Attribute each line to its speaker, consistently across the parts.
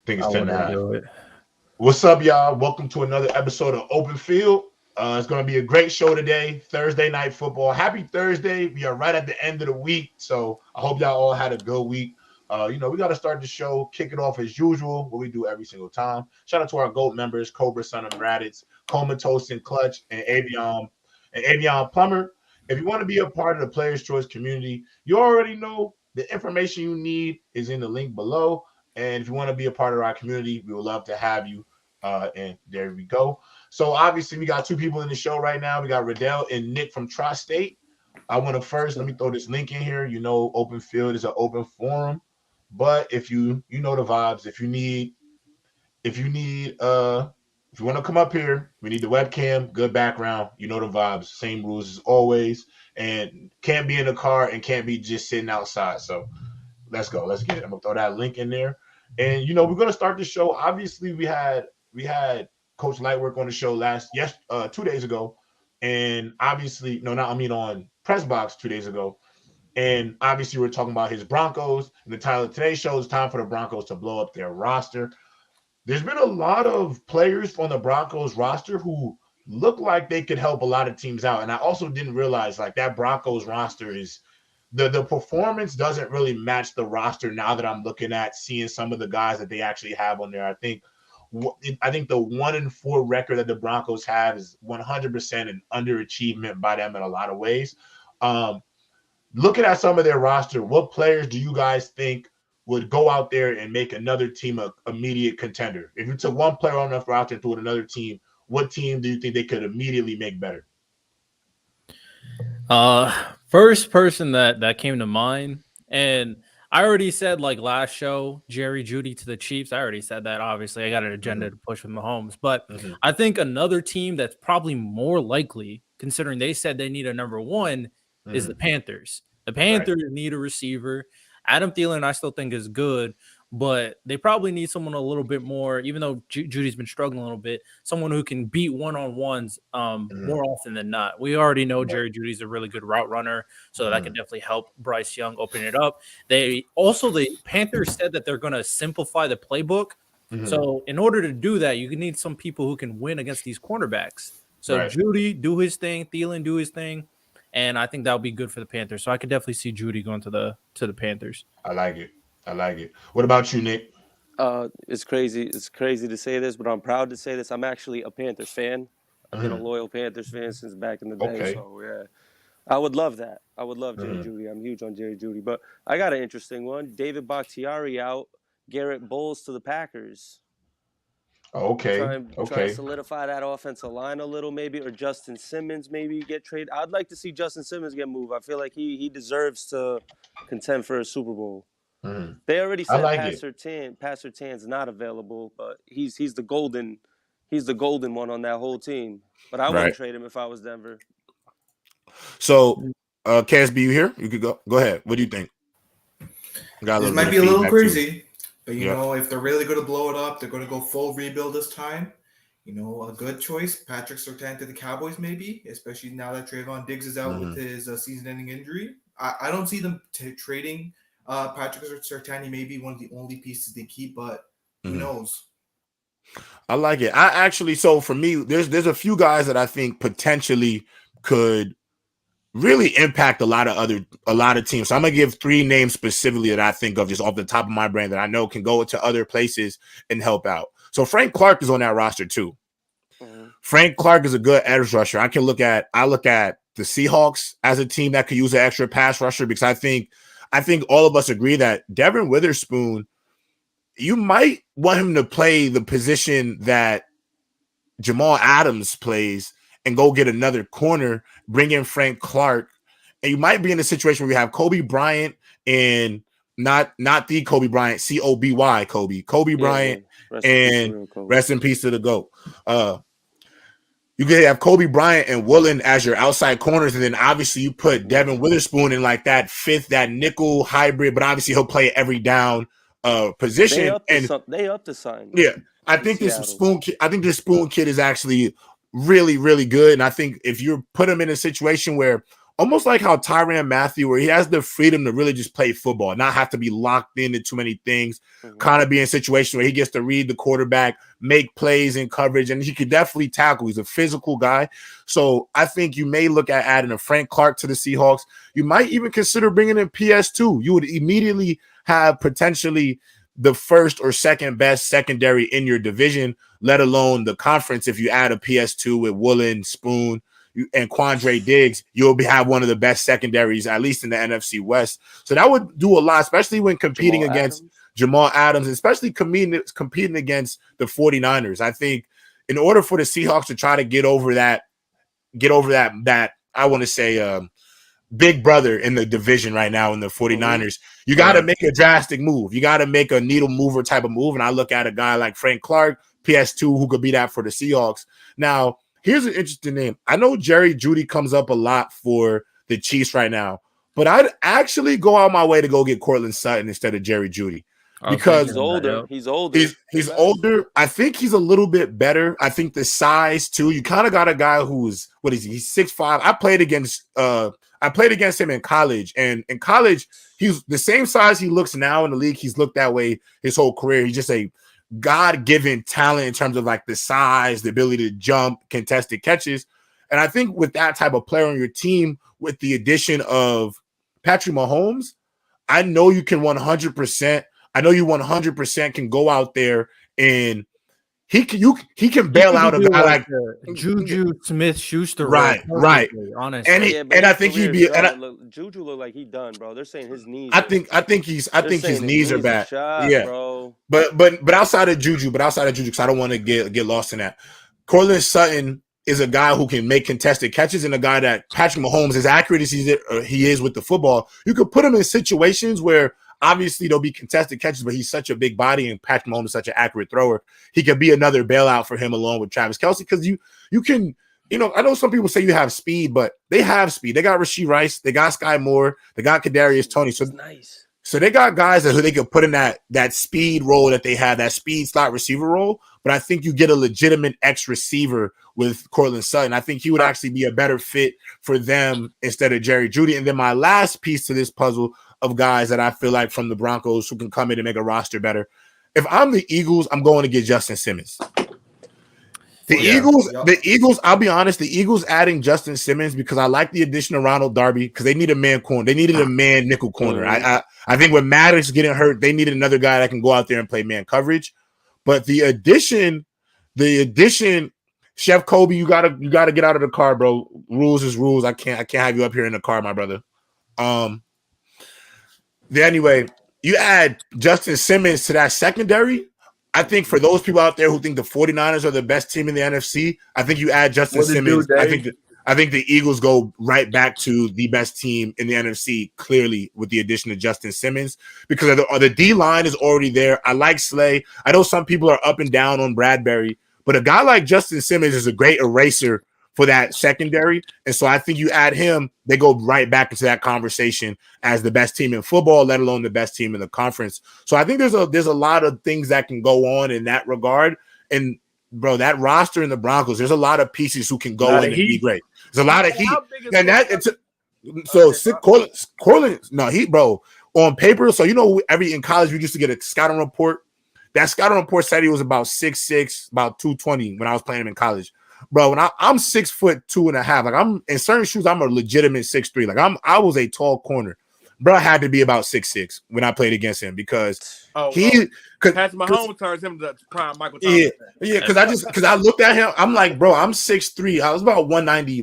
Speaker 1: think
Speaker 2: I
Speaker 1: it's 10 and
Speaker 2: want
Speaker 1: a
Speaker 2: to
Speaker 1: half.
Speaker 2: do it.
Speaker 1: What's up, y'all? Welcome to another episode of Open Field. It's going to be a great show today, Thursday night football. Happy Thursday. We are right at the end of the week, so I hope y'all all had a good week. We got to start the show, kick it off as usual, what we do every single time. Shout out to our GOAT members, Cobra, Son of Raditz, Comatose and Clutch, and Avion Plumber. If you want to be a part of the Players' Choice community, you already know the information you need is in the link below. And if you want to be a part of our community, we would love to have you. And there we go. So obviously we got two people in the show right now. We got Riddell and Nick from Tri-State. I want to first let me throw this link in here. You know, Open Field is an open forum, but if you know the vibes, if you want to come up here, we need the webcam, good background. You know the vibes, same rules as always, and can't be in the car and can't be just sitting outside. So let's go. Let's get it. I'm gonna throw that link in there. And we're gonna start the show. Obviously, we had Coach Lightwork on the show 2 days ago. And obviously, no, not I mean on Press Box 2 days ago. And obviously we're talking about his Broncos. And the title of today's show is time for the Broncos to blow up their roster. There's been a lot of players on the Broncos roster who look like they could help a lot of teams out. And I also didn't realize like that Broncos roster is the performance doesn't really match the roster now that I'm looking at seeing some of the guys that they actually have on there. I think the 1-4 record that the Broncos have is 100% an underachievement by them in a lot of ways. Looking at some of their roster, what players do you guys think would go out there and make another team a immediate contender? If you took one player on the roster and threw it another team, what team do you think they could immediately make better?
Speaker 2: First person that came to mind, and I already said like last show, Jerry Jeudy to the Chiefs. I already said that. Obviously, I got an agenda to push with Mahomes, but I think another team that's probably more likely, considering they said they need a number one, is the Panthers. The Panthers need a receiver. Adam Thielen, I still think is good, but they probably need someone a little bit more, even though Judy's been struggling a little bit, someone who can beat one-on-ones more often than not. We already know Jerry Jeudy's a really good route runner, so that can definitely help Bryce Young open it up. The Panthers said that they're going to simplify the playbook. So in order to do that, you need some people who can win against these cornerbacks. So Jeudy, do his thing. Thielen, do his thing. And I think that would be good for the Panthers. So I could definitely see Jeudy going to the Panthers.
Speaker 1: I like it. What about you, Nick?
Speaker 3: It's crazy. It's crazy to say this, but I'm proud to say this. I'm actually a Panthers fan. I've been a loyal Panthers fan since back in the day.
Speaker 1: Okay.
Speaker 3: So yeah, I would love that. I would love Jerry Jeudy. I'm huge on Jerry Jeudy. But I got an interesting one. David Bakhtiari out. Garrett Bowles to the Packers.
Speaker 1: Okay.
Speaker 3: Try to solidify that offensive line a little, maybe, or Justin Simmons maybe get traded. I'd like to see Justin Simmons get moved. I feel like he deserves to contend for a Super Bowl. They already said Pastor Tan's not available, but he's the golden one on that whole team. But I wouldn't trade him if I was Denver.
Speaker 1: So, Casby, you here? You could go. Go ahead. What do you think?
Speaker 4: This might be a little crazy. But, if they're really going to blow it up, they're going to go full rebuild this time. A good choice, Patrick Surtain to the Cowboys maybe, especially now that Trayvon Diggs is out with his season-ending injury. I don't see them trading Patrick Surtain. He may be one of the only pieces they keep, but who knows?
Speaker 1: I like it. So for me, there's a few guys that I think potentially could really impact a lot of teams. So I'm gonna give 3 names specifically that I think of just off the top of my brain that I know can go to other places and help out. So Frank Clark is on that roster too. Frank Clark is a good edge rusher. I look at the Seahawks as a team that could use an extra pass rusher because I think all of us agree that Devin Witherspoon, you might want him to play the position that Jamal Adams plays and go get another corner, bring in Frank Clark, and you might be in a situation where you have Kobe Bryant and not the Kobe Bryant, Koby, Kobe Bryant, and rest in peace to the GOAT. You could have Kobe Bryant and Woolen as your outside corners, and then obviously you put Devin Witherspoon in like that fifth, that nickel hybrid, but obviously he'll play every down position.
Speaker 3: They up the sign.
Speaker 1: Yeah, I think this Spoon kid is actually really, really good. And I think if you put him in a situation where almost like how Tyrann Mathieu, where he has the freedom to really just play football, not have to be locked into too many things, kind of be in a situation where he gets to read the quarterback, make plays in coverage, and he could definitely tackle. He's a physical guy. So I think you may look at adding a Frank Clark to the Seahawks. You might even consider bringing in PS2. You would immediately have potentially the first or second best secondary in your division, let alone the conference. If you add a PS2 with Woolen, Spoon, and Quandre Diggs, you'll have one of the best secondaries, at least in the NFC West. So that would do a lot, especially when competing against Jamal Adams, especially competing against the 49ers. I think in order for the Seahawks to try to get over that I want to say big brother in the division right now in the 49ers, you got to make a drastic move. You got to make a needle mover type of move. And I look at a guy like Frank Clark, PS2, who could be that for the Seahawks. Now, here's an interesting name. I know Jerry Jeudy comes up a lot for the Chiefs right now, but I'd actually go out my way to go get Courtland Sutton instead of Jerry Jeudy. Because
Speaker 3: he's older. He's
Speaker 1: older. I think he's a little bit better. I think the size too. You kind of got a guy who's he's 6'5". I played against him in college, and in college he's the same size he looks now in the league. He's looked that way his whole career. He's just a God-given talent in terms of like the size, the ability to jump, contested catches. And I think with that type of player on your team, with the addition of Patrick Mahomes, I know you can 100%. I know you 100% can go out there and he can bail out a guy like
Speaker 2: Juju Smith-Schuster.
Speaker 1: Right.
Speaker 2: Honestly,
Speaker 1: and I think he'd be.
Speaker 3: Juju look like he done, bro. They're saying his knees.
Speaker 1: I think his knees are bad. Yeah,
Speaker 3: bro.
Speaker 1: But outside of Juju, because I don't want to get lost in that. Courtland Sutton is a guy who can make contested catches, and a guy that Patrick Mahomes, as accurate as he is with the football, you could put him in situations where obviously there'll be contested catches, but he's such a big body and Patrick Mahomes is such an accurate thrower. He could be another bailout for him along with Travis Kelce, because you can, I know some people say you have speed, but they have speed. They got Rashee Rice, they got Sky Moore, they got Kadarius Toney. So
Speaker 3: nice.
Speaker 1: So they got guys who they could put in that speed role that they have, that speed slot receiver role. But I think you get a legitimate X receiver with Courtland Sutton. I think he would actually be a better fit for them instead of Jerry Jeudy. And then my last piece to this puzzle of guys that I feel like from the Broncos who can come in and make a roster better. If I'm the Eagles, I'm going to get Justin Simmons. The Eagles, I'll be honest, the Eagles adding Justin Simmons because I like the addition of Ronald Darby because they need a man corner. They needed a man nickel corner. I think with Maddox getting hurt, they needed another guy that can go out there and play man coverage. But the addition, Chef Kobe, you gotta get out of the car, bro. Rules is rules. I can't have you up here in the car, my brother. Anyway, you add Justin Simmons to that secondary. I think for those people out there who think the 49ers are the best team in the NFC, I think you add Justin Simmons. I think the Eagles go right back to the best team in the NFC, clearly, with the addition of Justin Simmons, because the D-line is already there. I like Slay. I know some people are up and down on Bradbury, but a guy like Justin Simmons is a great eraser for that secondary. And so I think you add him, they go right back into that conversation as the best team in football, let alone the best team in the conference. So I think there's a lot of things that can go on in that regard. And bro, that roster in the Broncos, there's a lot of pieces who can go in and be great. There's a lot of heat. And Courtland, bro, on paper. So in college we used to get a scouting report. That scouting report said he was about 6'6", about 220 when I was playing him in college. Bro, when I'm 6'2.5", like I'm in certain shoes, I'm a legitimate 6'3". Like I was a tall corner. Bro, I had to be about 6'6" when I played against him because Patrick
Speaker 5: Mahomes turns him to prime Michael Thomas.
Speaker 1: Yeah, because I looked at him, I'm like, bro, I'm 6'3". I was about 190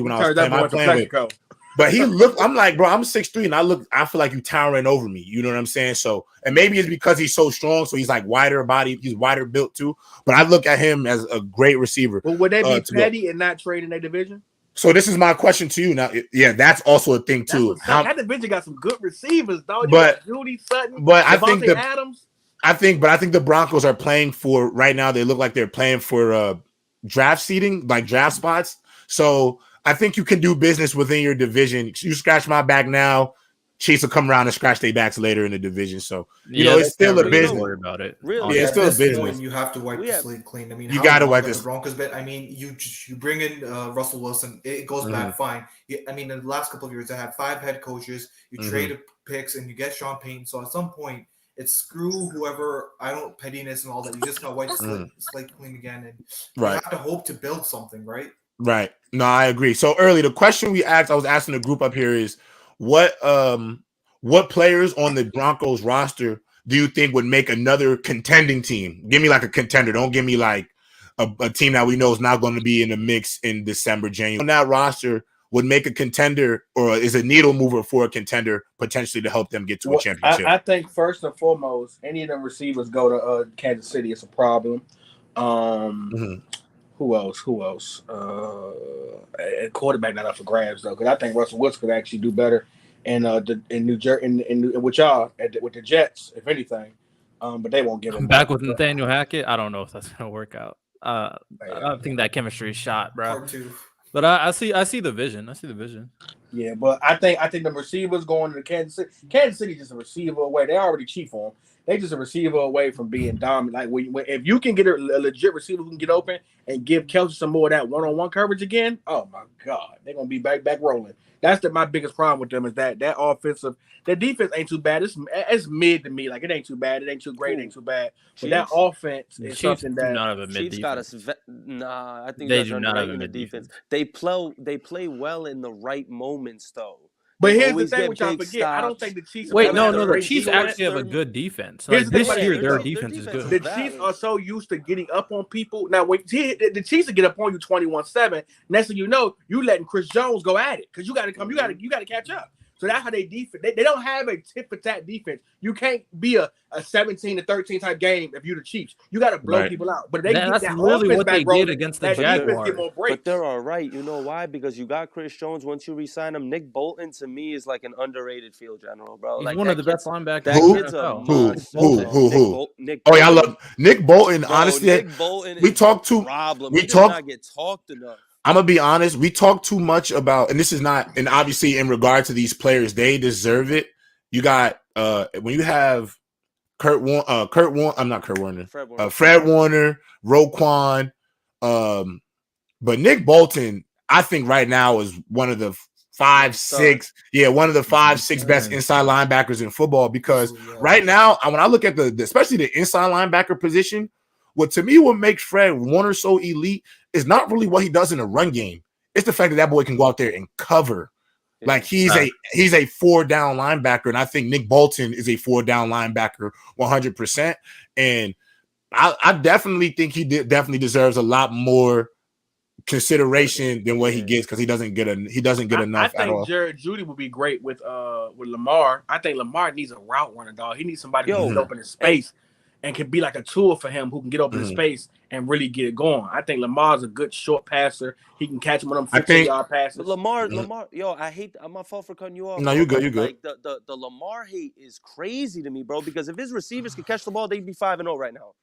Speaker 1: when I was playing with. But he looked, I'm like, bro, I'm 6'3", and I feel like you towering over me. You know what I'm saying? So, and maybe it's because he's so strong, so he's like wider body, he's wider built too. But I look at him as a great receiver.
Speaker 5: Well, would they be petty and not trade in their division?
Speaker 1: So this is my question to you now. Yeah, that's also a thing too.
Speaker 5: That division got some good receivers, though. Judy Sutton,
Speaker 1: but
Speaker 5: Adams.
Speaker 1: I think the Broncos are playing for right now. They look like they're playing for draft seeding, like draft spots. So I think you can do business within your division. You scratch my back now. Chiefs will come around and scratch their backs later in the division. So you know, it's still a business.
Speaker 2: Worry about it.
Speaker 3: Really,
Speaker 1: yeah, it's still a business.
Speaker 4: Point, you have to wipe the slate clean. I mean,
Speaker 1: you got to wipe
Speaker 4: the Broncos bet. I mean, you bring in Russell Wilson, it goes back fine. I mean, in the last couple of years, they had 5 head coaches. You trade picks and you get Sean Payton. So at some point, it's screw whoever. Pettiness and all that. You just got to wipe the slate clean again, and you have to hope to build something, right?
Speaker 1: Right. No, I agree. So early, the question I was asking the group up here is, what players on the Broncos roster do you think would make another contending team? Give me like a contender. Don't give me like a team that we know is not going to be in the mix in December, January. On that roster would make a contender, or is a needle mover for a contender potentially to help them get to a championship?
Speaker 5: I think first and foremost, any of them receivers go to Kansas City. It's a problem. Who else? Quarterback not up for grabs though, because I think Russell Wilson could actually do better in New Jersey with y'all with the Jets, if anything. But they won't give him
Speaker 2: back with Nathaniel Hackett. I don't know if that's gonna work out. I don't think that chemistry is shot, bro.
Speaker 4: Part 2.
Speaker 2: But I see the vision.
Speaker 5: Yeah, but I think the receivers going to Kansas City. Kansas City just a receiver away. They already cheap on him. They just a receiver away from being dominant. Like if you can get a legit receiver who can get open and give Kelce some more of that one-on-one coverage again, oh my God, they're gonna be back rolling. That's my biggest problem with them is that offensive. Their defense ain't too bad. It's mid to me. Like it ain't too bad. It ain't too great. It ain't too bad. But that offense is something that
Speaker 2: not have a mid
Speaker 3: Chiefs got us. Nah, I think
Speaker 2: they
Speaker 3: that's
Speaker 2: do not have a
Speaker 3: in the
Speaker 2: mid
Speaker 3: defense. They play well in the right moments though.
Speaker 5: But here's the thing, which y'all forget. I don't think the Chiefs.
Speaker 2: Wait, no. The Chiefs actually have a good defense. Like this year, their defense is good.
Speaker 5: The Chiefs are so used to getting up on people. Now, when the Chiefs will get up on you 21-7, next thing you know, you letting Chris Jones go at it because you got to come. You got to catch up. So that's how they defense. They don't have a tit for tat defense. You can't be a 17-13 type game if you're the Chiefs. You got to blow people out. But they
Speaker 2: that's really what they did against the Jaguars.
Speaker 3: But they're all right. You know why? Because you got Chris Jones. Once you re-sign him, Nick Bolton to me is like an underrated field general, bro.
Speaker 2: He's
Speaker 3: like
Speaker 2: one of the best linebackers.
Speaker 3: That kid's a monster.
Speaker 1: Who?
Speaker 3: Nick
Speaker 1: I love Nick Bolton. Bro, honestly,
Speaker 3: Nick Bolton
Speaker 1: we talked to.
Speaker 3: Problem. He does not get talked enough.
Speaker 1: I'm gonna be honest. We talk too much about, and this is not, and obviously in regard to these players, they deserve it. You got when you have Fred Warner, Roquan, but Nick Bolton, I think right now is one of the 5-6 best inside linebackers in football. Because right now, when I look at especially the inside linebacker position, what makes Fred Warner so elite is not really what he does in the run game. It's the fact that boy can go out there and cover. Like he's a 4-down linebacker, and I think Nick Bolton is a 4-down linebacker 100%. And I definitely think he definitely deserves a lot more consideration than what he gets because he doesn't get enough.
Speaker 5: I think Jared Jeudy would be great with Lamar. I think Lamar needs a route runner, dog. He needs somebody who can open his space and can be like a tool for him who can get open in space and really get it going. I think Lamar's a good short passer. He can catch him on them 15-yard passes.
Speaker 3: Lamar, I hate. I'm my fault for cutting you off.
Speaker 1: No, you good. You good.
Speaker 3: Like the Lamar hate is crazy to me, bro. Because if his receivers could catch the ball, they'd be 5-0 right now.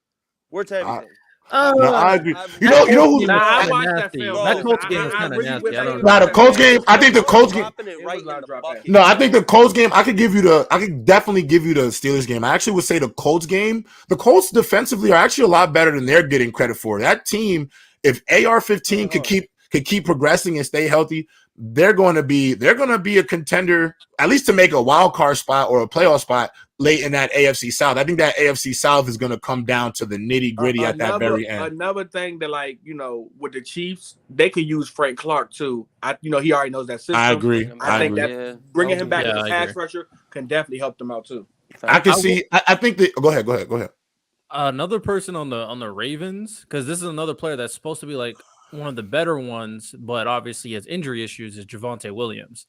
Speaker 3: Word to everything.
Speaker 1: No, I agree. You know who?
Speaker 5: I watched that film.
Speaker 2: That Colts game is kind of nasty.
Speaker 1: The Colts game. I think the Colts game. No, I think the Colts game. I could definitely give you the Steelers game. I actually would say the Colts game. The Colts defensively are actually a lot better than they're getting credit for. That team, if AR-15 could keep progressing and stay healthy, they're going to be a contender, at least to make a wild card spot or a playoff spot late in that AFC South. I think that AFC South is going to come down to the nitty gritty at that very end.
Speaker 5: Another thing that, with the Chiefs, they could use Frank Clark too. He already knows that system.
Speaker 1: I agree.
Speaker 5: I think that bringing him back as a pass rusher can definitely help them out too.
Speaker 1: I can see. I think that. Go ahead.
Speaker 2: Another person on the Ravens, because this is another player that's supposed to be like one of the better ones, but obviously has injury issues, is Javonte Williams.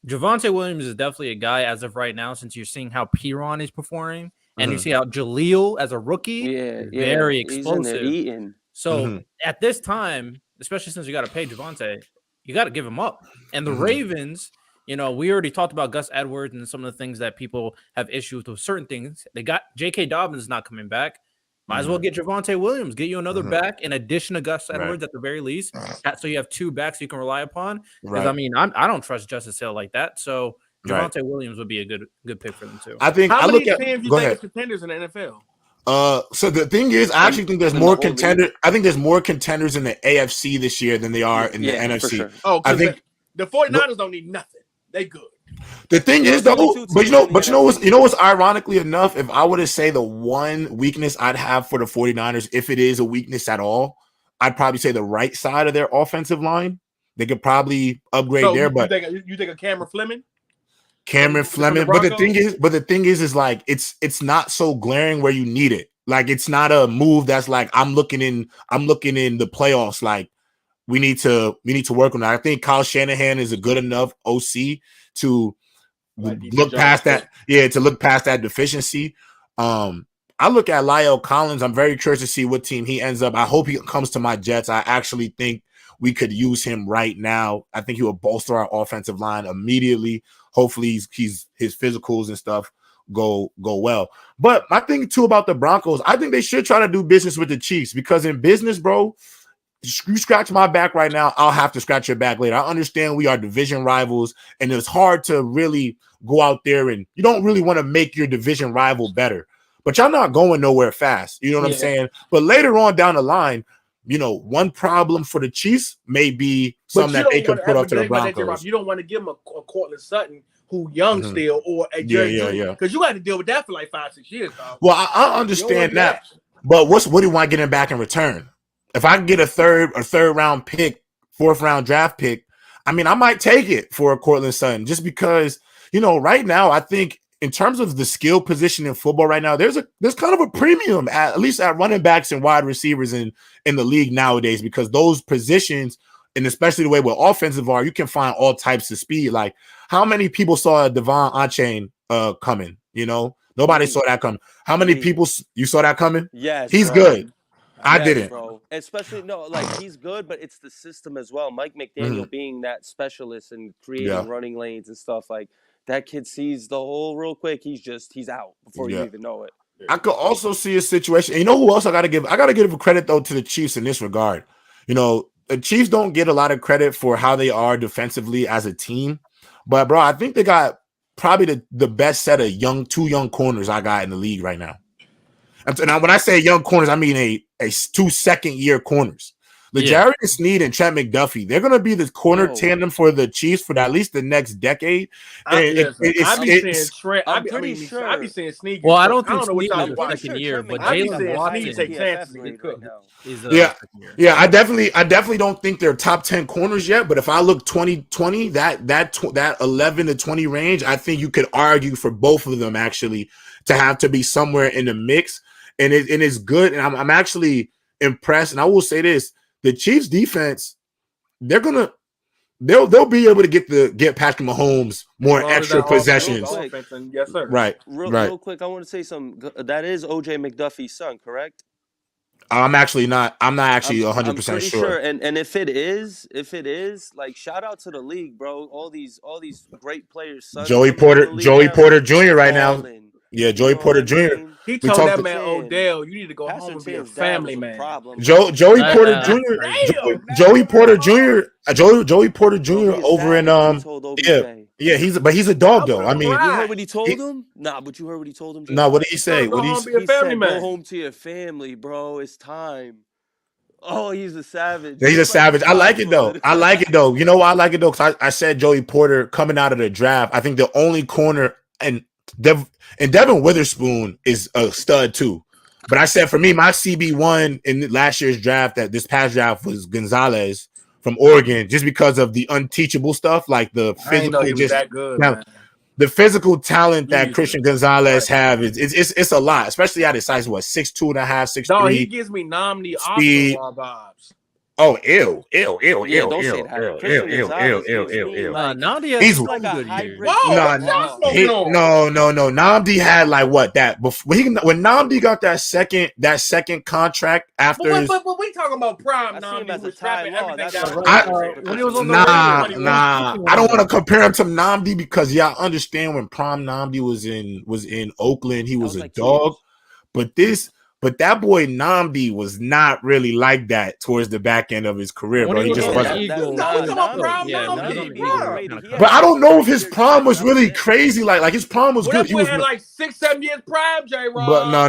Speaker 2: Javonte Williams is definitely a guy as of right now, since you're seeing how Piron is performing, and you see how Jaleel as a rookie, very explosive. So at this time, especially since you got to pay Javonte, you got to give him up. And the Ravens, we already talked about Gus Edwards and some of the things that people have issues with certain things. They got J.K. Dobbins not coming back. Might as well get Javonte Williams, get you another back in addition to Gus Edwards at the very least. So you have two backs you can rely upon. Because, I don't trust Justice Hill like that. So Javonte Williams would be a good pick for them too.
Speaker 5: How many teams you think is contenders in the NFL?
Speaker 1: So the thing is, I actually think there's more contenders. I think there's more contenders in the AFC this year than they are in the NFC.
Speaker 5: Sure. Oh, I think the 49ers don't need nothing. They good.
Speaker 1: The thing is though, but you know what's ironically enough, if I were to say the one weakness I'd have for the 49ers, if it is a weakness at all, I'd probably say the right side of their offensive line. They could probably upgrade there, but
Speaker 5: you think of Cameron Fleming?
Speaker 1: But the thing is like it's not so glaring where you need it. Like it's not a move that's like I'm looking in the playoffs. Like we need to work on that. I think Kyle Shanahan is a good enough OC to look past that. Yeah, to look past that deficiency. I look at La'el Collins. I'm very curious to see what team he ends up. I hope he comes to my Jets. I actually think we could use him right now. I think he will bolster our offensive line immediately. Hopefully his physicals and stuff go well. But my thing too about the Broncos, I think they should try to do business with the Chiefs, because in business, bro, you scratch my back right now, I'll have to scratch your back later. I understand we are division rivals, and it's hard to really go out there and you don't really want to make your division rival better. But y'all not going nowhere fast. You know what I'm saying? But later on down the line, you know, one problem for the Chiefs may be something that they could put up to the Broncos.
Speaker 5: You don't want to give them a Cortland Sutton who young still, or a Jerry because you had to deal with that for like 5-6 years. Dog.
Speaker 1: Well, I understand that. But what do you want getting back in return? If I can get a third round pick, 4th round draft pick, I mean, I might take it for a Cortland Sutton, just because, you know, right now I think in terms of the skill position in football right now, there's kind of a premium at least at running backs and wide receivers in the league nowadays, because those positions, and especially the way we're offensive are, you can find all types of speed. Like how many people saw Devon Achane coming? You know, nobody saw that coming. How many people you saw that coming?
Speaker 3: Yes,
Speaker 1: he's good. I didn't,
Speaker 3: bro. Especially like he's good, but it's the system as well. Mike McDaniel being that specialist and creating running lanes and stuff, like that kid sees the hole real quick. He's out before you even know it.
Speaker 1: I could also see a situation. And you know who else I gotta give credit though to the Chiefs in this regard. You know, the Chiefs don't get a lot of credit for how they are defensively as a team, but bro, I think they got probably the best set of two young corners I got in the league right now. And now, when I say young corners, I mean a 2 second-year corners. L'Jarius Sneed and Trent McDuffie, they're going to be the corner tandem for the Chiefs for at least the next decade.
Speaker 5: I'm pretty sure. I be saying Sneed.
Speaker 2: Well, I don't think Sneed is the second year, but Jalen Watson
Speaker 5: take chances to get cooked.
Speaker 1: Yeah, I definitely don't think they're top 10 corners yet. But if I look 2020, that 11 to 20 range, I think you could argue for both of them actually to have to be somewhere in the mix. And it's good, and I'm actually impressed. And I will say this: the Chiefs' defense, they'll be able to get Patrick Mahomes more extra possessions.
Speaker 5: Yes, sir.
Speaker 1: Right.
Speaker 3: Real quick, I want to say something. That is OJ McDuffie's son, correct?
Speaker 1: I'm not actually 100% sure.
Speaker 3: And if it is, like, shout out to the league, bro. All these great players.
Speaker 1: Joey Porter Jr. right now. Yeah, Joey Porter Jr.
Speaker 5: He told that man Odell, "You need to go home and be a family man."
Speaker 1: Joey Porter Jr. over in he's a dog though. I mean,
Speaker 3: you heard what he told him? Nah, but you heard what he told him.
Speaker 1: No, what did he say?
Speaker 3: He said, "Go home to your family, bro. It's time." Oh, he's a savage.
Speaker 1: He's a savage. I like it though. You know why I like it though? Because I said Joey Porter coming out of the draft. I think the only corner and Devin Witherspoon is a stud too. But I said for me, my CB1 in last year's draft, this past draft, was Gonzalez from Oregon, just because of the unteachable stuff, like the physical, the physical talent that Christian Gonzalez have. It's a lot, especially at his size. What, 6'2.5", 6'3"?
Speaker 5: No, he gives me Nnamdi Asomugha vibes.
Speaker 1: Oh, ew.
Speaker 3: Don't say that.
Speaker 2: Nnamdi
Speaker 1: he's
Speaker 2: like a good year.
Speaker 1: No. Nnamdi had like what that before when Nnamdi got that second contract after.
Speaker 5: But we talking about prime Nnamdi was trapping everything
Speaker 1: down. I don't want to compare him to Nnamdi because y'all understand when prime Nnamdi was in Oakland, he was a dog. But But that boy Nnamdi was not really like that towards the back end of his career, bro. He just wasn't. But I don't know if his prime was really crazy. Like his prime was good.
Speaker 5: He had like 6-7 years prime, J-Rob.
Speaker 1: But no.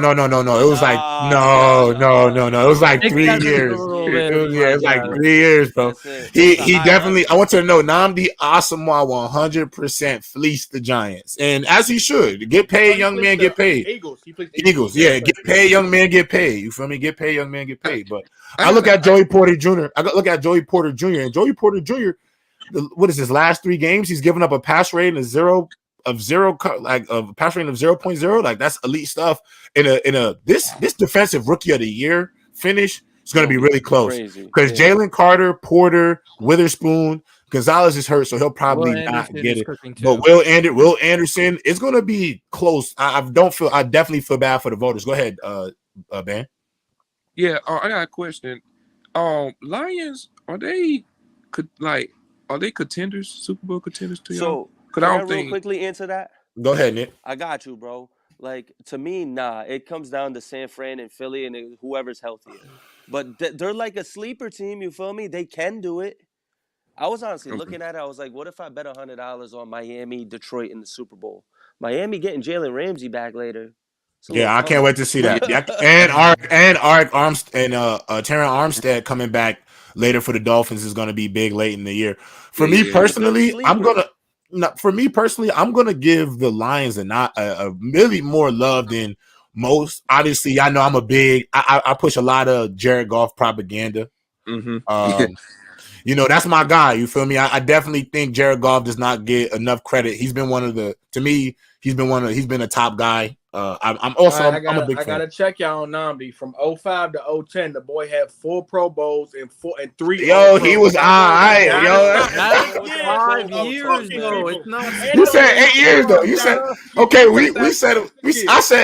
Speaker 1: It was like no. It was like 3 years. It was like 3 years, bro. He definitely. I want to know Nnamdi Asamoah 100% fleeced the Giants, and as he should. Get paid, young man. Get paid. Eagles. Yeah, get paid, young man. Get paid. You feel me? Get paid, young man. Get paid. But I look at Joey Porter Jr. And Joey Porter Jr. What is his last 3 games? He's given up a pass rating of zero, like a pass rating of 0.0. Like that's elite stuff. In a this defensive rookie of the year finish is going to be really close because Jalen Carter, Porter, Witherspoon, Gonzalez is hurt, so he'll probably not get it. But Will Anderson is going to be close. I definitely feel bad for the voters. Go ahead, Ben.
Speaker 6: Yeah, I got a question. Lions, are they contenders, Super Bowl contenders to you?
Speaker 3: So, can I real quickly answer that?
Speaker 1: Go ahead, Nick.
Speaker 3: I got you, bro. Like, to me, nah. It comes down to San Fran and Philly and whoever's healthier. But they're like a sleeper team, you feel me? They can do it. I was honestly looking at it. I was like, what if I bet $100 on Miami, Detroit in the Super Bowl? Miami getting Jalen Ramsey back later.
Speaker 1: Yeah, I can't wait to see that. and Terran Armstead coming back later for the Dolphins is going to be big late in the year. For me personally, I'm gonna give the Lions a really more love than most. Obviously, I know I'm I push a lot of Jared Goff propaganda. You know, that's my guy. You feel me? I definitely think Jared Goff does not get enough credit. He's been he's been a top guy. I'm a big fan.
Speaker 5: I gotta check y'all on Nnamdi from 05 to 010. The boy had 4 Pro Bowls and 3.
Speaker 1: Yo, he was all right.
Speaker 2: That's 5 years though. It's not.
Speaker 1: You said 8 years though. You said okay.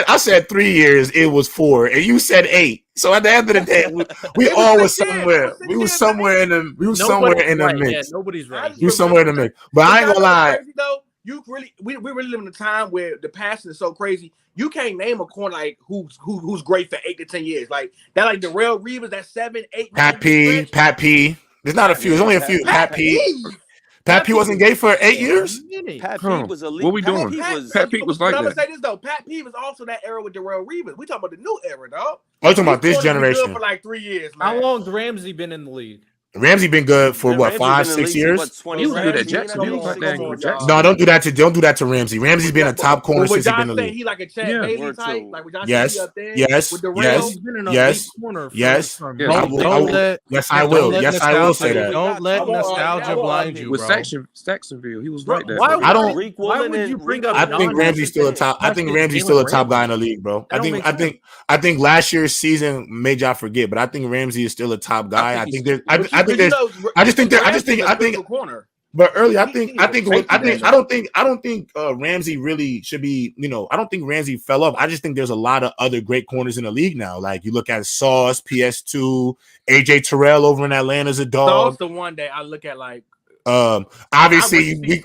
Speaker 1: I said 3 years. It was 4, and you said 8. So at the end of the day, we all was somewhere. We was somewhere in the. We was somewhere in the mix.
Speaker 2: Yeah, nobody's right.
Speaker 1: You somewhere in the mix. But I ain't gonna lie.
Speaker 5: We really live in a time where the passing is so crazy. You can't name a corner like who's great for 8 to 10 years. Like that, like Darrell Reeves, that 7, 8.
Speaker 1: Pat P. There's not a few. There's only a few. Pat P. Pat P wasn't gay for 8 years.
Speaker 3: Pat P was elite.
Speaker 6: What we doing? Pat P was like that.
Speaker 5: I'm gonna say this though. Pat P was also that era with Darrell Reeves. We talking about the new era, dog.
Speaker 1: Oh, you talking about this generation?
Speaker 5: For like 3 years. Man.
Speaker 2: How long's Ramsey been in the league?
Speaker 1: Ramsey been good for 5, 6 years.
Speaker 6: He was good at Jacksonville.
Speaker 1: No, don't do that to Ramsey. Ramsey's been a top corner since he's been in the league.
Speaker 5: He like a Chad Bailey type. Like
Speaker 1: yes. Yes, I will say that.
Speaker 2: Don't let nostalgia blind you,
Speaker 6: with
Speaker 2: bro.
Speaker 6: Saxonville, he was right there.
Speaker 2: Why would you bring up?
Speaker 1: I think Ramsey's still a top. I think Ramsey's still a top guy in the league, bro. I think last year's season made y'all forget, but I think Ramsey is still a top guy. I think there's. But early, I don't think Ramsey really should be. You know, I don't think Ramsey fell off. I just think there's a lot of other great corners in the league now. Like you look at Sauce, PS2, AJ Terrell over in Atlanta's a dog.
Speaker 5: Sauce the one that I look at like.
Speaker 1: Obviously we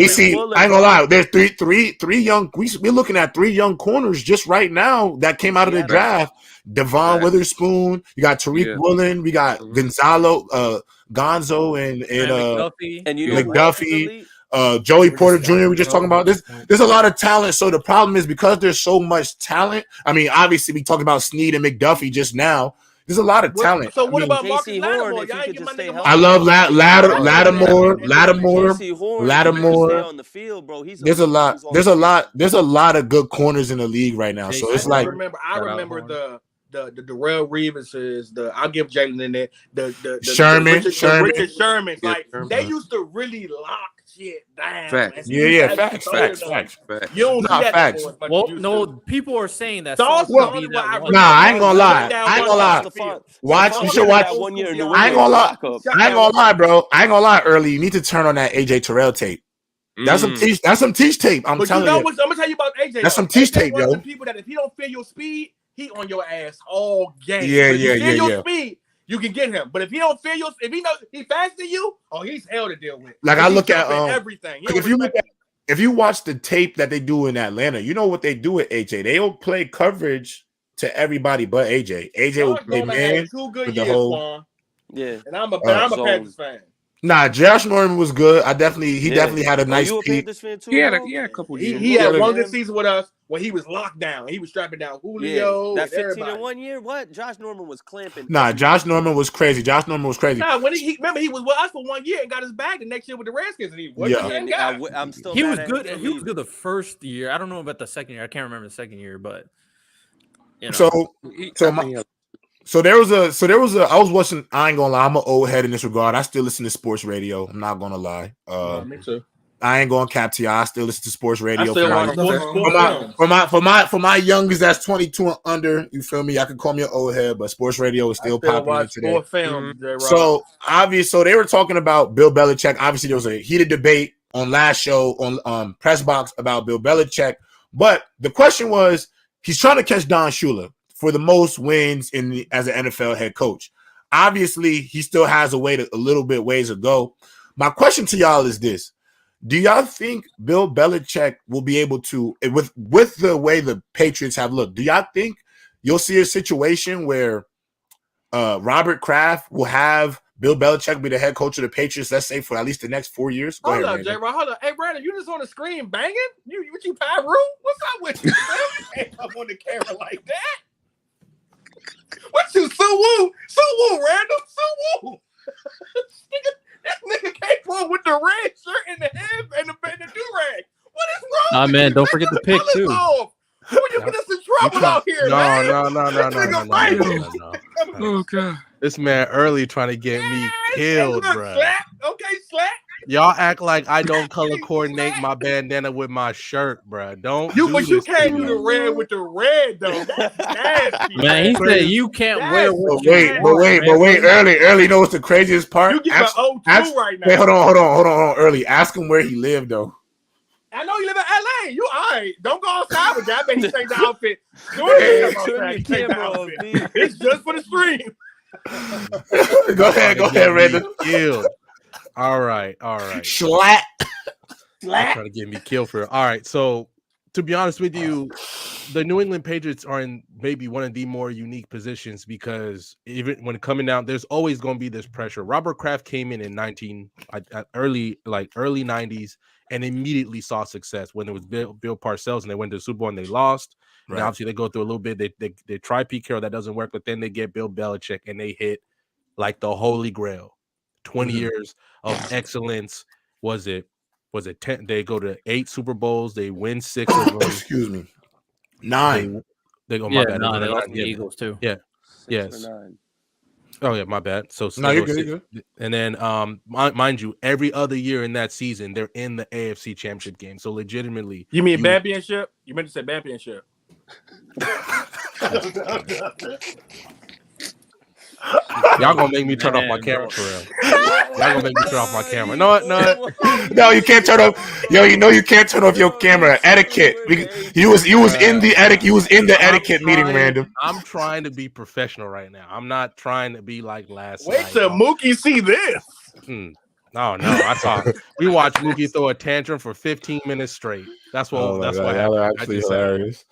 Speaker 1: see. I ain't gonna lie. There's three young. We're looking at 3 young corners just right now that came out of the draft. Devon Witherspoon. You got Tariq Woolen. We got Gonzo and McDuffie. Joey Porter Jr. We just talking about this. There's a lot of talent. So the problem is because there's so much talent. I mean, obviously we talked about Snead and McDuffie just now. There's a lot of talent.
Speaker 5: So what about Marcus Lattimore?
Speaker 1: I love Lattimore. There's a lot of good corners in the league right now. So it's like
Speaker 5: I remember the Darrell Reeves I'll give Jalen in there. The Richard Sherman. Like they used to really lock shit down.
Speaker 1: Facts. Yeah, facts.
Speaker 5: You don't see that
Speaker 1: facts.
Speaker 2: Well, no, people are saying that.
Speaker 5: I
Speaker 1: ain't gonna lie. You should watch. I ain't gonna lie, bro. I ain't gonna lie. Early, you need to turn on that AJ Terrell tape. That's some teach tape. I'm telling you.
Speaker 5: I'm gonna tell you about AJ.
Speaker 1: That's some teach tape, yo.
Speaker 5: People that if he don't feel your speed, he on your ass all game.
Speaker 1: Yeah.
Speaker 5: Speed, you can get him. But if he don't feel your, if he knows he faster than you, he's hell to deal with.
Speaker 1: Like I look at
Speaker 5: everything.
Speaker 1: If you watch the tape that they do in Atlanta, you know what they do with AJ. They'll play coverage to everybody but AJ. AJ will play man with the whole.
Speaker 3: Yeah,
Speaker 5: and I'm a Panthers fan.
Speaker 1: Nah, Josh Norman was good. He definitely had a nice
Speaker 3: you a
Speaker 1: peak.
Speaker 3: Panthers fan too,
Speaker 6: he had a couple years.
Speaker 5: He had one good season with us when he was locked down. He was strapping down Julio.
Speaker 3: That 15
Speaker 5: everybody.
Speaker 3: in 1 year. What? Josh Norman was clamping.
Speaker 1: Nah, Josh Norman was crazy.
Speaker 5: Nah, when he remember he was with us for 1 year and got his bag the next year with the Redskins. And he was
Speaker 3: I'm still.
Speaker 2: He was good. He was good the first year. I don't know about the second year. I can't remember the second year, but you know.
Speaker 1: So there was a I was watching. I ain't gonna lie, I'm an old head in this regard. I still listen to sports radio. I'm not gonna lie.
Speaker 5: Me too.
Speaker 1: I ain't going to cap to y'all. I still listen to sports radio.
Speaker 5: I still
Speaker 1: for my youngest that's 22 and under, you feel me? I can call me an old head, but sports radio is still popular today. So they were talking about Bill Belichick. Obviously, there was a heated debate on last show on Press Box about Bill Belichick. But the question was, he's trying to catch Don Shula for the most wins as an NFL head coach. Obviously, he still has a little bit ways to go. My question to y'all is this. Do y'all think Bill Belichick will be able to, with the way the Patriots have looked, do y'all think you'll see a situation where Robert Kraft will have Bill Belichick be the head coach of the Patriots, let's say, for at least the next 4 years?
Speaker 5: Hold up, J-Rock. Hold up. Hey, Brandon, you just on the screen banging? You Pyro? What's up with you? You can't up on the camera like that. What you, Sue-Woo? Sue-Woo, Randall? Sue-Woo. That nigga came on with the red shirt and the head and the do-rag. What is wrong with
Speaker 2: man,
Speaker 5: you?
Speaker 2: don't forget the pick, too.
Speaker 5: Who you put us in trouble out here, man?
Speaker 6: No. Oh, God.
Speaker 7: This man early trying to get me killed, bro.
Speaker 5: Okay, Slack.
Speaker 7: Y'all act like I don't color coordinate my bandana with my shirt, bro. Don't
Speaker 5: but you can't do the red with the red, though. That's nasty.
Speaker 2: Man, he said you can't wear what
Speaker 1: But wait, early. You know what's the craziest part?
Speaker 5: You get an O2 right now.
Speaker 1: Wait, hold on, early. Ask him where he lived, though.
Speaker 5: I know you live in LA. You all right. Don't go outside with that. I bet he changed the outfit. It's just for the stream.
Speaker 1: Go ahead, Randall.
Speaker 7: All right.
Speaker 1: Slack.
Speaker 7: Trying to get me killed for it. All right. So, to be honest with you, the New England Patriots are in maybe one of the more unique positions because even when coming down, there's always going to be this pressure. Robert Kraft came in early 90s and immediately saw success when it was Bill Parcells and they went to the Super Bowl and they lost. Right. And obviously they go through a little bit. They try Pete Carroll, that doesn't work, but then they get Bill Belichick and they hit like the holy grail. 20 years of excellence. Was it 10? They go to 8 Super Bowls. They win 6 of them.
Speaker 1: Excuse me. 9.
Speaker 7: They go, my bad.
Speaker 2: 9. They lost the Eagles too.
Speaker 7: Yeah. Yes.
Speaker 3: 9.
Speaker 7: Oh yeah, my bad. So
Speaker 1: no, you're good.
Speaker 7: And then, mind you, every other year in that season, they're in the AFC Championship game. So legitimately,
Speaker 5: you mean championship? You meant to say championship.
Speaker 7: Y'all gonna make me turn off my camera for real. Y'all gonna make me turn off my camera. No,
Speaker 1: you can't turn off. Yo, you know you can't turn off your camera. Etiquette. You was in the etiquette. You was in the etiquette meeting, Random.
Speaker 7: I'm trying to be professional right now. I'm not trying to be like last
Speaker 5: night.
Speaker 7: Wait
Speaker 5: till Mookie see this.
Speaker 7: No, I saw. We watched Mookie throw a tantrum for 15 minutes straight. That's what. That's what happened.
Speaker 1: Y'all are actually hilarious.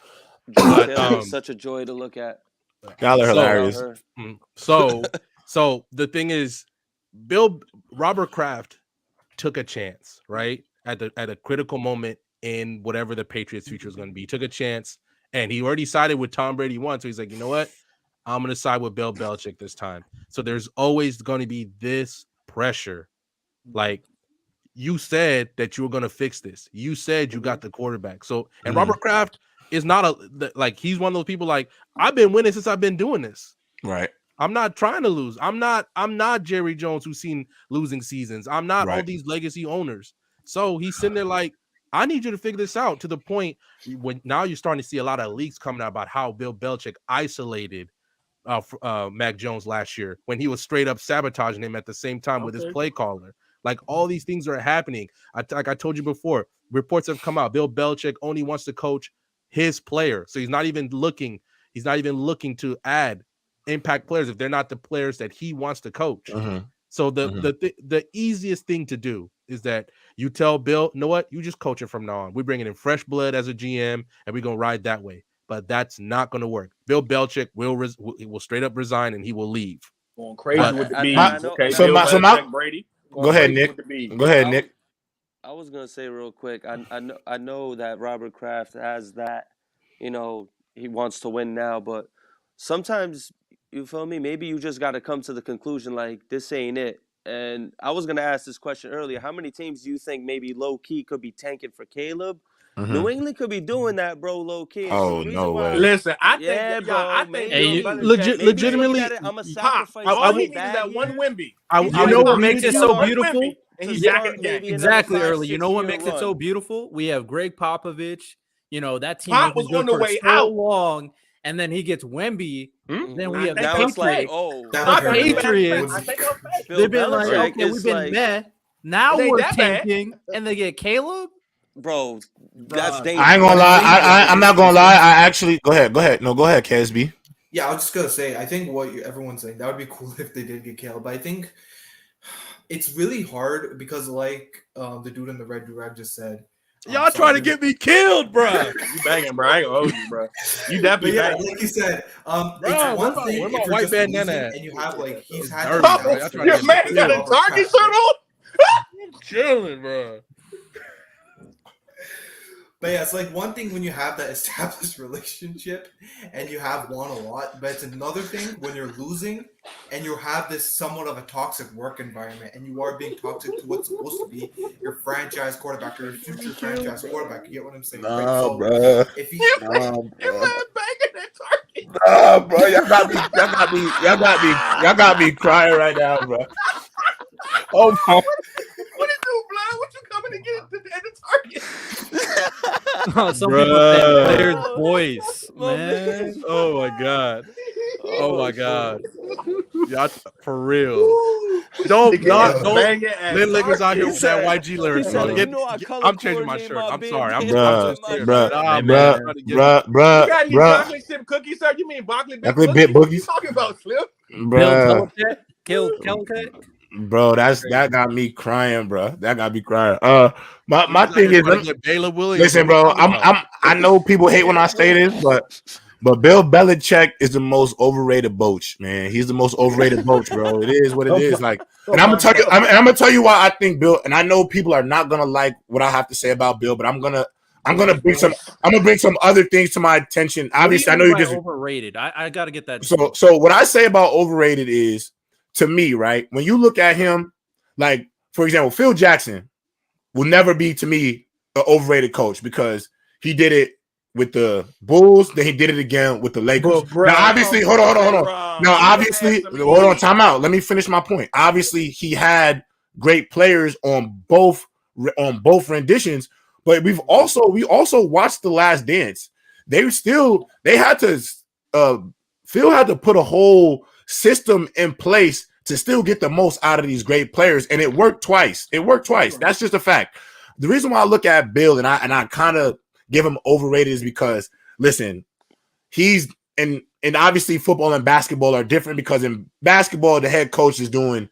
Speaker 3: But, such a joy to look at.
Speaker 1: Y'all are hilarious.
Speaker 7: So the thing is, Robert Kraft took a chance, right? At a critical moment in whatever the Patriots' future is going to be. He took a chance, and he already sided with Tom Brady once. So he's like, you know what? I'm going to side with Bill Belichick this time. So there's always going to be this pressure. Like, you said that you were going to fix this. You said you got the quarterback. So, and Robert Kraft is not he's one of those people like, I've been winning since I've been doing this.
Speaker 1: Right.
Speaker 7: I'm not trying to lose. I'm not Jerry Jones who's seen losing seasons. I'm not all these legacy owners. So he's sitting there like, I need you to figure this out, to the point when now you're starting to see a lot of leaks coming out about how Bill Belichick isolated Mac Jones last year when he was straight up sabotaging him at the same time with his play caller. Like, all these things are happening. Like I told you before, reports have come out. Bill Belichick only wants to coach his player. So he's not even looking to add impact players if they're not the players that he wants to coach. So the easiest thing to do is that you tell Bill, you know what? You just coach it from now on. We're bringing in fresh blood as a GM, and we're going to ride that way. but that's not going to work. Bill Belichick will straight up resign and he will leave.
Speaker 5: Going crazy with the bees. Okay,
Speaker 1: so
Speaker 5: Bill Belichick, Brady.
Speaker 1: Go ahead, Nick. Go ahead, Nick.
Speaker 3: I was gonna say real quick. I know that Robert Kraft has that. You know, he wants to win now, but sometimes you feel me. Maybe you just got to come to the conclusion like this ain't it. And I was gonna ask this question earlier. How many teams do you think maybe low key could be tanking for Caleb? Mm-hmm. New England could be doing that, bro, low key.
Speaker 1: Oh, no way.
Speaker 5: Listen, I think, bro, I think
Speaker 7: legitimately,
Speaker 3: I'm a sacrifice.
Speaker 5: All he needs is that one Wemby.
Speaker 2: You know what makes it so beautiful?
Speaker 5: And he's back in the game.
Speaker 2: Exactly, early. You know what makes it so beautiful? We have Greg Popovich. You know, that team
Speaker 5: was on the way out
Speaker 2: long, and then he gets Wemby. Then we have the
Speaker 3: Patriots.
Speaker 2: Patriots. They've been like, okay, we've been meh. Now we're tanking, and they get Caleb.
Speaker 3: Bro, that's dangerous.
Speaker 1: I ain't gonna lie. I'm not gonna lie. I actually go ahead. No, go ahead, KSB.
Speaker 4: Yeah, I was just gonna say. I think what everyone's saying, that would be cool if they did get Caleb. But I think it's really hard because, like the dude in the red durag just said,
Speaker 7: y'all trying to get me killed, bro.
Speaker 5: You banging, bro. I ain't gonna hold you, bro. You definitely banging.
Speaker 4: Like you said,
Speaker 7: bro,
Speaker 4: it's one thing
Speaker 7: where my
Speaker 4: if you're
Speaker 7: white
Speaker 4: just
Speaker 7: bandana
Speaker 4: losing and you have like he's had
Speaker 5: your man got a Target shirt on.
Speaker 7: I'm chilling, bro.
Speaker 4: But yeah, it's like one thing when you have that established relationship and you have won a lot, but it's another thing when you're losing and you have this somewhat of a toxic work environment and you are being toxic to what's supposed to be your franchise quarterback or your future franchise quarterback. You get what I'm saying?
Speaker 1: Nah, bro.
Speaker 4: If he,
Speaker 5: banging that Target.
Speaker 1: Nah, bro. Y'all got me crying right now, bro. Oh my.
Speaker 5: What is you, blood? What you coming to get at the Target?
Speaker 2: Some people say players' voice, man.
Speaker 7: Oh my god. Oh my god. Y'all for real. Don't let niggas out here with that YG lyrics, bro. I'm changing my shirt. I'm sorry. I'm
Speaker 1: bruh.
Speaker 5: You got these chocolate chip cookies, sir? You mean broccoli bit cookies? What you talking about, Slim?
Speaker 1: Bruh.
Speaker 2: Kill Kelcott?
Speaker 1: Bro, that got me crying, bro. That got me crying. My thing is, listen, bro. I know people hate when I say this, but Bill Belichick is the most overrated coach, man. He's the most overrated coach, bro. It is what it is. Like, and I'm gonna tell you why I think Bill. And I know people are not gonna like what I have to say about Bill, but I'm gonna bring some other things to my attention. Obviously, I know you're just
Speaker 2: overrated. I gotta get that.
Speaker 1: So what I say about overrated is, to me, right, when you look at him, like, for example, Phil Jackson will never be, to me, an overrated coach because he did it with the Bulls, then he did it again with the Lakers. Now, obviously, hold on. Now, obviously, hold on, time out. Let me finish my point. Obviously, he had great players on both renditions, but we also watched The Last Dance. Phil had to put a whole system in place to still get the most out of these great players, and it worked twice. That's just a fact. The reason why I look at Bill and I kind of give him overrated is because, listen, he's and obviously football and basketball are different because in basketball the head coach is call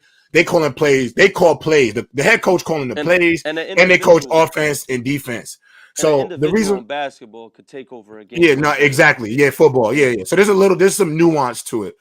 Speaker 1: plays. The head coach calling the plays, and they coach offense and defense. So the reason
Speaker 3: basketball could take over a game.
Speaker 1: Yeah, no, exactly. Yeah, football. Yeah. So there's some nuance to it.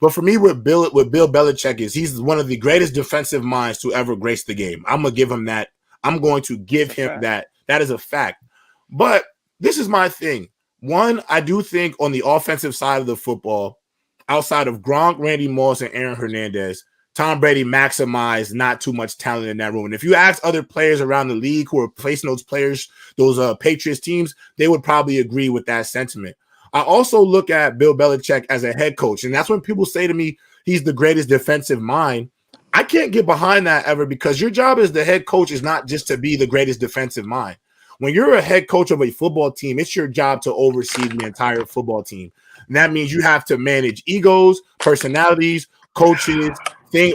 Speaker 1: But for me, with Bill Belichick he's one of the greatest defensive minds to ever grace the game. I'm gonna give him that. I'm going to give him that. That is a fact. But this is my thing. One, I do think on the offensive side of the football, outside of Gronk, Randy Moss, and Aaron Hernandez, Tom Brady maximized not too much talent in that room. And if you ask other players around the league who are placing those players, those Patriots teams, they would probably agree with that sentiment. I also look at Bill Belichick as a head coach, and that's when people say to me, he's the greatest defensive mind. I can't get behind that ever because your job as the head coach is not just to be the greatest defensive mind. When you're a head coach of a football team, it's your job to oversee the entire football team. And that means you have to manage egos, personalities, coaches,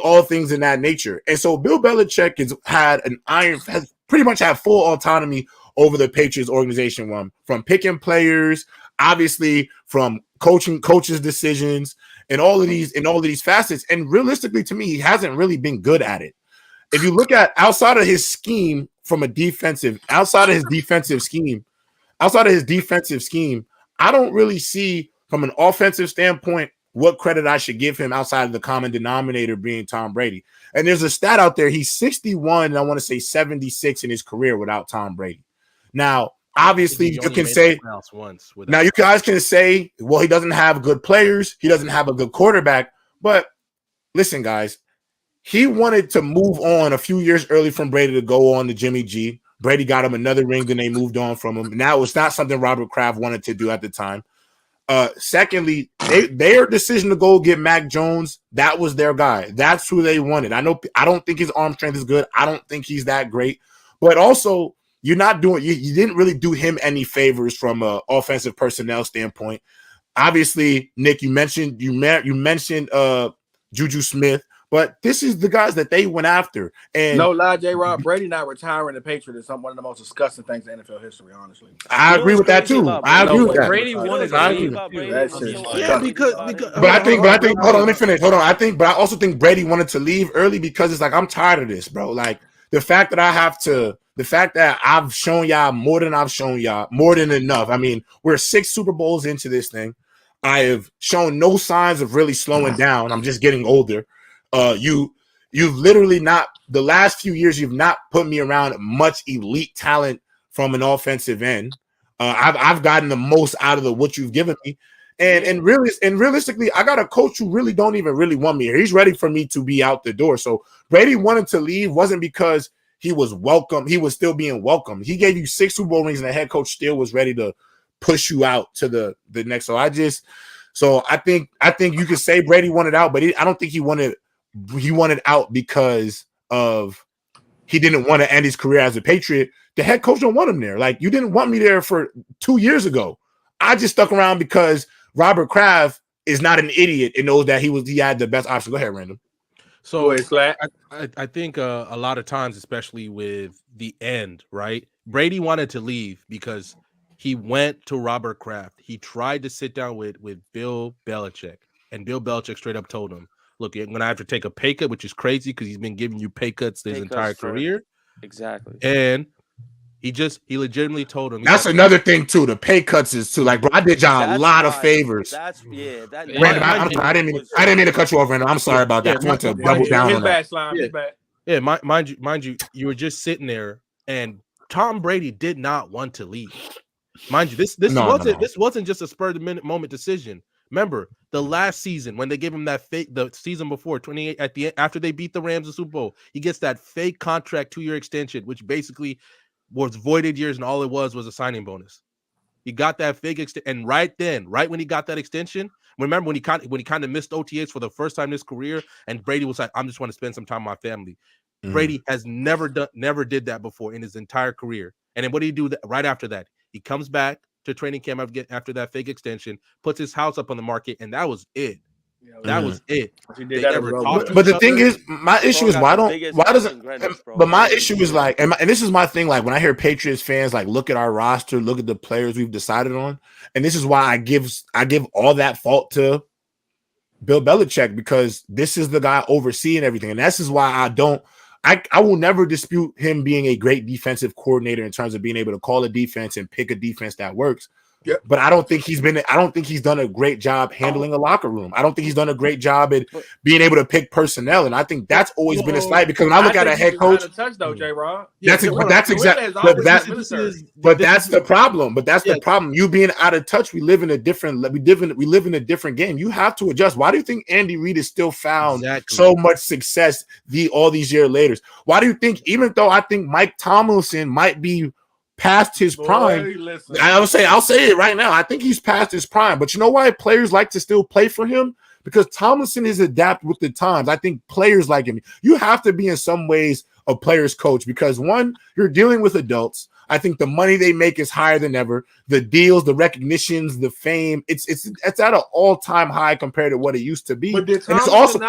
Speaker 1: all things in that nature. And so Bill Belichick has pretty much had full autonomy over the Patriots organization, from picking players, obviously from coaches' decisions, and all of these facets. And realistically, to me, he hasn't really been good at it. If you look at outside of his defensive scheme, I don't really see from an offensive standpoint what credit I should give him outside of the common denominator being Tom Brady. And there's a stat out there. He's 61 and I want to say 76 in his career without Tom Brady. Now, obviously, you can say now you guys can say, well, he doesn't have good players. He doesn't have a good quarterback. But listen, guys, he wanted to move on a few years early from Brady to go on to Jimmy G. Brady got him another ring, then they moved on from him. Now it's not something Robert Kraft wanted to do at the time. Secondly, their decision to go get Mac Jones, that was their guy. That's who they wanted. I don't think his arm strength is good. I don't think he's that great. But also, you're not doing you didn't really do him any favors from an offensive personnel standpoint. Obviously, Nick, you mentioned Juju Smith. But this is the guys that they went after. And
Speaker 5: no lie, J-Rob, Brady not retiring the Patriots is one of the most disgusting things in NFL history, honestly.
Speaker 1: I agree with that too. I agree with that.
Speaker 2: Brady wanted to leave.
Speaker 7: Because
Speaker 1: but I think hold on, let me finish. Hold on. But I also think Brady wanted to leave early because it's like, I'm tired of this, bro. Like the fact that I've shown y'all more than enough. I mean, we're 6 Super Bowls into this thing. I have shown no signs of really slowing down. I'm just getting older. You've literally not the last few years. You've not put me around much elite talent from an offensive end. I've gotten the most out of what you've given me, and realistically, I got a coach who really don't even really want me here. He's ready for me to be out the door. So Brady wanted to leave wasn't because he was welcome. He was still being welcome. He gave you 6 Super Bowl rings, and the head coach still was ready to push you out to the next. So I think you could say Brady wanted out, but I don't think he wanted out because of he didn't want to end his career as a Patriot. The head coach don't want him there. Like, you didn't want me there for 2 years ago. I just stuck around because Robert Kraft is not an idiot and knows that he had the best option. Go ahead, Random.
Speaker 7: So I think a lot of times, especially with the end, right? Brady wanted to leave because he went to Robert Kraft. He tried to sit down with Bill Belichick, and Bill Belichick straight up told him, look, you're going to have to take a pay cut, which is crazy because he's been giving you pay cuts his entire career.
Speaker 3: Exactly.
Speaker 7: And he legitimately told him.
Speaker 1: That's another thing, too. The pay cuts is, too. Like, bro, I did y'all a lot of favors. Random, I didn't mean to cut you off, Random. I'm sorry about that. I want to double down on that.
Speaker 7: Yeah, mind you, you were just sitting there, and Tom Brady did not want to leave. Mind you, this wasn't just a spur of the minute moment decision. Remember the last season when they gave him that fake, the season before 28 at the end, after they beat the Rams in Super Bowl, he gets that fake contract 2-year extension, which basically was voided years, and all it was a signing bonus. He got that fake extension, and right when he got that extension, remember when he kind of missed OTAs for the first time in his career, and Brady was like, "I'm just want to spend some time with my family." Brady has never did that before in his entire career. And then what did he do right after that? He comes back to training camp after that fake extension, puts his house up on the market, and that was it. That was it.
Speaker 1: But the thing is, my issue is my issue is like, and this is my thing. Like, when I hear Patriots fans like look at our roster, look at the players we've decided on, and this is why I give all that fault to Bill Belichick, because this is the guy overseeing everything, and this is why I will never dispute him being a great defensive coordinator in terms of being able to call a defense and pick a defense that works. Yeah. But I don't think he's done a great job handling a locker room. I don't think he's done a great job at being able to pick personnel. And I think that's always been a slight, because when I look at a head coach, that's the problem. But that's the problem. You being out of touch, we live in a different game. You have to adjust. Why do you think Andy Reid has still found so much success all these years later? Why do you think, even though I think Mike Tomlinson might be past his prime, I'll say it right now, I think he's past his prime. But you know why players like to still play for him? Because Tomlinson has adapted with the times. I think players like him. You have to be in some ways a player's coach, because one, you're dealing with adults. I think the money they make is higher than ever. The deals, the recognitions, the fame, it's at an all-time high compared to what it used to be. But it's also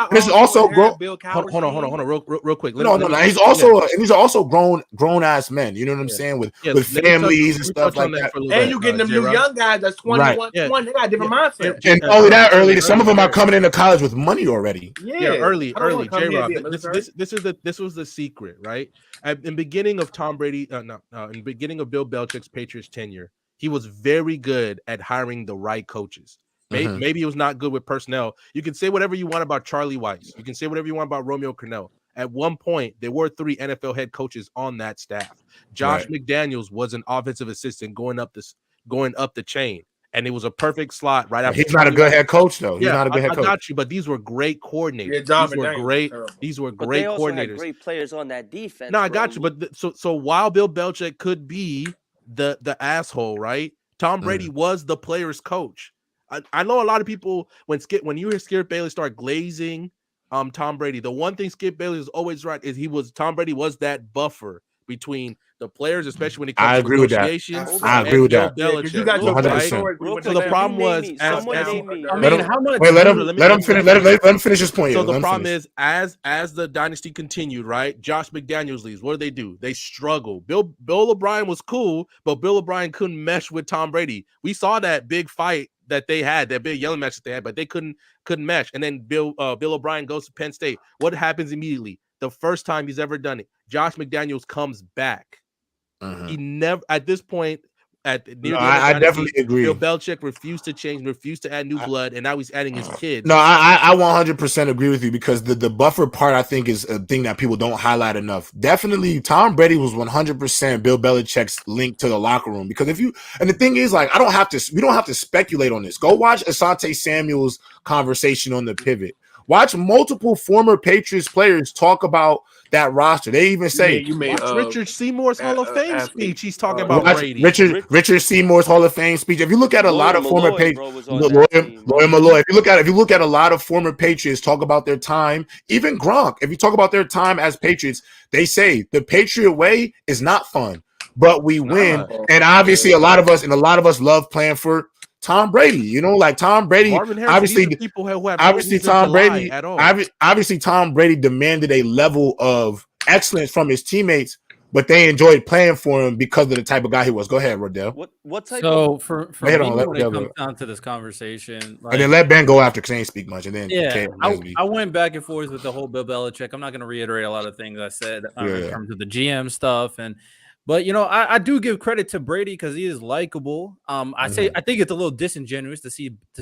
Speaker 1: grown.
Speaker 7: Hold on, real quick.
Speaker 1: No. He's also grown ass men. You know what I'm saying? With families and stuff like that.
Speaker 5: And you getting them new young guys that's 21, 20. They got a different mindset.
Speaker 1: And only that early, some of them are coming into college with money already.
Speaker 7: Early. J-Rob, this was the secret, right? In beginning of Tom Brady, in beginning of Bill Belichick's Patriots tenure, he was very good at hiring the right coaches. Maybe he was not good with personnel. You can say whatever you want about Charlie Weiss. You can say whatever you want about Romeo Crennel. At one point, there were 3 NFL head coaches on that staff. Josh McDaniels was an offensive assistant going up the chain, and it was a perfect slot right after.
Speaker 1: He's not a good head coach, though. He's not a good head coach.
Speaker 7: I got you, but these were great coordinators. These were
Speaker 3: but
Speaker 7: great
Speaker 3: they also
Speaker 7: coordinators.
Speaker 3: Had great players on that defense.
Speaker 7: No, I got you, but so while Bill Belichick could be the asshole, right? Tom Brady was the player's coach. I know a lot of people when you hear Skip Bayless start glazing Tom Brady, the one thing Skip Bayless is always right is Tom Brady was that buffer between the players, especially when it comes to negotiations.
Speaker 1: I agree with that.
Speaker 5: Because you got your
Speaker 1: 100%.
Speaker 7: So the problem was,
Speaker 1: let him finish his point.
Speaker 7: So the problem is, as the dynasty continued, right? Josh McDaniels leaves. What do? They struggle. Bill O'Brien was cool, but Bill O'Brien couldn't mesh with Tom Brady. We saw that big fight that they had, that big yelling match that they had, but they couldn't mesh. And then Bill O'Brien goes to Penn State. What happens immediately? The first time he's ever done it, Josh McDaniels comes back. He never, at this point, I
Speaker 1: definitely agree.
Speaker 7: Bill Belichick refused to change, refused to add new blood, and now he's adding his kids.
Speaker 1: No, I 100% agree with you because the buffer part I think is a thing that people don't highlight enough. Definitely, Tom Brady was 100% Bill Belichick's link to the locker room because and the thing is, like, we don't have to speculate on this. Go watch Asante Samuel's conversation on the pivot. Watch multiple former Patriots players talk about that roster. They even say,
Speaker 7: Richard Seymour's Hall of Fame speech. He's talking about Brady.
Speaker 1: Richard Seymour's Hall of Fame speech. If you look at a lot of former Patriots, Lawyer Malloy. If you look at a lot of former Patriots talk about their time, even Gronk. If you talk about their time as Patriots, they say the Patriot way is not fun, but we win. And obviously, a lot of us love playing for Tom Brady, like Tom Brady, obviously Tom Brady demanded a level of excellence from his teammates, but they enjoyed playing for him because of the type of guy he was. Go ahead, Rodell.
Speaker 2: What type of for me, when it comes down to this conversation,
Speaker 1: and then let Ben go after because they ain't speak much, and then
Speaker 2: I went back and forth with the whole Bill Belichick. I'm not going to reiterate a lot of things I said in terms of the GM stuff But I do give credit to Brady because he is likable. I think it's a little disingenuous to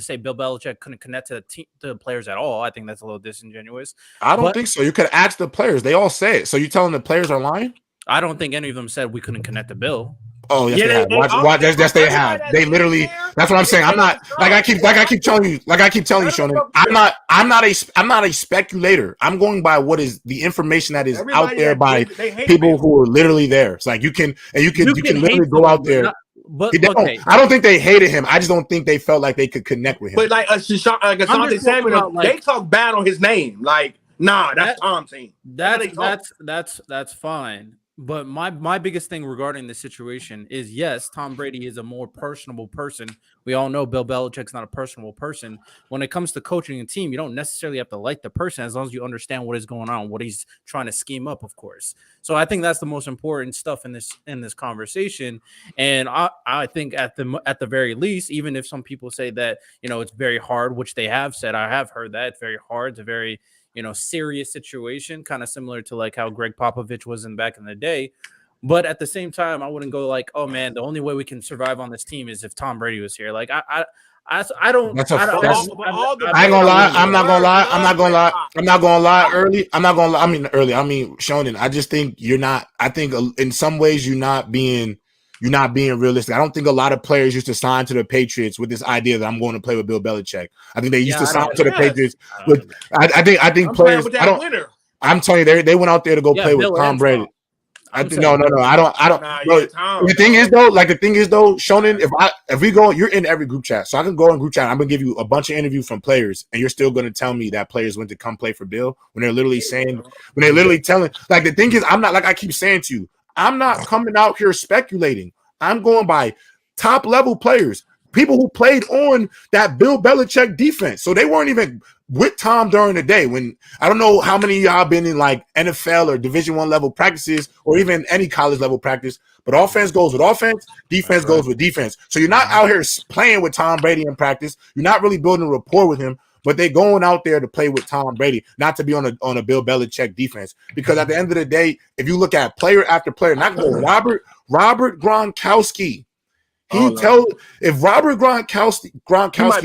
Speaker 2: say Bill Belichick couldn't connect to the players at all. I think that's a little disingenuous.
Speaker 1: I don't think so. You could ask the players; they all say it. So you telling the players are lying?
Speaker 2: I don't think any of them said we couldn't connect to Bill.
Speaker 1: Oh yes, they have. Watch, yes, they have. They literally. That's what I'm saying. I'm not like I keep telling you, Shonen. I'm not a speculator. I'm going by what is the information that is out there by people who are literally there. It's like you can literally go out there. I don't think they hated him. I just don't think they felt like they could connect with him.
Speaker 5: But like Asante Samuel, they talk bad on his name. Like, nah, that's Tom's team.
Speaker 2: That's fine. But my biggest thing regarding this situation is, yes, Tom Brady is a more personable person. We all know Bill Belichick's not a personable person. When it comes to coaching a team, you don't necessarily have to like the person as long as you understand what is going on, what he's trying to scheme up, of course. So I think that's the most important stuff in this conversation. And I think at the very least, even if some people say that, it's very hard, which they have said, I have heard that it's very hard, it's a very serious situation, kind of similar to like how Greg Popovich was back in the day. But at the same time, I wouldn't go like, oh man, the only way we can survive on this team is if Tom Brady was here. Like I don't.
Speaker 1: I ain't gonna lie. I'm not gonna lie. Early. I mean, Shonen. I just think you're not. I think in some ways you're not being realistic. I don't think a lot of players used to sign to the Patriots with this idea that I'm going to play with Bill Belichick. I think they used to sign to the Patriots with. I think players. I'm telling you, they went out there to go play with Tom Brady. I don't. The thing is though, Shonen, if we go, you're in every group chat, so I can go in group chat. I'm gonna give you a bunch of interviews from players, and you're still gonna tell me that players went to come play for Bill when they're literally telling. Like the thing is, I'm not like I keep saying to you. I'm not coming out here speculating. I'm going by top level players, people who played on that Bill Belichick defense. So they weren't even with Tom during the day. When I don't know how many of y'all been in like NFL or Division I level practices or even any college level practice, but offense goes with offense, defense goes with defense. So you're not out here playing with Tom Brady in practice. You're not really building a rapport with him. But they going out there to play with Tom Brady, not to be on a Bill Belichick defense. Because at the end of the day, if you look at player after player, not go Robert Gronkowski, If Robert Gronkowski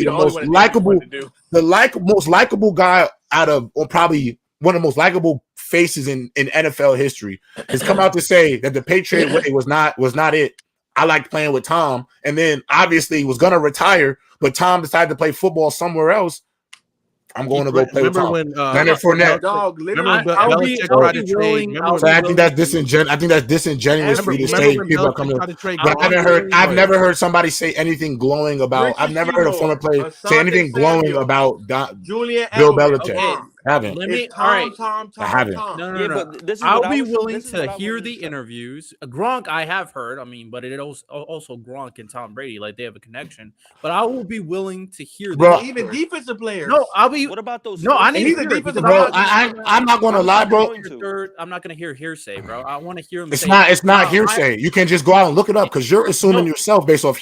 Speaker 1: the most likable guy out of, or probably one of the most likable faces in NFL history, has come out to say that the Patriot way was not it. I liked playing with Tom, and then obviously he was gonna retire, but Tom decided to play football somewhere else. I'm going to go play with Tom. Leonard Fournette. I think that's disingenuous for you to say people are coming. But I've never heard somebody say anything glowing about. I've never heard a former player say anything glowing about Bill Belichick. I haven't. I haven't.
Speaker 2: No. But I'll be willing to hear the interviews. Gronk, I have heard. I mean, but it also Gronk and Tom Brady, like they have a connection. But I will be willing to hear.
Speaker 5: Bro, even defensive players.
Speaker 2: No, I'll be.
Speaker 3: What about those?
Speaker 2: No, I need to
Speaker 1: defensive. Bro, I'm not going to lie, bro.
Speaker 2: I'm not going to hear hearsay, bro. I want to hear him.
Speaker 1: It's not hearsay. You can just go out and look it up because you're assuming yourself based off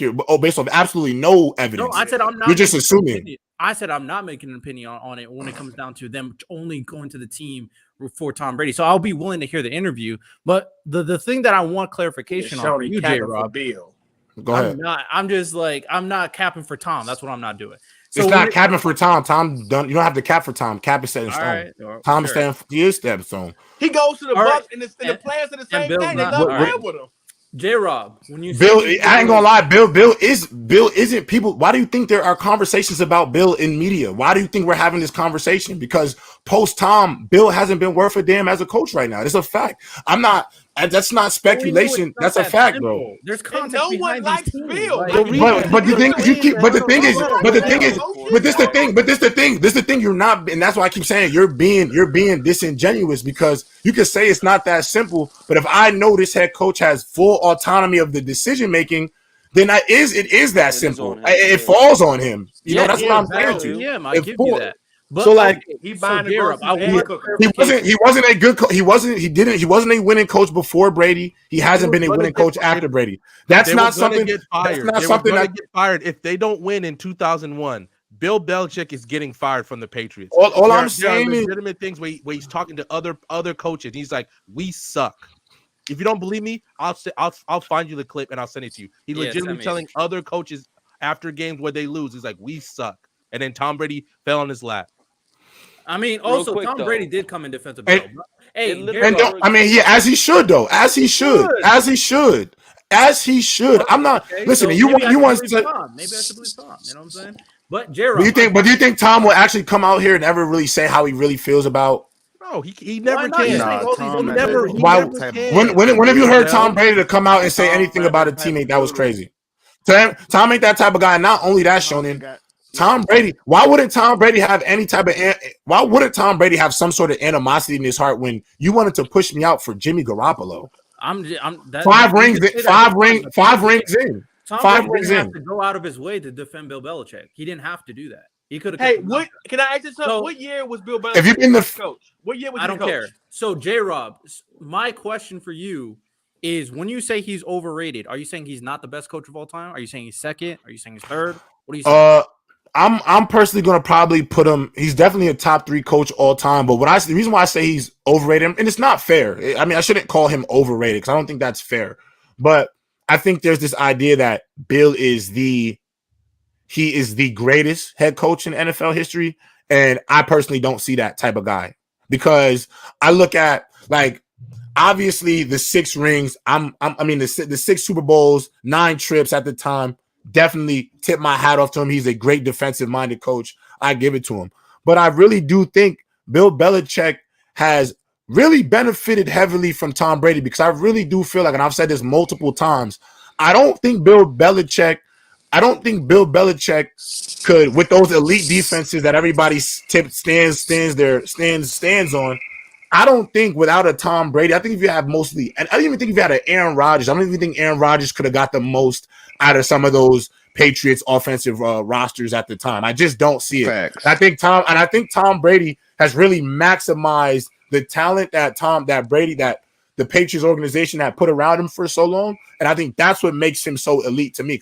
Speaker 1: absolutely no evidence.
Speaker 2: No, I said I'm not.
Speaker 1: You're just assuming.
Speaker 2: I said I'm not making an opinion on it when it comes down to them only going to the team for Tom Brady. So I'll be willing to hear the interview. But the thing that I want clarification on for you, J-Rob.
Speaker 1: Go ahead.
Speaker 2: I'm not capping for Tom. That's what I'm not doing. So
Speaker 1: it's not capping for Tom. Tom done. You don't have to cap for Tom. Cap is set in stone.
Speaker 2: Right, well,
Speaker 1: Tom is set in stone.
Speaker 5: He goes to the Bucs and the players are the same thing. They love playing with him.
Speaker 2: J-Rob, when you
Speaker 1: Bill, I ain't gonna lie, Bill isn't people. Why do you think there are conversations about Bill in media? Why do you think we're having this conversation? Because post Tom, Bill hasn't been worth a damn as a coach right now. It's a fact. That's not speculation. That's a fact, bro.
Speaker 2: There's context. No one likes Bill.
Speaker 1: But the thing is, this is the thing. You're not, and that's why I keep saying you're being disingenuous because you can say it's not that simple. But if I know this head coach has full autonomy of the decision making, then it is that simple. It falls on him. You know, that's what I'm saying to you.
Speaker 2: Yeah, I give you that. But
Speaker 1: so like
Speaker 5: he wasn't
Speaker 1: a good he wasn't a winning coach before Brady. He hasn't been a winning coach after Brady. That's not something
Speaker 7: get fired. That's not something that get fired if they don't win in 2001. Bill Belichick is getting fired from the Patriots.
Speaker 1: All I'm saying is
Speaker 7: legitimate things where he's talking to other coaches. He's like, "We suck." If you don't believe me, I'll find you the clip and I'll send it to you. He's legitimately telling other coaches after games where they lose, he's like, "We suck," and then Tom Brady fell on his lap.
Speaker 2: I mean, also Tom Brady did come in defensive bail.
Speaker 1: As he should though, as he should. I'm not listening. You want to
Speaker 2: maybe I should believe Tom. You know what I'm saying? But J-Rob,
Speaker 1: do you think Tom will actually come out here and ever really say how he really feels about?
Speaker 7: No, he never can.
Speaker 1: When have you heard Tom Brady to come out and say anything about a teammate? That was crazy. Tom ain't that type of guy. Not only that, Shonen. Tom Brady. Why wouldn't Tom Brady have some sort of animosity in his heart when you wanted to push me out for Jimmy Garoppolo? Five rings in.
Speaker 2: Tom Brady didn't have to go out of his way to defend Bill Belichick. He didn't have to do that. He could have.
Speaker 5: Hey, can I ask you something? What year was Bill Belichick?
Speaker 1: If you've been the
Speaker 5: coach, what year was he
Speaker 2: I don't care. So J-Rob, my question for you is: when you say he's overrated, are you saying he's not the best coach of all time? Are you saying he's second? Are you saying he's third? What are you saying?
Speaker 1: I'm personally gonna probably put him. He's definitely a top 3 coach all time. But the reason why I say he's overrated, and it's not fair. I mean, I shouldn't call him overrated because I don't think that's fair. But I think there's this idea that Bill is the greatest head coach in NFL history, and I personally don't see that type of guy because I look at obviously the 6 rings. The 6 Super Bowls, 9 trips at the time. Definitely tip my hat off to him. He's a great defensive-minded coach. I give it to him. But I really do think Bill Belichick has really benefited heavily from Tom Brady because I really do feel like, and I've said this multiple times, I don't think Bill Belichick could, with those elite defenses that everybody stands on. I don't think without a Tom Brady, I think if you have mostly, and I don't even think if you had an Aaron Rodgers, I don't even think Aaron Rodgers could have got the most out of some of those Patriots offensive rosters at the time. I just don't see it.
Speaker 6: Facts.
Speaker 1: I think Tom Brady has really maximized the talent that the Patriots organization had put around him for so long, and I think that's what makes him so elite to me.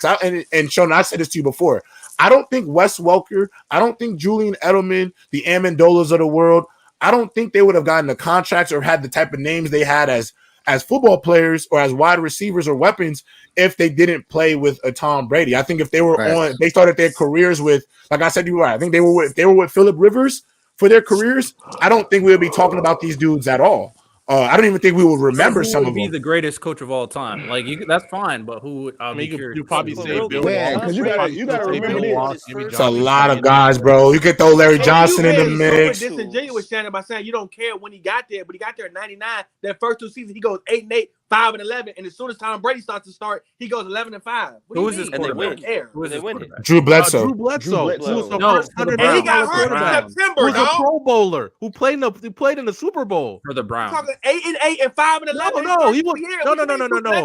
Speaker 1: And Sean, I said this to you before. I don't think Wes Welker, I don't think Julian Edelman, the Amendolas of the world, I don't think they would have gotten the contracts or had the type of names they had as as football players or as wide receivers or weapons if they didn't play with a Tom Brady. I think if they were they started their careers with, like I said, you were right. I think if they were with Phillip Rivers for their careers, I don't think we would be talking about these dudes at all. I don't even think we would remember some of them.
Speaker 2: Be the greatest coach of all time. Like that's fine, but who would be curious?
Speaker 7: You probably say Bill.
Speaker 8: Because you gotta remember this.
Speaker 1: It's a lot of guys, bro. You could throw Larry Johnson in the mix.
Speaker 5: Disingenuous, Shannon, by saying you don't care when he got there, but he got there in '99. That first 2 seasons, he goes 8-8, 5-11, and as soon as Tom Brady starts to start, he goes 11-5.
Speaker 2: Who is this quarterback?
Speaker 3: Who is this quarterback?
Speaker 1: Drew Bledsoe.
Speaker 7: Who was the
Speaker 2: No,
Speaker 7: first
Speaker 2: for the
Speaker 5: And he got
Speaker 2: Browns.
Speaker 5: hurt in September,
Speaker 7: Who's a Pro Bowler who played in the Super Bowl
Speaker 2: For the Browns.
Speaker 5: talking 8-8 and 5-11.
Speaker 7: No, he was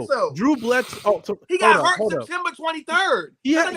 Speaker 7: no. Drew Bledsoe. Oh,
Speaker 5: He got hurt September 23rd.
Speaker 7: He had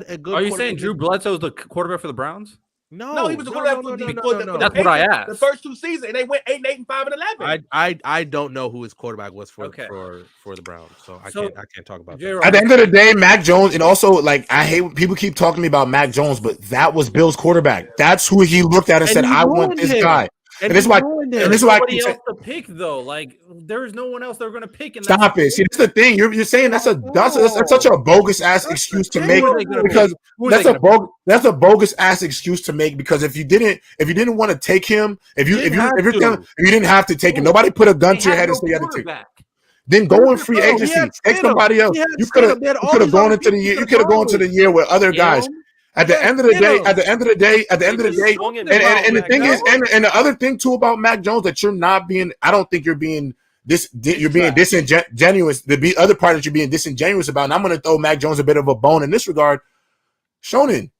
Speaker 7: a good.
Speaker 2: Are you saying Drew Bledsoe is the quarterback for the Browns?
Speaker 5: No, he was the quarterback for the
Speaker 2: That's what I asked.
Speaker 5: The first 2 seasons, and they went 8-8 and 5-11.
Speaker 7: I don't know who his quarterback was for the Browns, so I can't talk about that.
Speaker 1: At the end of the day, Mac Jones, and also like I hate when people keep talking to me about Mac Jones, but that was Bill's quarterback. That's who he looked at and said, "I want this guy." And this is why. And this is why.
Speaker 2: Nobody else to pick though. Like there is no one else they're going to pick.
Speaker 1: Stop it. See, that's the thing. You're saying that's such a bogus ass excuse to make because that's a bogus ass excuse to make because if you didn't want to take him, if you didn't have to take him, nobody put a gun to your head and say you had to take him. Then go in free agency. Take somebody else. You could have gone into the year. You could have gone to the year with other guys. At the end of the day, and the thing is, and the other thing too about Mac Jones that you're not being, I don't think you're being disingenuous. The other part that you're being disingenuous about, and I'm going to throw Mac Jones a bit of a bone in this regard. Shonen,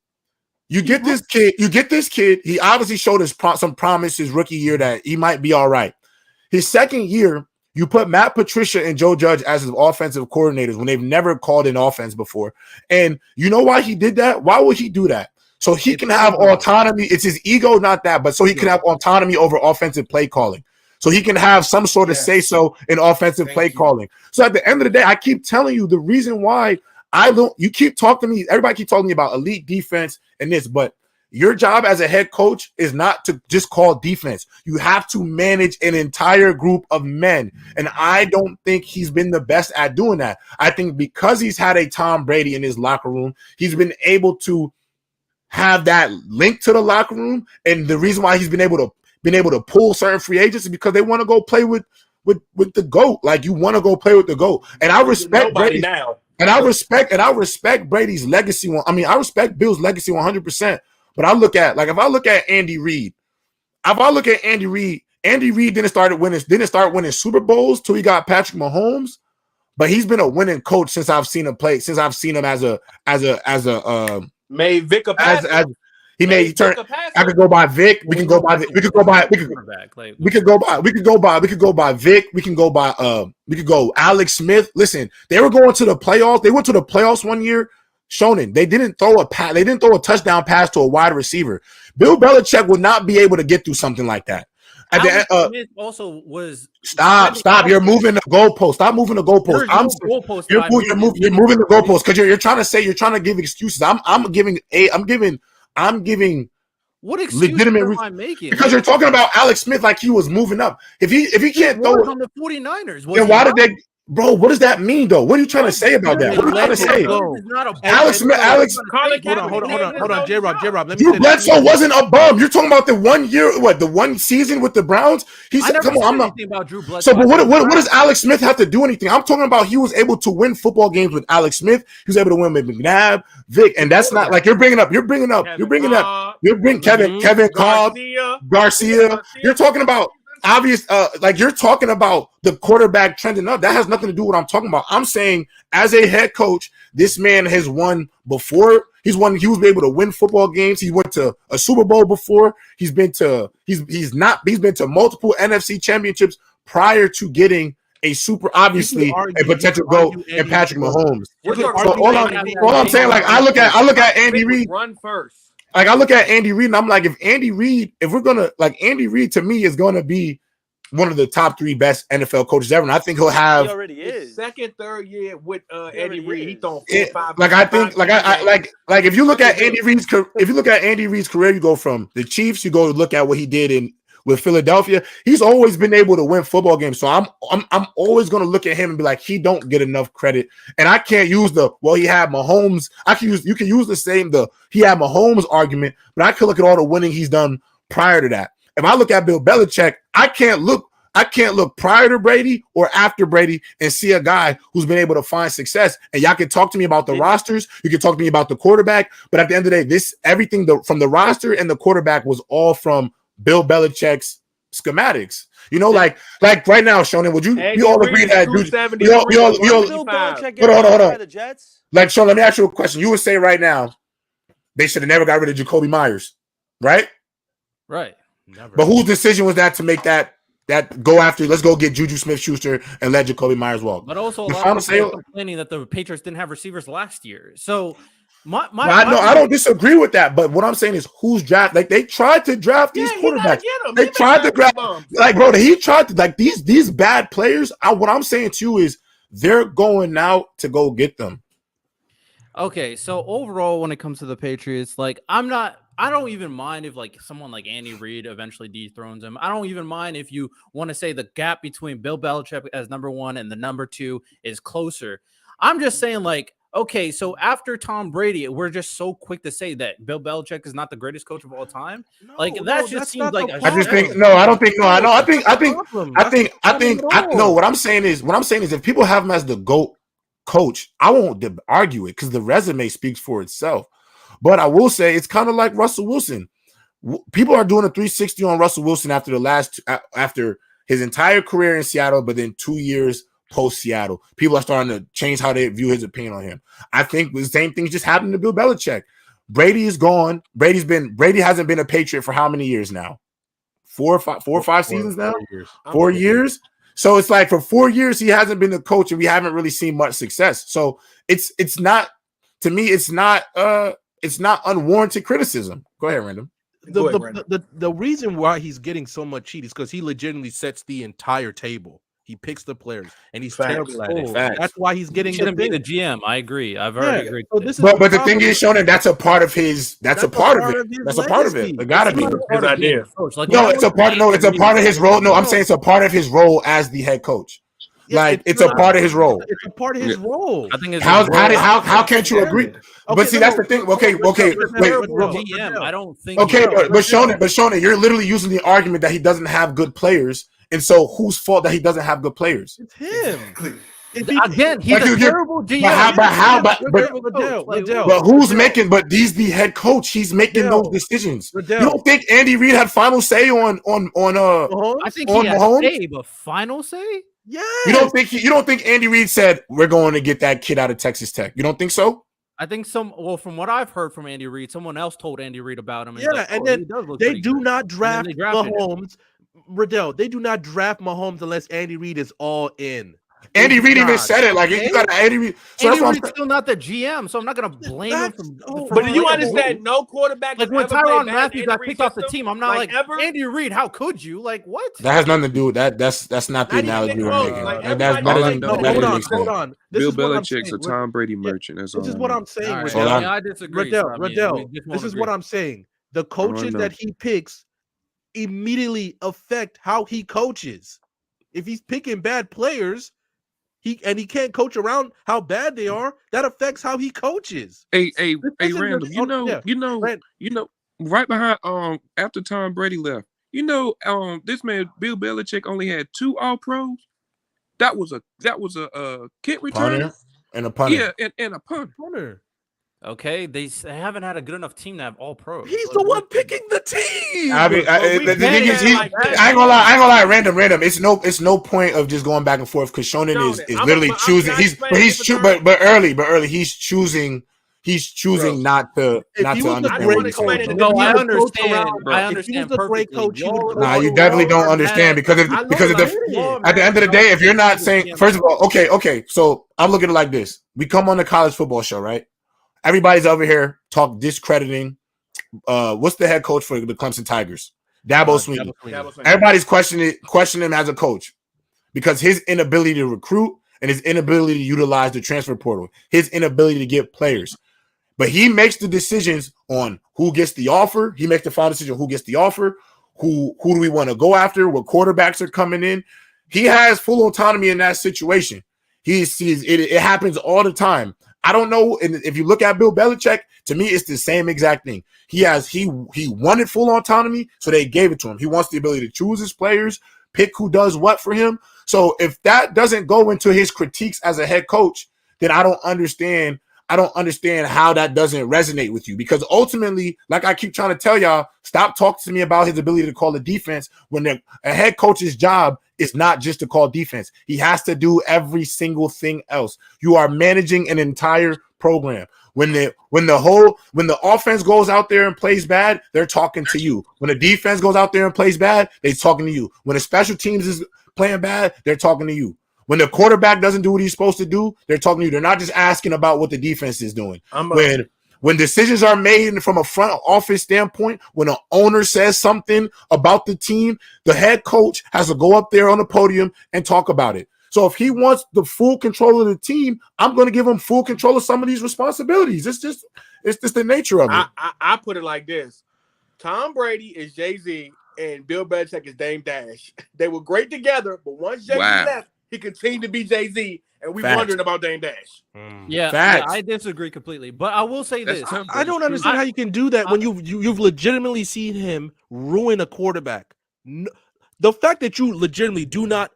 Speaker 1: you get this kid. He obviously showed us some promise his rookie year that he might be all right. His second year, you put Matt Patricia and Joe Judge as his offensive coordinators when they've never called an offense before. And you know why he did that? Why would he do that? So he can have autonomy. It's his ego, not that, but so he can have autonomy over offensive play calling. So he can have some sort of say-so in offensive play calling. So at the end of the day, I keep telling you the reason why you keep talking to me. Everybody keep talking to me about elite defense and this, but your job as a head coach is not to just call defense. You have to manage an entire group of men. And I don't think he's been the best at doing that. I think because he's had a Tom Brady in his locker room, he's been able to have that link to the locker room. And the reason why he's been able to pull certain free agents is because they want to go play with the GOAT. Like you want to go play with the GOAT. And I respect Brady now. And I respect Brady's legacy. I respect Bill's legacy 100%. But if I look at Andy Reid, Andy Reid didn't start winning Super Bowls till he got Patrick Mahomes, but he's been a winning coach since I've seen him play. Since I've seen him as a
Speaker 5: made Vic a passer.
Speaker 1: I could go by Vic. We can go by Vic. We could go by Vic. We can go Alex Smith. Listen, they were going to the playoffs. They went to the playoffs one year. Shonen, they didn't throw a touchdown pass to a wide receiver. Bill Belichick would not be able to get through something like that.
Speaker 2: Smith also was
Speaker 1: stop. You're moving the goalpost. Stop moving the goalpost. You're moving the goalpost because you're trying to give excuses. I'm giving
Speaker 2: what excuse am I making?
Speaker 1: Because you're talking about Alex Smith like he was moving up. If he can't throw
Speaker 2: on the 49ers,
Speaker 1: then why did they? Bro, what does that mean, though? What are you trying to say about that? What are you trying to say? Alex Smith,
Speaker 7: hold on, J-Rob.
Speaker 1: Drew Bledsoe wasn't a bum. You're talking about the 1 year, the one season with the Browns? He said, "Come on, I'm not."
Speaker 2: About Drew Bledsoe.
Speaker 1: So, but what does Alex Smith have to do anything? I'm talking about he was able to win football games with Alex Smith. He was able to win with McNabb, Vic, and that's not like you're bringing Kevin Cobb, Garcia. You're talking about. You're talking about the quarterback trending up. That has nothing to do with what I'm talking about. I'm saying as a head coach, this man has won before. He was able to win football games. He went to a Super Bowl before. He's been to multiple NFC championships prior to getting a potential GOAT in Patrick Mahomes. So all I'm saying, like I look at Andy Reid.
Speaker 5: Run first.
Speaker 1: Like I look at Andy Reid and I'm like, Andy Reid to me is going to be one of the top 3 best NFL coaches ever, and I think he'll have.
Speaker 3: He already is.
Speaker 5: Second, third year with Andy Reid. He throwing 4-5.
Speaker 1: If you look at Andy Reid's career, you go from the Chiefs, you go look at what he did in with Philadelphia, he's always been able to win football games. So I'm always going to look at him and be like, he don't get enough credit. And I can't use he had Mahomes. You can use the same he had Mahomes argument, but I could look at all the winning he's done prior to that. If I look at Bill Belichick, I can't look prior to Brady or after Brady and see a guy who's been able to find success. And y'all can talk to me about the rosters. You can talk to me about the quarterback. But at the end of the day, everything from the roster and the quarterback was all from Bill Belichick's schematics. You know, like right now, Shonen, would you all agree that hold on. Like, Sean, let me ask you a question. You would say right now they should have never got rid of Jacoby Myers, right?
Speaker 2: Right. Never.
Speaker 1: But whose decision was that to make that go after? Let's go get Juju Smith-Schuster and let Jacoby Myers walk.
Speaker 2: But also, a lot of people complaining that the Patriots didn't have receivers last year. So,
Speaker 1: I don't disagree with that. But what I'm saying is, who's draft? Like, they tried to draft these quarterbacks. They tried to draft, like, bro. He tried to, like, these bad players. What I'm saying to you is, they're going out to go get them.
Speaker 2: Okay, so overall, when it comes to the Patriots, like, I don't even mind if like someone like Andy Reid eventually dethrones him. I don't even mind if you want to say the gap between Bill Belichick as number 1 and the number 2 is closer. I'm just saying, like, okay, so after Tom Brady, we're just so quick to say that Bill Belichick is not the greatest coach of all time. What
Speaker 1: I'm saying is if people have him as the GOAT coach, I won't argue it because the resume speaks for itself. But I will say it's kind of like Russell Wilson. People are doing a 360 on Russell Wilson after his entire career in Seattle, but then 2 years post Seattle. People are starting to change how they view his opinion on him. I think the same thing just happened to Bill Belichick. Brady is gone. Brady hasn't been a Patriot for how many years now? 4 or 5 seasons now? 4 years. So it's like for 4 years he hasn't been the coach, and we haven't really seen much success. So it's not, to me, it's not unwarranted criticism. Go ahead, Random.
Speaker 7: The reason why he's getting so much heat is because he legitimately sets the entire table. He picks the players, and he's terrible at it. That's why he's getting
Speaker 2: the GM. I agree. I've already agreed.
Speaker 7: So
Speaker 1: but the thing is, Shonen, that's a part of his. That's a part of it. That's a part of it. It gotta be
Speaker 5: his idea.
Speaker 1: It's a part. No, it's a part of his role. No, I'm saying it's a part of his role as the head coach. Like, it's a part of his role.
Speaker 7: It's a part of his role.
Speaker 2: I think
Speaker 1: how can't you agree? But see, that's the thing. Okay, wait.
Speaker 2: GM, I don't think.
Speaker 1: Okay, but Shonen, you're literally using the argument that he doesn't have good players, and so whose fault that he doesn't have good players?
Speaker 7: It's him.
Speaker 2: Again, he's a terrible GM.
Speaker 1: But who's making? But he's the head coach. He's making those decisions. You don't think Andy Reid had final say on
Speaker 2: I think he had say, but final say.
Speaker 7: Yeah.
Speaker 1: You don't think Andy Reid said we're going to get that kid out of Texas Tech? You don't think so?
Speaker 2: I think from what I've heard from Andy Reid, someone else told Andy Reid about him.
Speaker 7: And then they do not draft Mahomes. Riddell, they do not draft Mahomes unless Andy Reid is all in.
Speaker 1: Andy Reid even said it. Like, you got Andy Reid.
Speaker 2: So Andy Reid's still not the GM, so I'm not going to blame him.
Speaker 5: But do you understand? No quarterback.
Speaker 2: Like, when Tyrann Matthew got picked off the team, I'm not like Andy Reid. How could you? Like, what?
Speaker 1: That has nothing to do with that. That's not the analogy we're making.
Speaker 7: Hold on.
Speaker 6: Bill Belichick's a Tom Brady merchant. This
Speaker 7: is what I'm saying.
Speaker 2: I disagree.
Speaker 7: Riddell, this is what I'm saying. The coaches that he picks immediately affect how he coaches. If he's picking bad players, he can't coach around how bad they are, that affects how he coaches.
Speaker 6: Hey, Randall, you know, right behind after Tom Brady left, this man Bill Belichick only had 2 All-Pros. That was a kick returner
Speaker 1: and a punter.
Speaker 6: Yeah, and a punter.
Speaker 2: Okay, they haven't had a good enough team to have all pros.
Speaker 7: He's the one picking the team.
Speaker 1: I mean, the thing is, I ain't gonna lie, random. It's no point of just going back and forth because Shonen is literally choosing. But early, he's choosing not to understand.
Speaker 2: I understand perfectly.
Speaker 1: Nah, you definitely don't understand because at the end of the day, if you're not saying, first of all, okay, so I'm looking at it like this: we come on the college football show, right? Everybody's over here discrediting. What's the head coach for the Clemson Tigers? Dabo Swinney. Everybody's questioning him as a coach because his inability to recruit and his inability to utilize the transfer portal, his inability to get players. But he makes the decisions on who gets the offer. He makes the final decision on who gets the offer, who do we want to go after, what quarterbacks are coming in. He has full autonomy in that situation. He sees it. It happens all the time. I don't know. And if you look at Bill Belichick, to me, it's the same exact thing. He wanted full autonomy, so they gave it to him. He wants the ability to choose his players, pick who does what for him. So if that doesn't go into his critiques as a head coach, then I don't understand how that doesn't resonate with you, because ultimately, like I keep trying to tell y'all, stop talking to me about his ability to call a defense when a head coach's job is not just to call defense. He has to do every single thing else. You are managing an entire program. When the offense goes out there and plays bad, they're talking to you. When the defense goes out there and plays bad, they're talking to you. When the special teams is playing bad, they're talking to you. When the quarterback doesn't do what he's supposed to do, they're talking to you. They're not just asking about what the defense is doing. When decisions are made from a front office standpoint, when an owner says something about the team, the head coach has to go up there on the podium and talk about it. So if he wants the full control of the team, I'm going to give him full control of some of these responsibilities. It's just the nature of it.
Speaker 5: I put it like this. Tom Brady is Jay-Z and Bill Belichick is Dame Dash. They were great together, but once Jay-Z left, he continued to be Jay-Z, and we wondering about Dame Dash.
Speaker 2: Yeah, I disagree completely. But I will say this.
Speaker 7: I don't understand how you can do that when you've legitimately seen him ruin a quarterback. The fact that you legitimately do not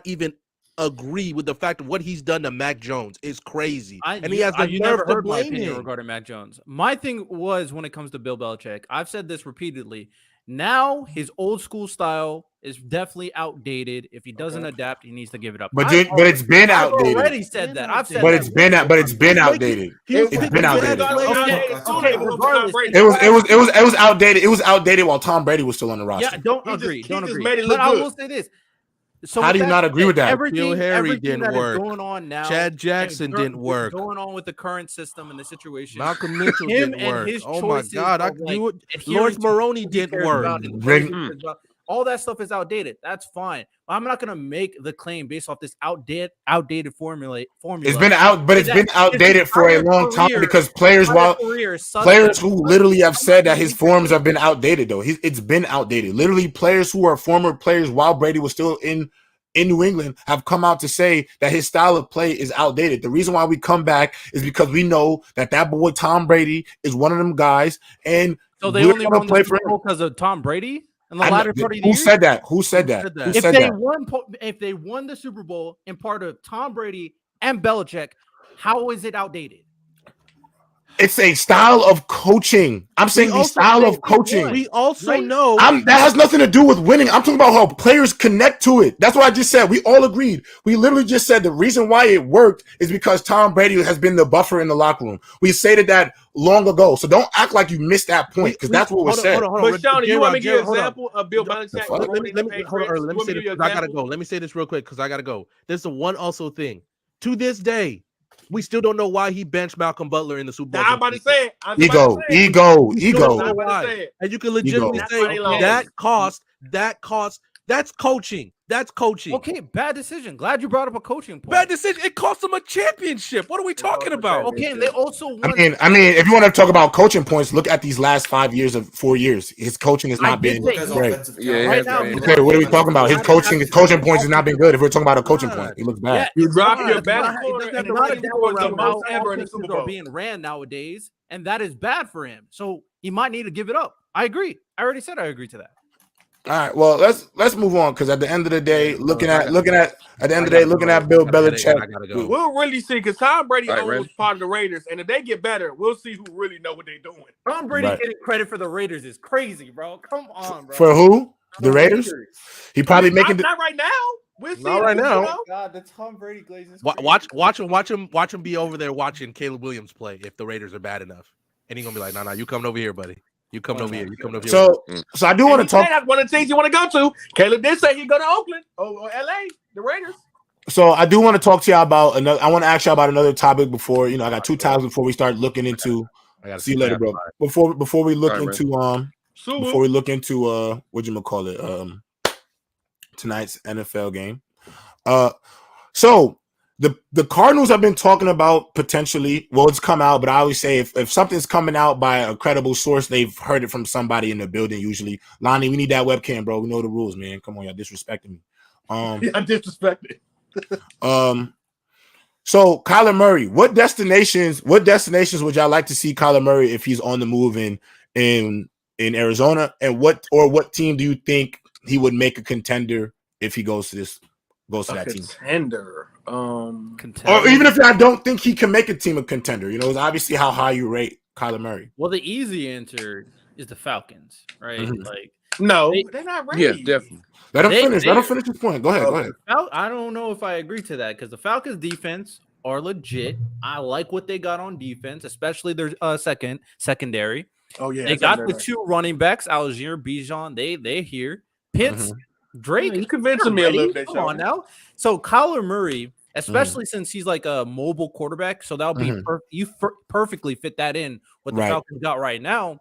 Speaker 7: even agree with the fact of what he's done to Mac Jones is crazy.
Speaker 2: He has the nerve to blame him regarding Mac Jones. My thing was, when it comes to Bill Belichick, I've said this repeatedly. Now his old school style is definitely outdated. If he doesn't adapt, he needs to give it up.
Speaker 1: But it's been outdated.
Speaker 2: I've already said that. I've said
Speaker 1: but it's been outdated. It's been outdated. It was outdated. It was outdated while Tom Brady was still on the roster.
Speaker 2: Yeah, don't agree. But I will say this. So
Speaker 1: how do you not agree with that?
Speaker 7: Bill Harry didn't work.
Speaker 2: Going on now,
Speaker 7: Chad Jackson didn't work.
Speaker 2: Going on with the current system and the situation.
Speaker 7: Malcolm Mitchell didn't work. Oh my God! Lawrence Maroney didn't work.
Speaker 2: All that stuff is outdated. That's fine. I'm not gonna make the claim based off this outdated formula.
Speaker 1: It's been outdated for a long time because players who literally have said that his forms have been outdated though. It's been outdated. Literally, players who are former players while Brady was still in New England have come out to say that his style of play is outdated. The reason why we come back is because we know that boy Tom Brady is one of them guys, and
Speaker 2: so they only won the Super Bowl because of Tom Brady. In the latter part of the year?
Speaker 1: Who said that?
Speaker 2: If they won the Super Bowl in part of Tom Brady and Belichick, how is it outdated?
Speaker 1: It's a style of coaching. I'm saying the style of coaching.
Speaker 7: We also know
Speaker 1: that has nothing to do with winning. I'm talking about how players connect to it. That's what I just said. We all agreed. We literally just said the reason why it worked is because Tom Brady has been the buffer in the locker room. We stated that long ago. So don't act like you missed that point, because that's what was said.
Speaker 5: But Shawnee, you want me to give an example of Bill Belichick?
Speaker 7: Let me say this. I gotta go. Let me say this real quick because I gotta go. There's the one also thing. To this day, we still don't know why he benched Malcolm Butler in the Super Bowl.
Speaker 5: I'm about to say it.
Speaker 1: Ego.
Speaker 7: And you can legitimately say that cost. That's coaching. That's coaching.
Speaker 2: Okay, bad decision. Glad you brought up a coaching point.
Speaker 7: Bad decision. It cost them a championship. What are we talking about?
Speaker 2: Okay, and they also won.
Speaker 1: I mean, if you want to talk about coaching points, look at these last 4 years. His coaching has not been great.
Speaker 2: Right now,
Speaker 1: okay, what are we talking about? His coaching points has not been good. If we're talking about a coaching point, he looks bad.
Speaker 5: You drop your best corner and
Speaker 2: the most ever in the Super Bowl are being ran nowadays, and that is bad for him. So he might need to give it up. I agree. I already said I agree to that.
Speaker 1: All right, well, let's move on, because at the end of the day, looking at Bill Belichick,
Speaker 5: we'll really see, because Tom Brady owns part of the Raiders, and if they get better, we'll see who really know what they're doing.
Speaker 2: Tom Brady getting credit for the Raiders is crazy, bro. Come on, bro.
Speaker 1: For who? The Raiders? He probably making
Speaker 5: not right now. We'll see.
Speaker 7: Not right now.
Speaker 2: God, the Tom Brady glazes.
Speaker 7: Watch him be over there watching Caleb Williams play if the Raiders are bad enough, and he's gonna be like, nah, you coming over here, buddy. You coming over here.
Speaker 1: So I do want to talk.
Speaker 5: That's one of the things you want to go to. Caleb did say he'd go to Oakland or LA, the Raiders.
Speaker 1: So I do want to talk to y'all about another. I want to ask y'all about another topic before I got 2 topics before we start looking into. See you later, bro. Before we look into tonight's NFL game. So the Cardinals have been talking about potentially. Well, it's come out, but I always say if something's coming out by a credible source, they've heard it from somebody in the building. Usually, Lonnie, we need that webcam, bro. We know the rules, man. Come on, y'all disrespecting me.
Speaker 5: I disrespected.
Speaker 1: So Kyler Murray, what destinations would y'all like to see Kyler Murray if he's on the move in Arizona, and what team do you think he would make a contender if he goes to that team?
Speaker 5: Contender.
Speaker 1: Or even if I don't think he can make a team a contender, it's obviously how high you rate Kyler Murray.
Speaker 2: Well, the easy answer is the Falcons, right?
Speaker 1: Mm-hmm.
Speaker 2: Like,
Speaker 5: no, they're not ready.
Speaker 6: Yeah, definitely.
Speaker 1: Let him finish his point. Go ahead.
Speaker 2: I don't know if I agree to that because the Falcons' defense are legit. I like what they got on defense, especially their secondary.
Speaker 5: Oh yeah,
Speaker 2: they got the two running backs, Algier, Bijan. They here. Pitts, Drake.
Speaker 5: You convincing me a little bit.
Speaker 2: Come on now. So Kyler Murray, especially since he's like a mobile quarterback, so that'll be perfectly fit that in what the Falcons got right now.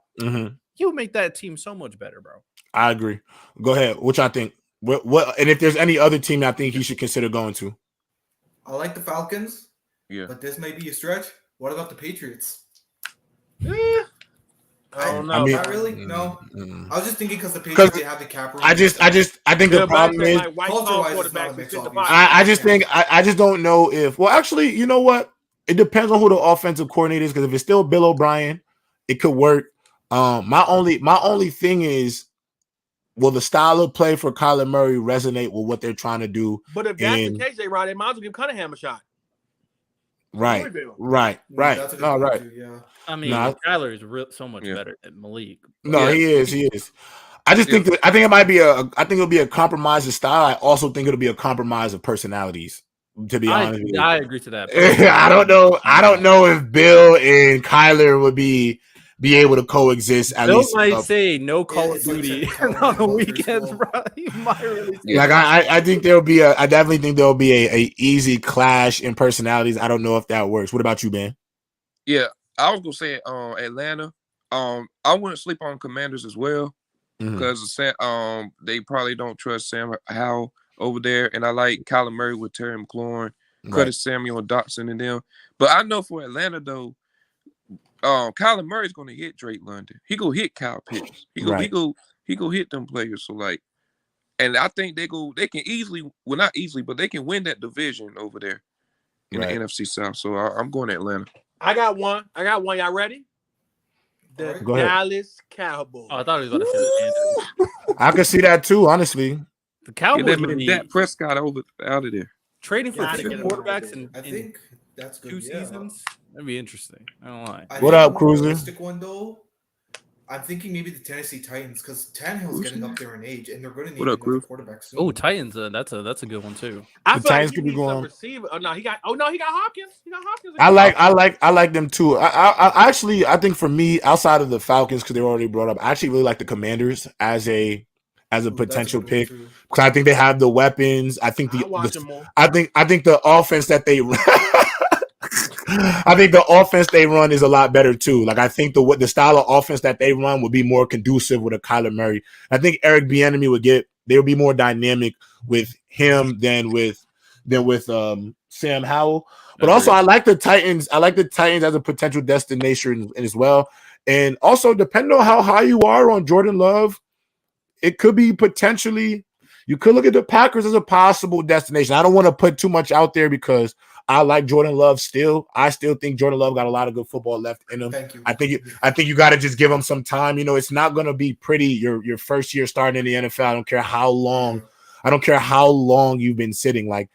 Speaker 2: He'll make that team so much better, bro.
Speaker 1: I agree. Go ahead. Which I think. What? And if there's any other team I think he should consider going to.
Speaker 4: I like the Falcons.
Speaker 6: Yeah.
Speaker 4: But this may be a stretch. What about the Patriots?
Speaker 5: I don't know.
Speaker 4: Not really. No. I was just thinking because the Patriots they have the cap room.
Speaker 1: I think the problem is
Speaker 4: culture-wise it's not a mix of
Speaker 1: I just don't know if. Well, actually, you know what? It depends on who the offensive coordinator is. Because if it's still Bill O'Brien, it could work. My only thing is, will the style of play for Kyler Murray resonate with what they're trying to do?
Speaker 5: But if that's the case, they might as well give Cunningham a shot.
Speaker 1: Right.
Speaker 4: No,
Speaker 1: right.
Speaker 4: Yeah.
Speaker 2: I mean, Kyler is so much better than Malik.
Speaker 1: No, he is. I just think it might be it'll be a compromise of style. I also think it'll be a compromise of personalities. To be honest with you.
Speaker 2: I agree to that.
Speaker 1: I don't know if Bill and Kyler would be able to coexist. At least
Speaker 2: might say no Call of Duty on the weekends, bro. He might really say
Speaker 1: I think I definitely think there'll be a easy clash in personalities. I don't know if that works. What about you, Ben?
Speaker 6: Yeah, I was gonna say Atlanta. I wouldn't sleep on Commanders as well because they probably don't trust Sam Howell over there, and I like Kyler Murray with Terry McLaurin, Curtis Samuel, and Dotson and them. But I know for Atlanta though. Kyler Murray's gonna hit Drake London. He go hit Kyle Pitts. He go hit them players. So and I think they can easily, well not easily, but they can win that division over there in the NFC South. So I'm going to Atlanta.
Speaker 5: I got one. Y'all ready? The Dallas Cowboys.
Speaker 2: Oh, I thought he was about to say the Panthers.
Speaker 1: I could see that too, honestly.
Speaker 2: The Cowboys would
Speaker 6: be Dak Prescott out of there.
Speaker 2: Trading for two quarterbacks
Speaker 4: I think that's good.
Speaker 2: 2 seasons. That'd be interesting. I don't lie.
Speaker 1: What up, Cruiser?
Speaker 4: One though, I'm thinking maybe the Tennessee Titans because Tannehill's getting up there in age, and they're going to need a quarterback soon.
Speaker 2: Oh, Titans. That's a good one too.
Speaker 5: I feel Titans could be going. Receiver. Oh no, he got Hopkins.
Speaker 1: I like them too. I actually think for me, outside of the Falcons, because they were already brought up, I actually really like the Commanders as a potential pick because I think they have the weapons. I think I think the offense that they I think the offense they run is a lot better too. Like I think the style of offense that they run would be more conducive with a Kyler Murray. I think Eric Bieniemy would be more dynamic with him than with Sam Howell. But also I like the Titans. I like the Titans as a potential destination as well. And also depending on how high you are on Jordan Love, it could be potentially you could look at the Packers as a possible destination. I don't want to put too much out there because I like Jordan Love still. I still think Jordan Love got a lot of good football left in him.
Speaker 4: Thank you.
Speaker 1: I think you got to just give him some time. It's not going to be pretty your first year starting in the NFL. I don't care how long you've been sitting. Like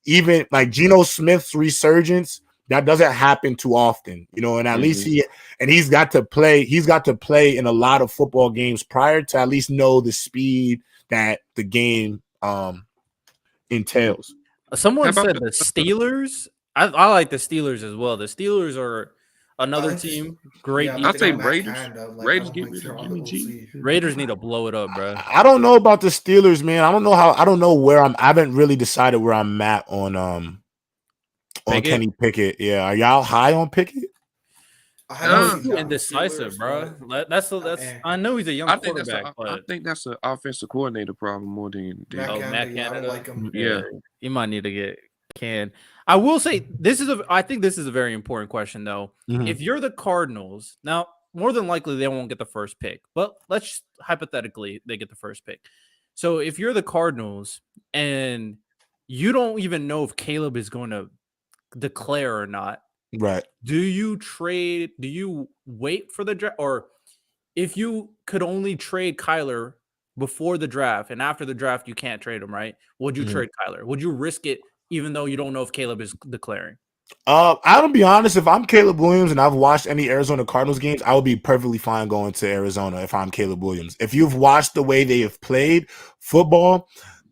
Speaker 1: even like Geno Smith's resurgence, that doesn't happen too often, and at least he's got to play in a lot of football games prior to at least know the speed that the game entails.
Speaker 2: Someone said the Steelers. I like the Steelers as well. The Steelers are another team. Great.
Speaker 6: I say Raiders.
Speaker 2: Raiders need to blow it up, bro.
Speaker 1: I don't know about the Steelers, man. I don't know where I haven't really decided where I'm at on Kenny Pickett. Yeah, are y'all high on Pickett?
Speaker 2: Indecisive, bro. That's. I know he's a young quarterback, but
Speaker 6: I think that's an offensive coordinator problem more than
Speaker 2: Matt Canada.
Speaker 4: Like him.
Speaker 2: Yeah, he might need to get can. I will say I think this is a very important question though.
Speaker 1: Mm-hmm.
Speaker 2: If you're the Cardinals, now more than likely they won't get the first pick, but let's hypothetically they get the first pick. So if you're the Cardinals and you don't even know if Caleb is going to declare or not,
Speaker 1: right?
Speaker 2: Do you trade? Do you wait for the draft, or if you could only trade Kyler before the draft and after the draft you can't trade him, right? Would you trade Kyler? Would you risk it even though you don't know if Caleb is declaring?
Speaker 1: I'll be honest. If I'm Caleb Williams and I've watched any Arizona Cardinals games, I would be perfectly fine going to Arizona if I'm Caleb Williams. If you've watched the way they have played football,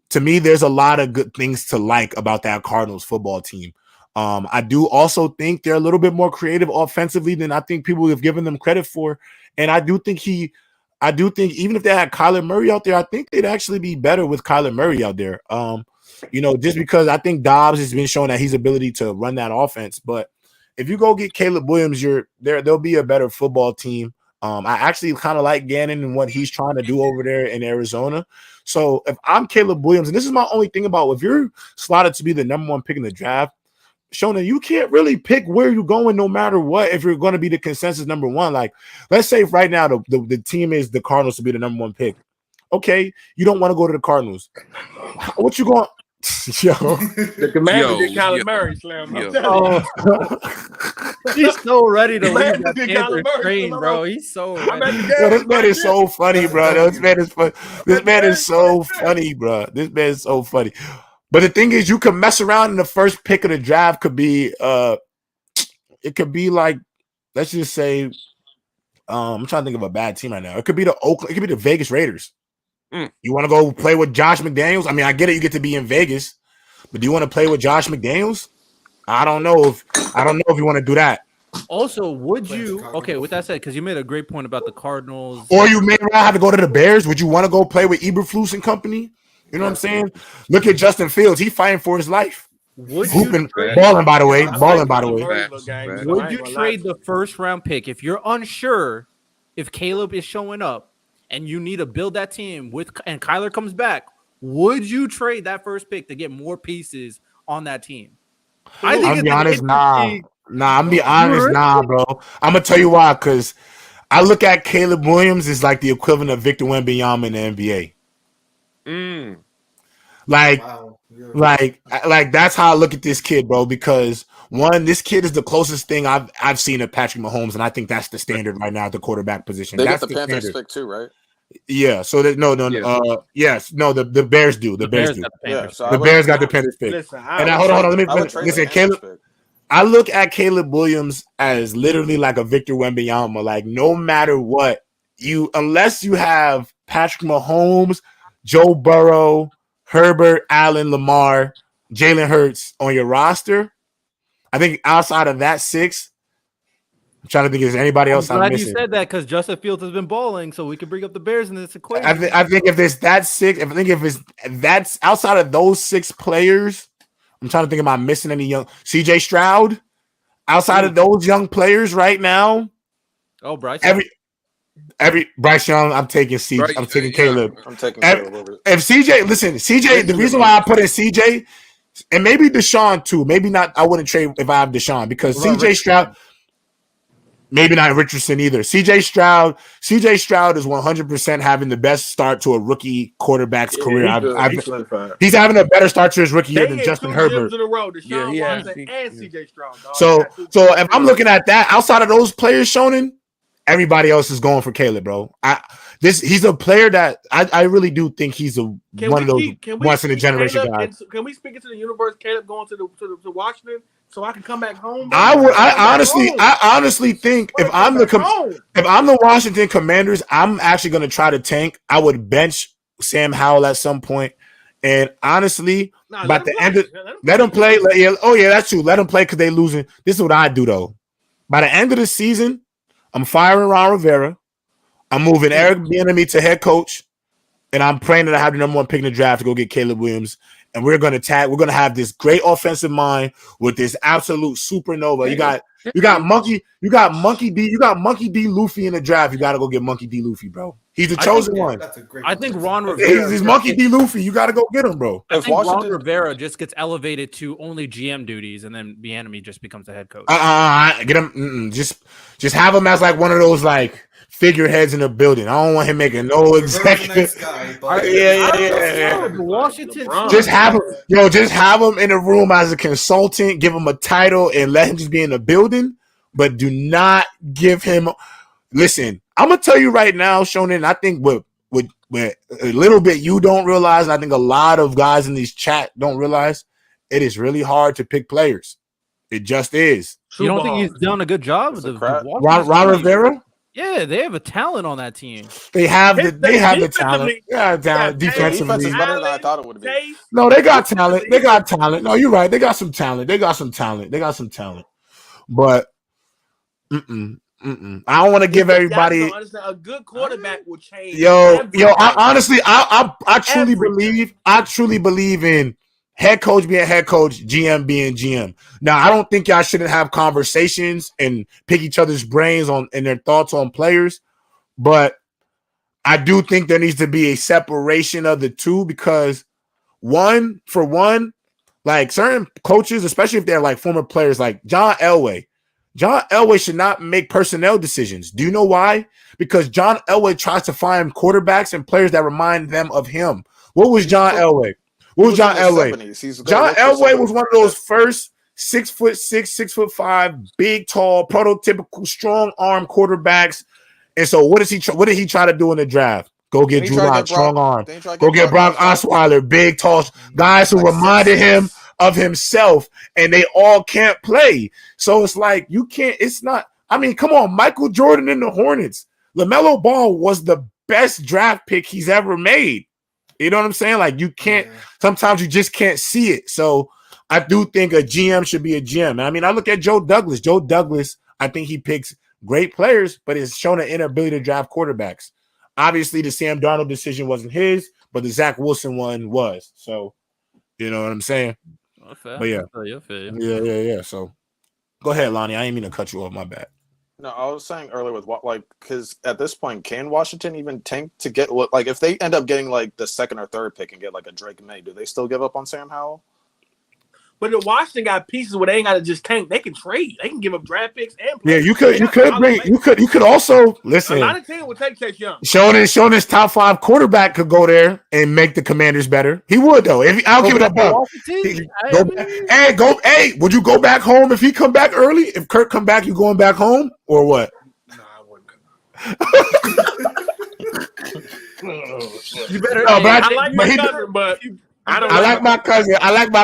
Speaker 1: to me, there's a lot of good things to like about that Cardinals football team. I do also think they're a little bit more creative offensively than I think people have given them credit for. And I do think even if they had Kyler Murray out there, I think they'd actually be better with Kyler Murray out there. Just because I think Dobbs has been showing that his ability to run that offense. But if you go get Caleb Williams, there'll be a better football team. I actually kind of like Gannon and what he's trying to do over there in Arizona. So if I'm Caleb Williams, and this is my only thing about if you're slotted to be the number one pick in the draft, Shona, you can't really pick where you're going no matter what if you're going to be the consensus number one. Like, let's say right now the team is the Cardinals to be the number one pick. Okay, you don't want to go to the Cardinals. What you going? Yo,
Speaker 5: the Commander did Kyler Murray slam.
Speaker 2: He's so ready to leave that Panther train, bro. He's so ready.
Speaker 1: This man is so funny, bro. This man is fun. This man is so funny, bro. This man is so funny. But the thing is, you could mess around in the first pick of the draft. Could be, it could be like, let's just say, I'm trying to think of a bad team right now. It could be it could be the Vegas Raiders. You want to go play with Josh McDaniels? I mean, I get it. You get to be in Vegas, but do you want to play with Josh McDaniels? I don't know if you want to do that.
Speaker 2: Also, would you? Okay, with that said, because you made a great point about the Cardinals,
Speaker 1: or you may have to go to the Bears. Would you want to go play with Eberflus and company? You know what I'm saying? Look at Justin Fields. He's fighting for his life. Balling, by the way.
Speaker 2: Would you trade the first round pick if you're unsure if Caleb is showing up and you need to build that team and Kyler comes back? Would you trade that first pick to get more pieces on that team?
Speaker 1: I'm be honest, nah. I'm be honest, nah, bro. I'm gonna tell you why. Because I look at Caleb Williams as like the equivalent of Victor Wembanyama in the NBA. Like that's how I look at this kid, bro. Because one, this kid is the closest thing I've seen to Patrick Mahomes, and I think that's the standard right now at the quarterback position.
Speaker 9: They
Speaker 1: that's
Speaker 9: got the Panthers pick too, right?
Speaker 1: Yeah. So that the Bears do. The Bears do. The Bears got the Panthers pick. Listen, hold on. Let me listen, Caleb. I look at Caleb Williams as literally like a Victor Wembanyama. Like, no matter what, unless you have Patrick Mahomes, Joe Burrow, Herbert, Allen, Lamar, Jalen Hurts on your roster, I think outside of that six, I'm trying to think, is anybody else I'm missing?
Speaker 2: You said that because Justin Fields has been balling, so we can bring up the Bears in this equation.
Speaker 1: I think if there's that six, that's outside of those six players, I'm trying to think, am I missing any young CJ Stroud? Outside of those young players right now,
Speaker 2: Bryce.
Speaker 1: Every Bryce Young, I'm taking CJ. I'm taking Caleb.
Speaker 9: I'm taking Caleb.
Speaker 1: If CJ, the reason why I put in CJ, and maybe Deshaun too, maybe not. I wouldn't trade if I have Deshaun because CJ Stroud. Maybe not Richardson either. CJ Stroud is 100% having the best start to a rookie quarterback's career. He's having a better start to his rookie year than Justin Herbert.
Speaker 5: In a row, Deshaun Watson and CJ Stroud. Dog.
Speaker 1: So if I'm looking at that, outside of those players, Shonen, everybody else is going for Caleb, bro. He's a player that I really do think he's one of those once in a generation guys.
Speaker 5: Can we speak into the universe? Caleb going to Washington, so I can come back home.
Speaker 1: I honestly think if I'm the Washington Commanders, I'm actually going to try to tank. I would bench Sam Howell at some point, and honestly, by the end of let them play. That's true. Let them play because they losing. This is what I do though. By the end of the season, I'm firing Ron Rivera. I'm moving Eric Bieniemy to head coach, and I'm praying that I have the number one pick in the draft to go get Caleb Williams. And we're gonna have this great offensive mind with this absolute supernova. You got Monkey D. Luffy in the draft. You gotta go get Monkey D. Luffy, bro. He's the chosen one.
Speaker 4: That's a great.
Speaker 2: I think Ron Rivera.
Speaker 1: He's Monkey D. Luffy. You got to go get him, bro.
Speaker 2: I think Ron Rivera just gets elevated to only GM duties, and then Bieniemy just becomes the head coach.
Speaker 1: Get him. Just have him as like one of those like figureheads in the building. I don't want him making no executive. Nice guy, yeah.
Speaker 2: Washington.
Speaker 1: Just have him in the room as a consultant. Give him a title and let him just be in the building. But do not give him. Listen, I'm gonna tell you right now, Shonen. I think what a little bit you don't realize, and I think a lot of guys in these chat don't realize, it is really hard to pick players. It just is.
Speaker 2: You don't think he's done a good job with
Speaker 1: Ron Rivera?
Speaker 2: Yeah, they have a talent on that team.
Speaker 1: They have the talent. Yeah, defensively.
Speaker 9: Defense is better than I thought it would be.
Speaker 1: No, they got talent. No, you're right. They got some talent. But I don't want to give everybody.
Speaker 5: A good quarterback will change.
Speaker 1: I truly believe in head coach being head coach, GM being GM. Now, I don't think y'all shouldn't have conversations and pick each other's brains on and their thoughts on players, but I do think there needs to be a separation of the two because one, like certain coaches, especially if they're like former players, like John Elway should not make personnel decisions. Do you know why? Because John Elway tries to find quarterbacks and players that remind them of him. What was John Elway? John Elway was one of those first 6'6", 6'5", big, tall, prototypical, strong arm quarterbacks. And so what did he try to do in the draft? Go get Drew Lock, strong arm. Go get Brock Osweiler, big, tall guys who reminded him of himself, and they all can't play. So it's like you can't. It's not. I mean, come on, Michael Jordan and the Hornets. LaMelo Ball was the best draft pick he's ever made. You know what I'm saying? Like you can't. Sometimes you just can't see it. So I do think a GM should be a GM. I mean, I look at Joe Douglas. Joe Douglas, I think he picks great players, but has shown an inability to draft quarterbacks. Obviously, the Sam Darnold decision wasn't his, but the Zach Wilson one was. So, you know what I'm saying? But yeah. Yeah. So, go ahead, Lonnie. I didn't mean to cut you off. My bad.
Speaker 9: No, I was saying earlier with what, like, because at this point, can Washington even tank to get, like, if they end up getting, like, the second or third pick and get, like, a Drake May, do they still give up on Sam Howell?
Speaker 5: But the Washington got pieces where they ain't got to just tank. They can trade. They can give up draft picks and
Speaker 1: players. Yeah, you could also listen.
Speaker 5: A lot of teams would take Chase Young.
Speaker 1: Shonen top 5 quarterback could go there and make the Commanders better. He would though. I'll give it up. Hey, would you go back home if he come back early? If Kirk come back, you going back home or what?
Speaker 5: No, I wouldn't come. You better. No, but I like my cousin, but.
Speaker 1: I like my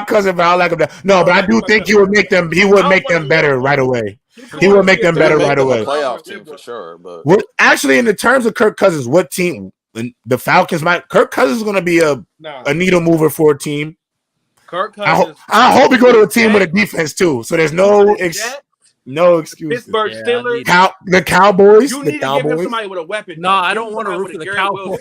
Speaker 1: cousin, but I like him. No, but I do think he would make them. He would make them better right away. He would make them better right away.
Speaker 9: Playoff team for sure. But
Speaker 1: actually, in the terms of Kirk Cousins, what team? The Falcons might. Kirk Cousins is going to be a needle mover for a team.
Speaker 5: Kirk Cousins.
Speaker 1: I hope he go to a team with a defense too. So there's no excuses.
Speaker 5: Pittsburgh Steelers.
Speaker 1: The Cowboys.
Speaker 5: You need to give him somebody with a weapon.
Speaker 2: No, I don't want to root for the Cowboys.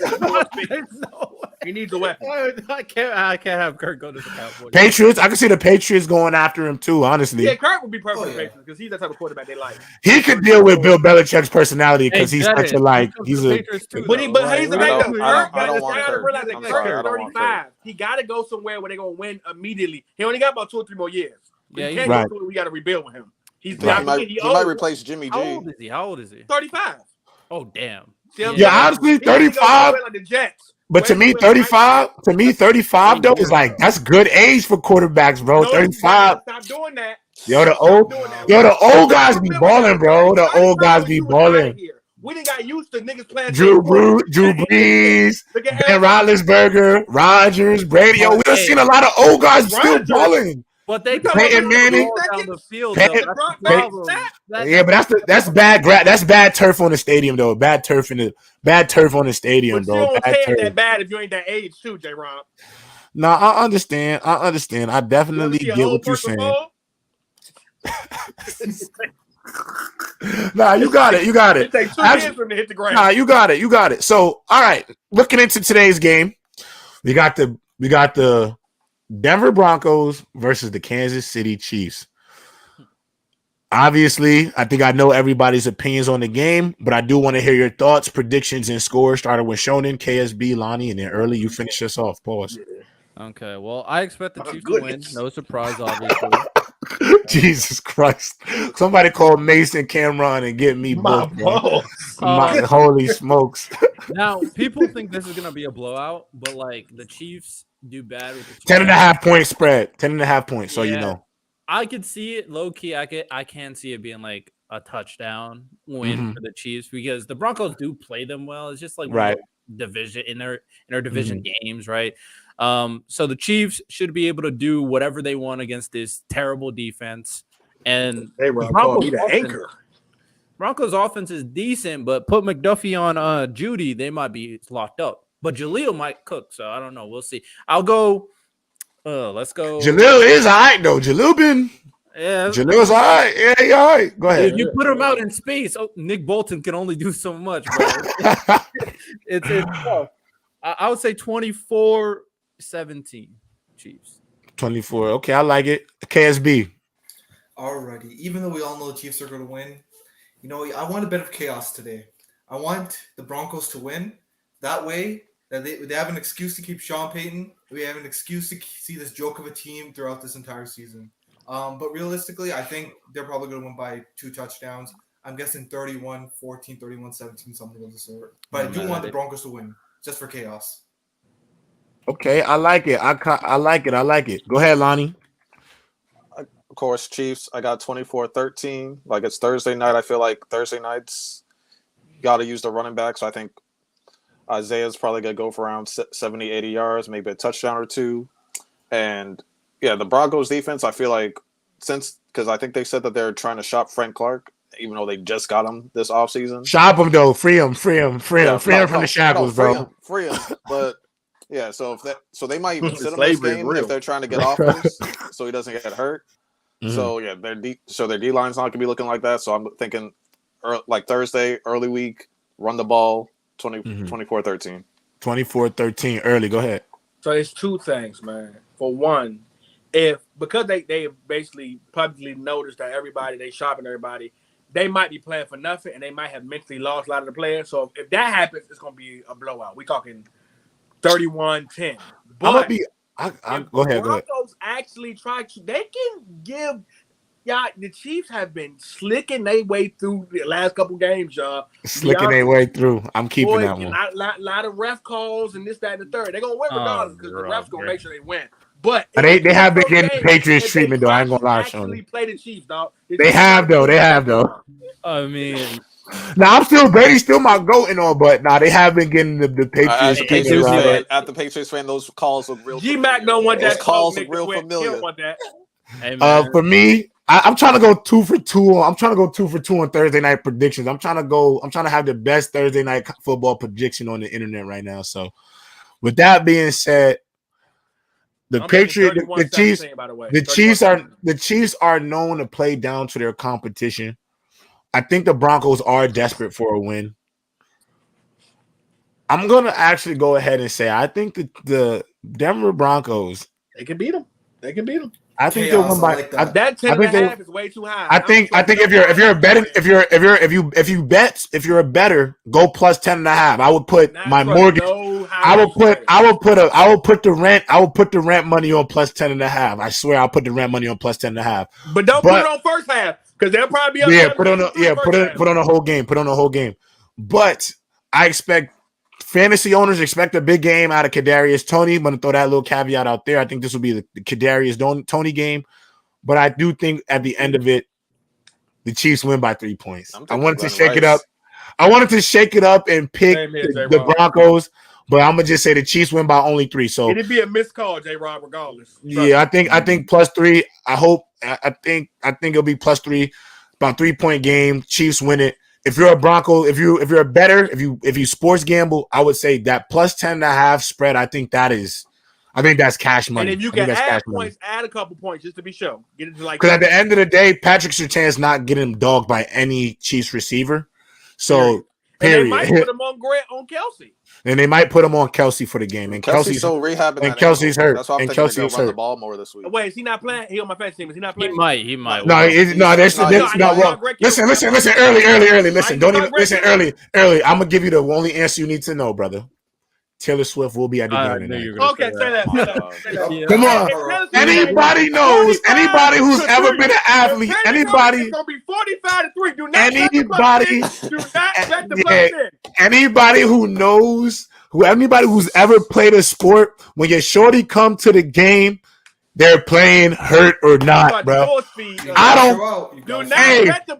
Speaker 5: He needs a weapon.
Speaker 2: I can't have Kirk go to the Cowboys.
Speaker 1: Patriots. I can see the Patriots going after him too. Honestly,
Speaker 5: yeah, Kirk would be perfect for the Patriots because he's that type of quarterback they like.
Speaker 1: He could deal with Bill Belichick's personality because he's such a like. He's a.
Speaker 5: But he's the thing. Kirk got to realize that Kirk is 35. He got to go somewhere where they're gonna win immediately. He only got about 2 or 3 more years.
Speaker 2: Yeah,
Speaker 5: he can't go. We got to rebuild with him.
Speaker 9: He might replace Jimmy G.
Speaker 2: How old is he?
Speaker 5: 35.
Speaker 2: Oh damn.
Speaker 1: Yeah, honestly, 35.
Speaker 5: Like the Jets.
Speaker 1: But to me, 35 though is like that's good age for quarterbacks, bro. 35.
Speaker 5: Stop doing that.
Speaker 1: Yo, the old guys be balling, bro. The old guys be balling.
Speaker 5: We didn't got used to niggas playing.
Speaker 1: Drew Brees, Ben Roethlisberger, Rodgers, Brady. Yo, we done seen a lot of old guys still balling.
Speaker 2: But they
Speaker 1: Peyton Manning
Speaker 2: down the field.
Speaker 1: Yeah, but that's bad. That's bad turf on the stadium, though. Bad turf on the stadium,
Speaker 5: bro. You don't say that bad if you ain't that age, too, J. Rob.
Speaker 1: No, I understand. I definitely get what you're saying. Nah, you got it.
Speaker 5: It takes 2 years for him to hit the ground.
Speaker 1: Nah, you got it. So, all right, looking into today's game, we got the Denver Broncos versus the Kansas City Chiefs. Obviously, I think I know everybody's opinions on the game, but I do want to hear your thoughts, predictions, and scores. Starting with Shonen, KSB, Lonnie, and then early you finish us off. Pause.
Speaker 2: Okay, well, I expect the Chiefs to win. No surprise, obviously.
Speaker 1: Jesus Christ. Somebody call Mason Cameron and get me booked, bro. Holy smokes.
Speaker 2: Now, people think this is going to be a blowout, but like the Chiefs do bad with the Chiefs.
Speaker 1: 10.5 point spread. 10.5 points, so you know.
Speaker 2: I could see it low key. I can see it being like a touchdown win for the Chiefs because the Broncos do play them well. It's just like division in their division games, right? So the Chiefs should be able to do whatever they want against this terrible defense. And Broncos offense is decent, but put McDuffie on Judy, they might be locked up. But Jaleel might cook, so I don't know. We'll see. I'll go. Let's go.
Speaker 1: Jaleel is all right, though. Jaleel's all right. Yeah, he all right. Go ahead.
Speaker 2: If you put him out in space, Nick Bolton can only do so much, bro. It's tough. I would say 24-17 Chiefs.
Speaker 1: 24. Okay, I like it. KSB.
Speaker 4: Alrighty. Even though we all know the Chiefs are going to win, I want a bit of chaos today. I want the Broncos to win. That way, that they have an excuse to keep Sean Payton. We have an excuse to see this joke of a team throughout this entire season. But realistically, I think they're probably going to win by 2 touchdowns. I'm guessing 31-14, 31-17, something of the sort. But I do want the Broncos to win, just for chaos.
Speaker 1: Okay, I like it. I like it. Go ahead, Lonnie.
Speaker 9: Of course, Chiefs. I got 24-13. Like, it's Thursday night. I feel like Thursday nights, got to use the running back. So I think Isaiah's probably going to go for around 70, 80 yards, maybe a touchdown or 2. And, yeah, the Broncos defense, I feel like because I think they said that they're trying to shop Frank Clark, even though they just got him this offseason.
Speaker 1: Shop him, though. Free him from the shackles, bro.
Speaker 9: Free him. But, yeah, so they might even sit him this game if they're trying to get offers so he doesn't get hurt. So, yeah, their D-line's not going to be looking like that. So I'm thinking like Thursday, early week, run the ball. 24-13.
Speaker 1: 24-13 early. Go ahead.
Speaker 5: So it's 2 things, man. For one, because they basically publicly noticed that they shopping everybody, they might be playing for nothing and they might have mentally lost a lot of the players. So if that happens, it's gonna be a blowout. We're talking 31-10. But
Speaker 1: go ahead.
Speaker 5: Broncos actually they can give. Yeah, the Chiefs have been slicking their way through the last couple games, y'all.
Speaker 1: Slicking their way through. I'm keeping that one.
Speaker 5: A lot of ref calls and this, that, and the third. They're going to win regardless because the refs going to make sure they win. But
Speaker 1: they have been getting Patriots treatment, though. I ain't going to lie, Sean.
Speaker 5: Play the Chiefs, dog.
Speaker 1: They have, though.
Speaker 2: I mean...
Speaker 1: Now, Brady's still my GOAT and all, but they have been getting the Patriots treatment.
Speaker 9: At the Patriots fan, those calls look real familiar.
Speaker 5: G-Mac don't want that.
Speaker 9: Those calls look real familiar.
Speaker 5: He don't want that.
Speaker 2: Hey,
Speaker 1: for me... I'm trying to go 2 for 2. I'm trying to go 2 for 2 on Thursday night predictions. I'm trying to have the best Thursday night football prediction on the internet right now. So, with that being said, the Chiefs are known to play down to their competition. I think the Broncos are desperate for a win. I'm gonna actually go ahead and say I think the Denver Broncos
Speaker 5: can beat them.
Speaker 1: I think they'll win by
Speaker 5: that 10.5 is way too high.
Speaker 1: I think if you're a better, go plus 10.5. I would put my mortgage. I will put the rent money on plus 10.5. I swear I'll put the rent money on plus 10.5.
Speaker 5: But don't put it on first half because they'll probably be up.
Speaker 1: Put on the whole game. Put on the whole game. But I expect fantasy owners expect a big game out of Kadarius Toney. I'm going to throw that little caveat out there. I think this will be the Kadarius Toney game. But I do think at the end of it, the Chiefs win by 3 points. I wanted to shake it up. I wanted to shake it up and pick the Broncos, but I'm going to just say the Chiefs win by only 3. So
Speaker 5: it'd be a missed call, J-Rob, regardless.
Speaker 1: Yeah, I think plus 3. I think it'll be plus 3. About 3-point game. Chiefs win it. If you're a Bronco, if you're a better, if you sports gamble, I would say that plus 10.5 spread. I think that's cash money.
Speaker 5: And if you can add points, add a couple points just to be sure. Get it to like
Speaker 1: because at the end of the day, Patrick Surtain's not getting dogged by any Chiefs receiver. So Period.
Speaker 5: And they might put him on Kelsey.
Speaker 1: And they might put him on Kelsey for the game. And
Speaker 9: Kelsey's still rehabbing.
Speaker 1: And Kelsey's hurt.
Speaker 9: That's why I'm thinking they're going to run the ball more this week.
Speaker 5: Wait, is he not playing? He on my fantasy team. Is he not playing?
Speaker 2: He might.
Speaker 1: No, Listen. Early. Listen, don't even listen. Early. I'm gonna give you the only answer you need to know, brother. Taylor Swift will be at the game tonight.
Speaker 5: Okay, say that.
Speaker 1: Come on. Anybody knows? Anybody who's ever been an athlete? Anybody?
Speaker 5: It's gonna be 45-3. Do not
Speaker 1: anybody?
Speaker 5: Do not bet the plus 10.
Speaker 1: Anybody who knows? Anybody who's ever played a sport, when your shorty come to the game, they're playing hurt or not, bro. I don't.
Speaker 5: Do not bet the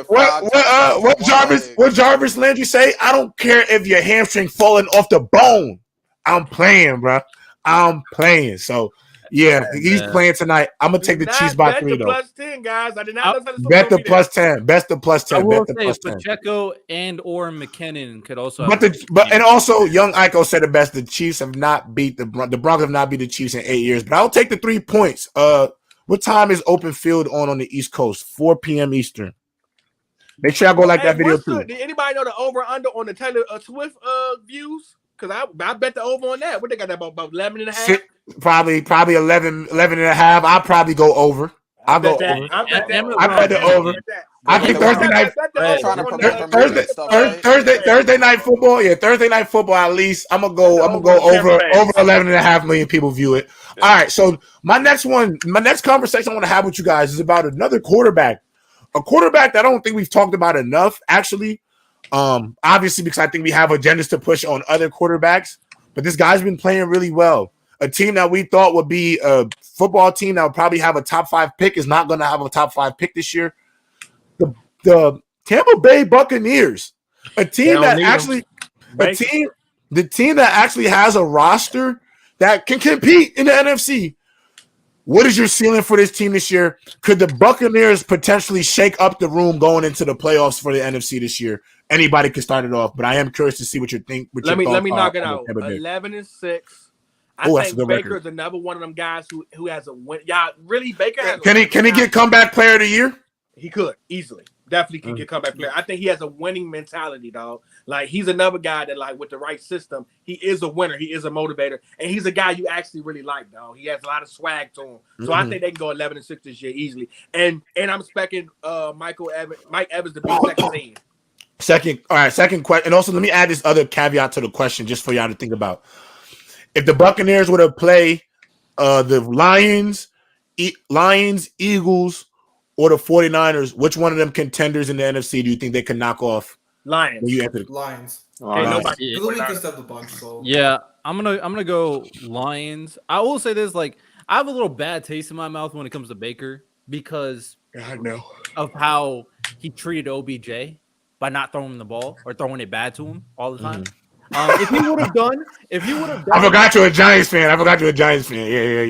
Speaker 5: plus 10.
Speaker 1: What Jarvis Landry say? I don't care if your hamstring falling off the bone. I'm playing, bro. I'm playing. So yeah, he's playing tonight. I'm gonna take the Chiefs by 3 though.
Speaker 5: Plus 10, guys. I did not know
Speaker 1: bet the plus 10. Bet the plus 10. Bet the plus 10.
Speaker 2: Pacheco and or McKinnon could also.
Speaker 1: And also, young Iko said the best. The Chiefs have not beat the Broncos have not beat the Chiefs in 8 years. But I'll take the 3 points. What time is open field on the East Coast? 4 p.m. Eastern. Make sure I go like that video too.
Speaker 5: Did anybody know the over under on the Taylor Swift views? Because I bet the over on that. What they got that about 11 and a half?
Speaker 1: Probably 11 and a half. I'll probably go over. I'll go over. I bet the over. I think Thursday night football. Yeah, Thursday night football. At least I'm gonna go over 11.5 million people view it. All right. So my next conversation I want to have with you guys is about another quarterback. A quarterback that I don't think we've talked about enough, actually. Obviously, because I think we have agendas to push on other quarterbacks, but this guy's been playing really well. A team that we thought would be a football team that would probably have a top 5 pick is not going to have a top 5 pick this year. The Tampa Bay Buccaneers, the team that actually has a roster that can compete in the NFC. What is your ceiling for this team this year? Could the Buccaneers potentially shake up the room going into the playoffs for the NFC this year? Anybody can start it off, but I am curious to see what you think.
Speaker 5: Let me knock it out. 11-6. I think Baker is another one of them guys who has a win. Yeah, really, Baker has.
Speaker 1: Can he get comeback player of the year?
Speaker 5: He could easily. Definitely can get comeback player. I think he has a winning mentality, dog. Like, he's another guy that, like, with the right system, he is a winner. He is a motivator, and he's a guy you actually really like, dog. He has a lot of swag to him. So I think they can go 11-6 this year easily. And I'm expecting Mike Evans to be second team.
Speaker 1: Second question. And also, let me add this other caveat to the question just for y'all to think about. If the Buccaneers were to play the Lions, Eagles, or the 49ers, which one of them contenders in the NFC do you think they could knock off?
Speaker 5: Lions.
Speaker 4: Lions.
Speaker 2: The bunch, so. Yeah, I'm gonna go Lions. I will say this, like, I have a little bad taste in my mouth when it comes to Baker because
Speaker 5: I know
Speaker 2: of how he treated OBJ by not throwing him the ball or throwing it bad to him all the time. If he would have done,
Speaker 1: I forgot you're a Giants fan.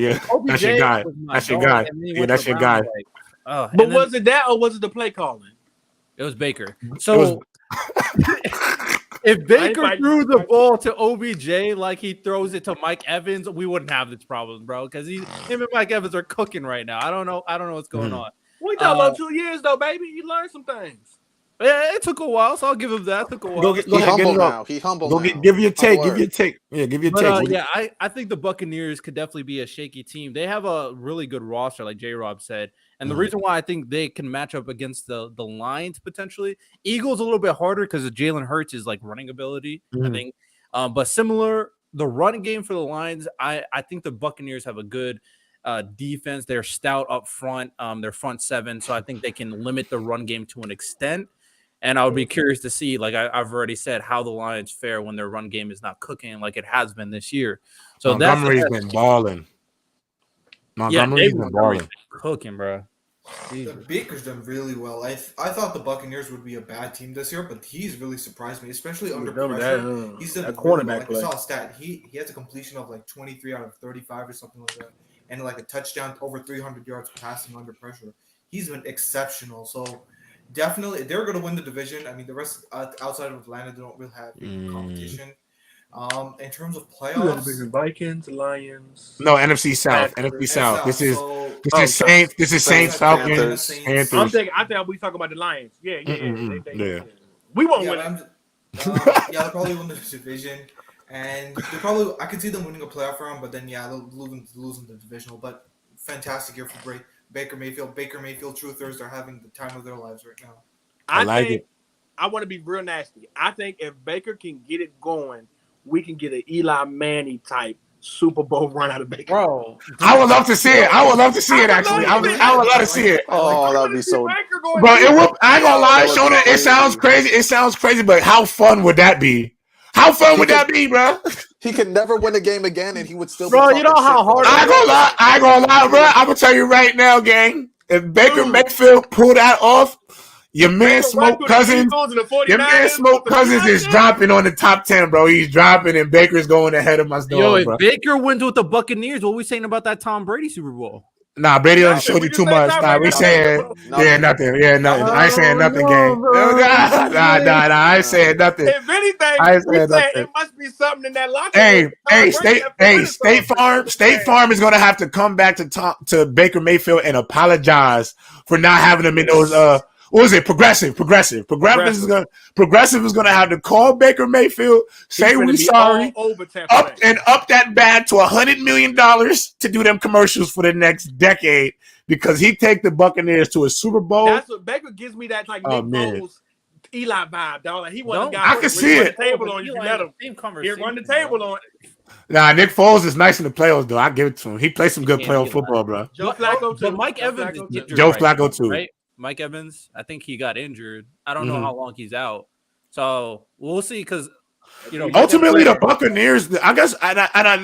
Speaker 1: Yeah. OBJ that's your guy. That's your guy. Yeah, that's your guy.
Speaker 5: But was it that or was it the play calling?
Speaker 2: It was Baker. So if Baker threw the ball to OBJ like he throws it to Mike Evans, we wouldn't have this problem, bro. Because him and Mike Evans are cooking right now. I don't know what's going on.
Speaker 5: We talking about 2 years though, baby. You learned some things.
Speaker 2: Yeah, it took a while, so I'll give him that. It took a while.
Speaker 9: He humble now.
Speaker 1: Give your take. Yeah, give your take.
Speaker 2: Yeah, I think the Buccaneers could definitely be a shaky team. They have a really good roster, like J-Rob said. And the reason why I think they can match up against the Lions potentially, Eagles a little bit harder because of Jalen Hurts' like running ability, I think. But similar, the running game for the Lions, I think the Buccaneers have a good defense. They're stout up front. They're front seven, so I think they can limit the run game to an extent. And I would be curious to see, like I've already said, how the Lions fare when their run game is not cooking like it has been this year. So
Speaker 1: Montgomery's been balling. Montgomery's been balling.
Speaker 2: Cooking, bro.
Speaker 4: Baker's done really well. I thought the Buccaneers would be a bad team this year, but he's really surprised me, especially under pressure. He's a cornerback. I saw a stat. He has a completion of like 23 out of 35 or something like that, and like a touchdown over 300 yards passing under pressure. He's been exceptional. So. Definitely, they're going to win the division. I mean, the rest outside of Atlanta, they don't really have competition. In terms of playoffs,
Speaker 5: Vikings, Lions.
Speaker 1: No, NFC South. NFC South. This is Saints. This is Saints, Falcons, Panthers.
Speaker 5: I think we talking about the Lions. Yeah. We won't win it.
Speaker 4: They'll probably win the division, and I could see them winning a playoff round, but then they'll losing the divisional. But fantastic year for Baker Mayfield. Baker Mayfield truthers are having the time of their lives right now.
Speaker 5: I think I want to be real nasty. I think if Baker can get it going, we can get an Eli Manning type Super Bowl run out of Baker.
Speaker 1: Bro, I would love to see it. I would love to see it. Actually, I would love to see it.
Speaker 9: Oh, that'd be so.
Speaker 1: Bro, it would. I ain't gonna lie, Shona. It sounds crazy. It sounds crazy, but how fun would that be? How fun would that be, bro?
Speaker 9: He could never win a game again, and he would still.
Speaker 5: Bro, you know how hard.
Speaker 1: I ain't gonna lie, bro. I'm gonna tell you right now, gang. If Baker Mayfield pull that off, your man Smoke Cousins is dropping on the top 10, bro. He's dropping, and Baker's going ahead of my dog.
Speaker 2: Yo, if
Speaker 1: bro.
Speaker 2: Baker wins with the Buccaneers, what we saying about that Tom Brady Super Bowl?
Speaker 1: Nah, Brady doesn't show you too much. Nah, we saying nothing. Yeah, nothing. I ain't saying nothing, gang. Nah, I ain't saying nothing.
Speaker 5: If anything, we say it must be something in that locker room.
Speaker 1: State Farm is gonna have to come back to Baker Mayfield and apologize for not having him in those what was it? Progressive is gonna have to call Baker Mayfield, say we sorry, up that bag to $100 million to do them commercials for the next decade because he take the Buccaneers to a Super Bowl.
Speaker 5: That's what Baker gives me, that like Nick Foles, Eli vibe, dog. Like he wasn't
Speaker 1: I can see it.
Speaker 5: Table on you, let him. Here, run the table on.
Speaker 1: Nah, Nick Foles is nice in the playoffs, though. I give it to him. He plays some good playoff football, bro.
Speaker 5: Joe Flacco too.
Speaker 2: But Mike Evans is injured.
Speaker 1: Joe Flacco too.
Speaker 2: Right? Mike Evans, I think he got injured. I don't know how long he's out, so we'll see. Because
Speaker 1: ultimately the Buccaneers, I guess, and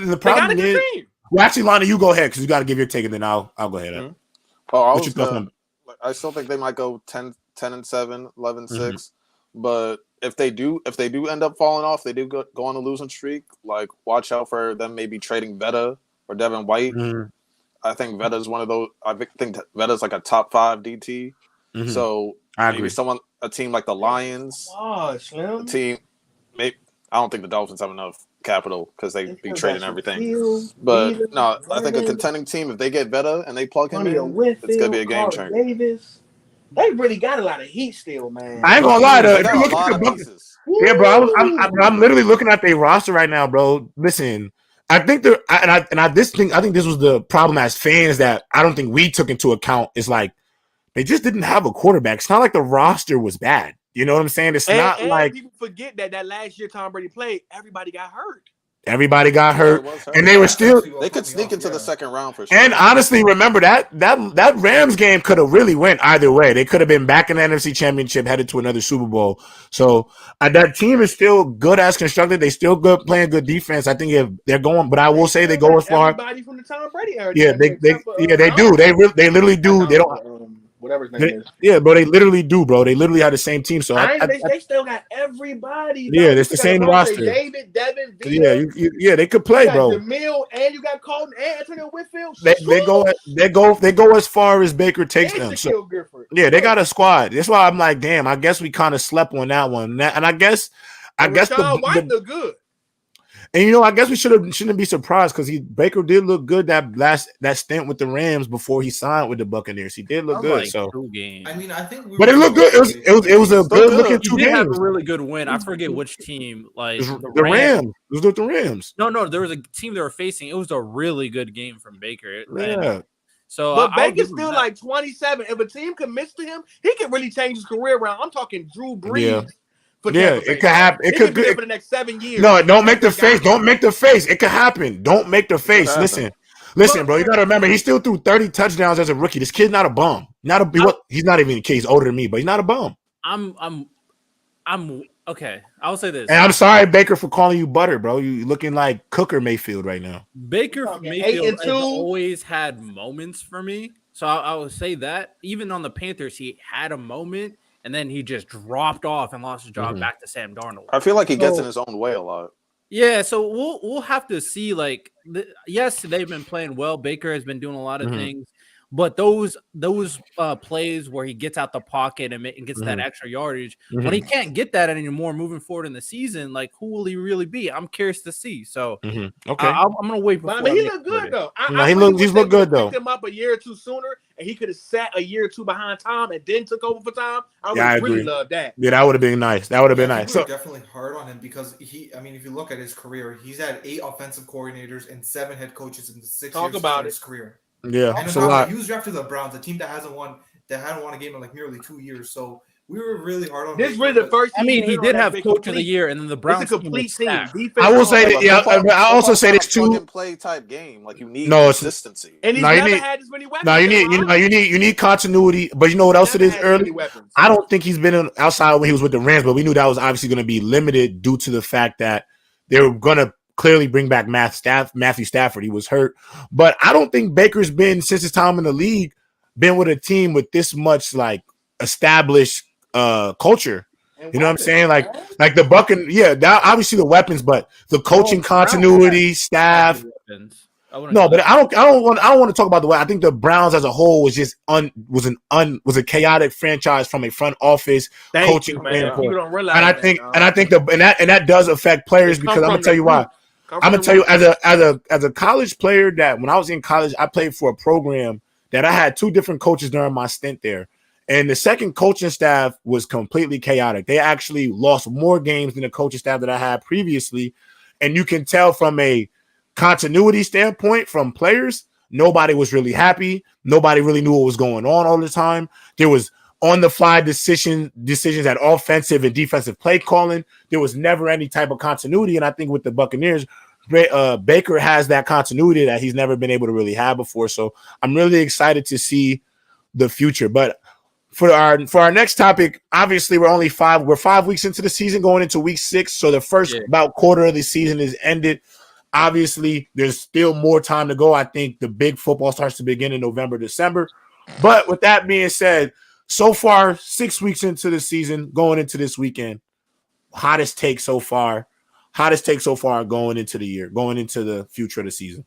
Speaker 1: the problem is, well, actually, Lonnie, you go ahead because you got to give your take, and then I'll go ahead.
Speaker 9: Mm-hmm. I still think they might go 10-7, 11-6, but if they do end up falling off, they do go on a losing streak. Like, watch out for them maybe trading Vetta or Devin White. I think Vetta's one of those. I think Vetta's like a top 5 DT. So maybe a team like the Lions, a team. Maybe I don't think the Dolphins have enough capital because they be trading everything. But no, I think a contending team, if they get Vetta and they plug him in, it's gonna be a game changer.
Speaker 5: They really got a lot of heat still, man.
Speaker 1: I ain't gonna lie though. If you look at the Bucks, yeah, bro. I'm literally looking at their roster right now, bro. Listen. I think I think this was the problem as fans that I don't think we took into account. Is like they just didn't have a quarterback. It's not like the roster was bad. You know what I'm saying? It's not like
Speaker 5: people forget that last year Tom Brady played, everybody got hurt.
Speaker 1: Everybody got hurt, and they were still.
Speaker 9: They could sneak into the second round for sure.
Speaker 1: And honestly, remember that Rams game could have really went either way. They could have been back in the NFC Championship, headed to another Super Bowl. So that team is still good as constructed. They still good playing good defense. I think if they're going, but I will say they go as far.
Speaker 5: Everybody from the Tom Brady era.
Speaker 1: Yeah, they do. They literally do. They don't.
Speaker 5: Whatever his name is.
Speaker 1: Yeah, bro, they literally do, bro. They literally have the same team. So
Speaker 5: they still got everybody.
Speaker 1: Yeah, it's the same roster.
Speaker 5: David, Devin, Villa.
Speaker 1: Yeah, they could play, bro.
Speaker 5: DeMille, and you got Colton and Antonio Whitfield.
Speaker 1: They go as far as Baker takes them. So, yeah, they got a squad. That's why I'm like, damn. I guess we kind of slept on that one. And I guess
Speaker 5: White look good.
Speaker 1: And I guess we shouldn't be surprised because Baker did look good that stint with the Rams before he signed with the Buccaneers. He did look good. So
Speaker 5: I mean, I think,
Speaker 1: but it looked good. It was a good looking 2 games.
Speaker 2: He had a really good win. I forget which team. Like
Speaker 1: the Rams. It was with the Rams.
Speaker 2: No, there was a team they were facing. It was a really good game from Baker.
Speaker 1: Yeah.
Speaker 2: So,
Speaker 5: but Baker's still like 27. If a team commits to him, he can really change his career around. I'm talking Drew Brees.
Speaker 1: Yeah. It could happen. It could
Speaker 5: be for the next 7 years.
Speaker 1: No, don't make the face. Don't make the face. It could happen. Don't make the face. Listen, bro. You gotta remember, he still threw 30 touchdowns as a rookie. This kid's not a bum. He's not even a kid. He's older than me, but he's not a bum.
Speaker 2: I'm okay. I'll say this.
Speaker 1: And I'm sorry, Baker, for calling you butter, bro. You looking like Cooker Mayfield right now.
Speaker 2: Baker Mayfield has always had moments for me. So I would say that even on the Panthers, he had a moment. And then he just dropped off and lost his job back to Sam Darnold.
Speaker 9: I feel like he gets in his own way a lot.
Speaker 2: Yeah, so we'll have to see. Like, yes, they've been playing well. Baker has been doing a lot of things, but those plays where he gets out the pocket and gets that extra yardage, when he can't get that anymore moving forward in the season, like who will he really be? I'm curious to see. So
Speaker 1: okay,
Speaker 2: I'm gonna wait.
Speaker 5: But I mean, he looked good though.
Speaker 1: He's looked good though.
Speaker 5: Picked him up a year or two sooner, and he could have sat a year or two behind Tom and then took over for Tom, I would really love that.
Speaker 1: Yeah, that would have been nice. That would have been nice.
Speaker 4: So definitely hard on him because if you look at his career, he's had 8 offensive coordinators and 7 head coaches in the 6 years of his career.
Speaker 1: Yeah,
Speaker 4: and
Speaker 1: a lot.
Speaker 4: He was drafted the Browns, a team that hadn't won a game in like nearly 2 years. So we were really hard on.
Speaker 5: This is really the first.
Speaker 2: I mean, he did have coach of the year, and then the Browns.
Speaker 5: It's a complete team.
Speaker 1: I will say that. Yeah, I also say this too.
Speaker 9: Plug and play type game, like you need consistency.
Speaker 5: And he's never had as many weapons.
Speaker 1: No, you need continuity. But you know what else it is early? I don't think he's been outside when he was with the Rams, but we knew that was obviously going to be limited due to the fact that they were going to clearly bring back Matthew Stafford. He was hurt, but I don't think Baker's been since his time in the league been with a team with this much like established culture. You know what I'm saying? Like the that obviously the weapons, but the coaching continuity, staff. No, but I don't want to talk about the way. I think the Browns as a whole was just was a chaotic franchise from a front office coaching standpoint. And I think that does affect players because I'm gonna tell you why. I'm gonna tell you as a college player that when I was in college, I played for a program that I had 2 different coaches during my stint there. And the second coaching staff was completely chaotic. They actually lost more games than the coaching staff that I had previously. And you can tell from a continuity standpoint from players, nobody was really happy. Nobody really knew what was going on all the time. There was on-the-fly decisions at offensive and defensive play calling. There was never any type of continuity. And I think with the Buccaneers, Baker has that continuity that he's never been able to really have before. So I'm really excited to see the future. But for our next topic, obviously we're 5 weeks into the season, going into week 6. So the first about quarter of the season is ended. Obviously, there's still more time to go. I think the big football starts to begin in November, December. But with that being said, so far, 6 weeks into the season, going into this weekend, hottest take so far going into the year, going into the future of the season.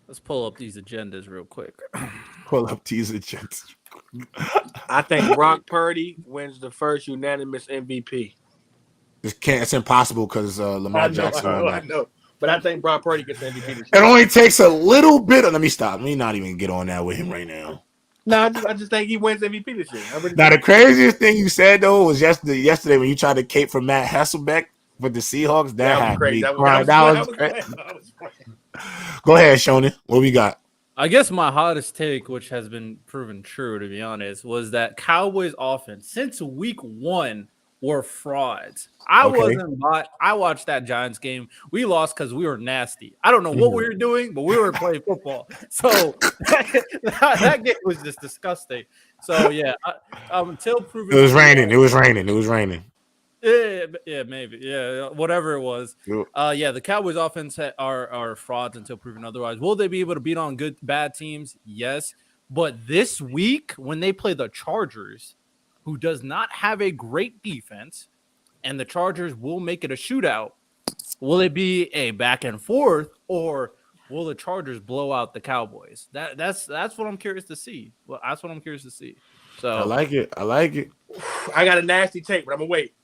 Speaker 2: Let's pull up these agendas real quick.
Speaker 5: I think Brock Purdy wins the first unanimous MVP.
Speaker 1: It's impossible because Lamar Jackson.
Speaker 5: I know. But I think Brock Purdy gets MVP this year.
Speaker 1: It only takes a little bit. Let me stop. Let me not even get on that with him right now.
Speaker 5: No, I just think he wins MVP this year.
Speaker 1: Now, the craziest thing you said, though, was yesterday when you tried to cape for Matt Hasselbeck with the Seahawks. That had me crying. That was crazy. Go ahead, Shona. What we got?
Speaker 2: I guess my hottest take, which has been proven true, to be honest, was that Cowboys offense since week 1 were frauds. I watched that Giants game. We lost because we were nasty. I don't know what we were doing, but we were playing football. So that game was just disgusting. So yeah, until proven.
Speaker 1: It was raining.
Speaker 2: Yeah, maybe. Yeah, whatever it was. The Cowboys offense are frauds until proven otherwise. Will they be able to beat on bad teams? Yes. But this week, when they play the Chargers, who does not have a great defense, and the Chargers will make it a shootout, will it be a back and forth, or will the Chargers blow out the Cowboys? That's what I'm curious to see. Well, that's what I'm curious to see. So
Speaker 1: I like it.
Speaker 5: I got a nasty take, but I'm gonna wait.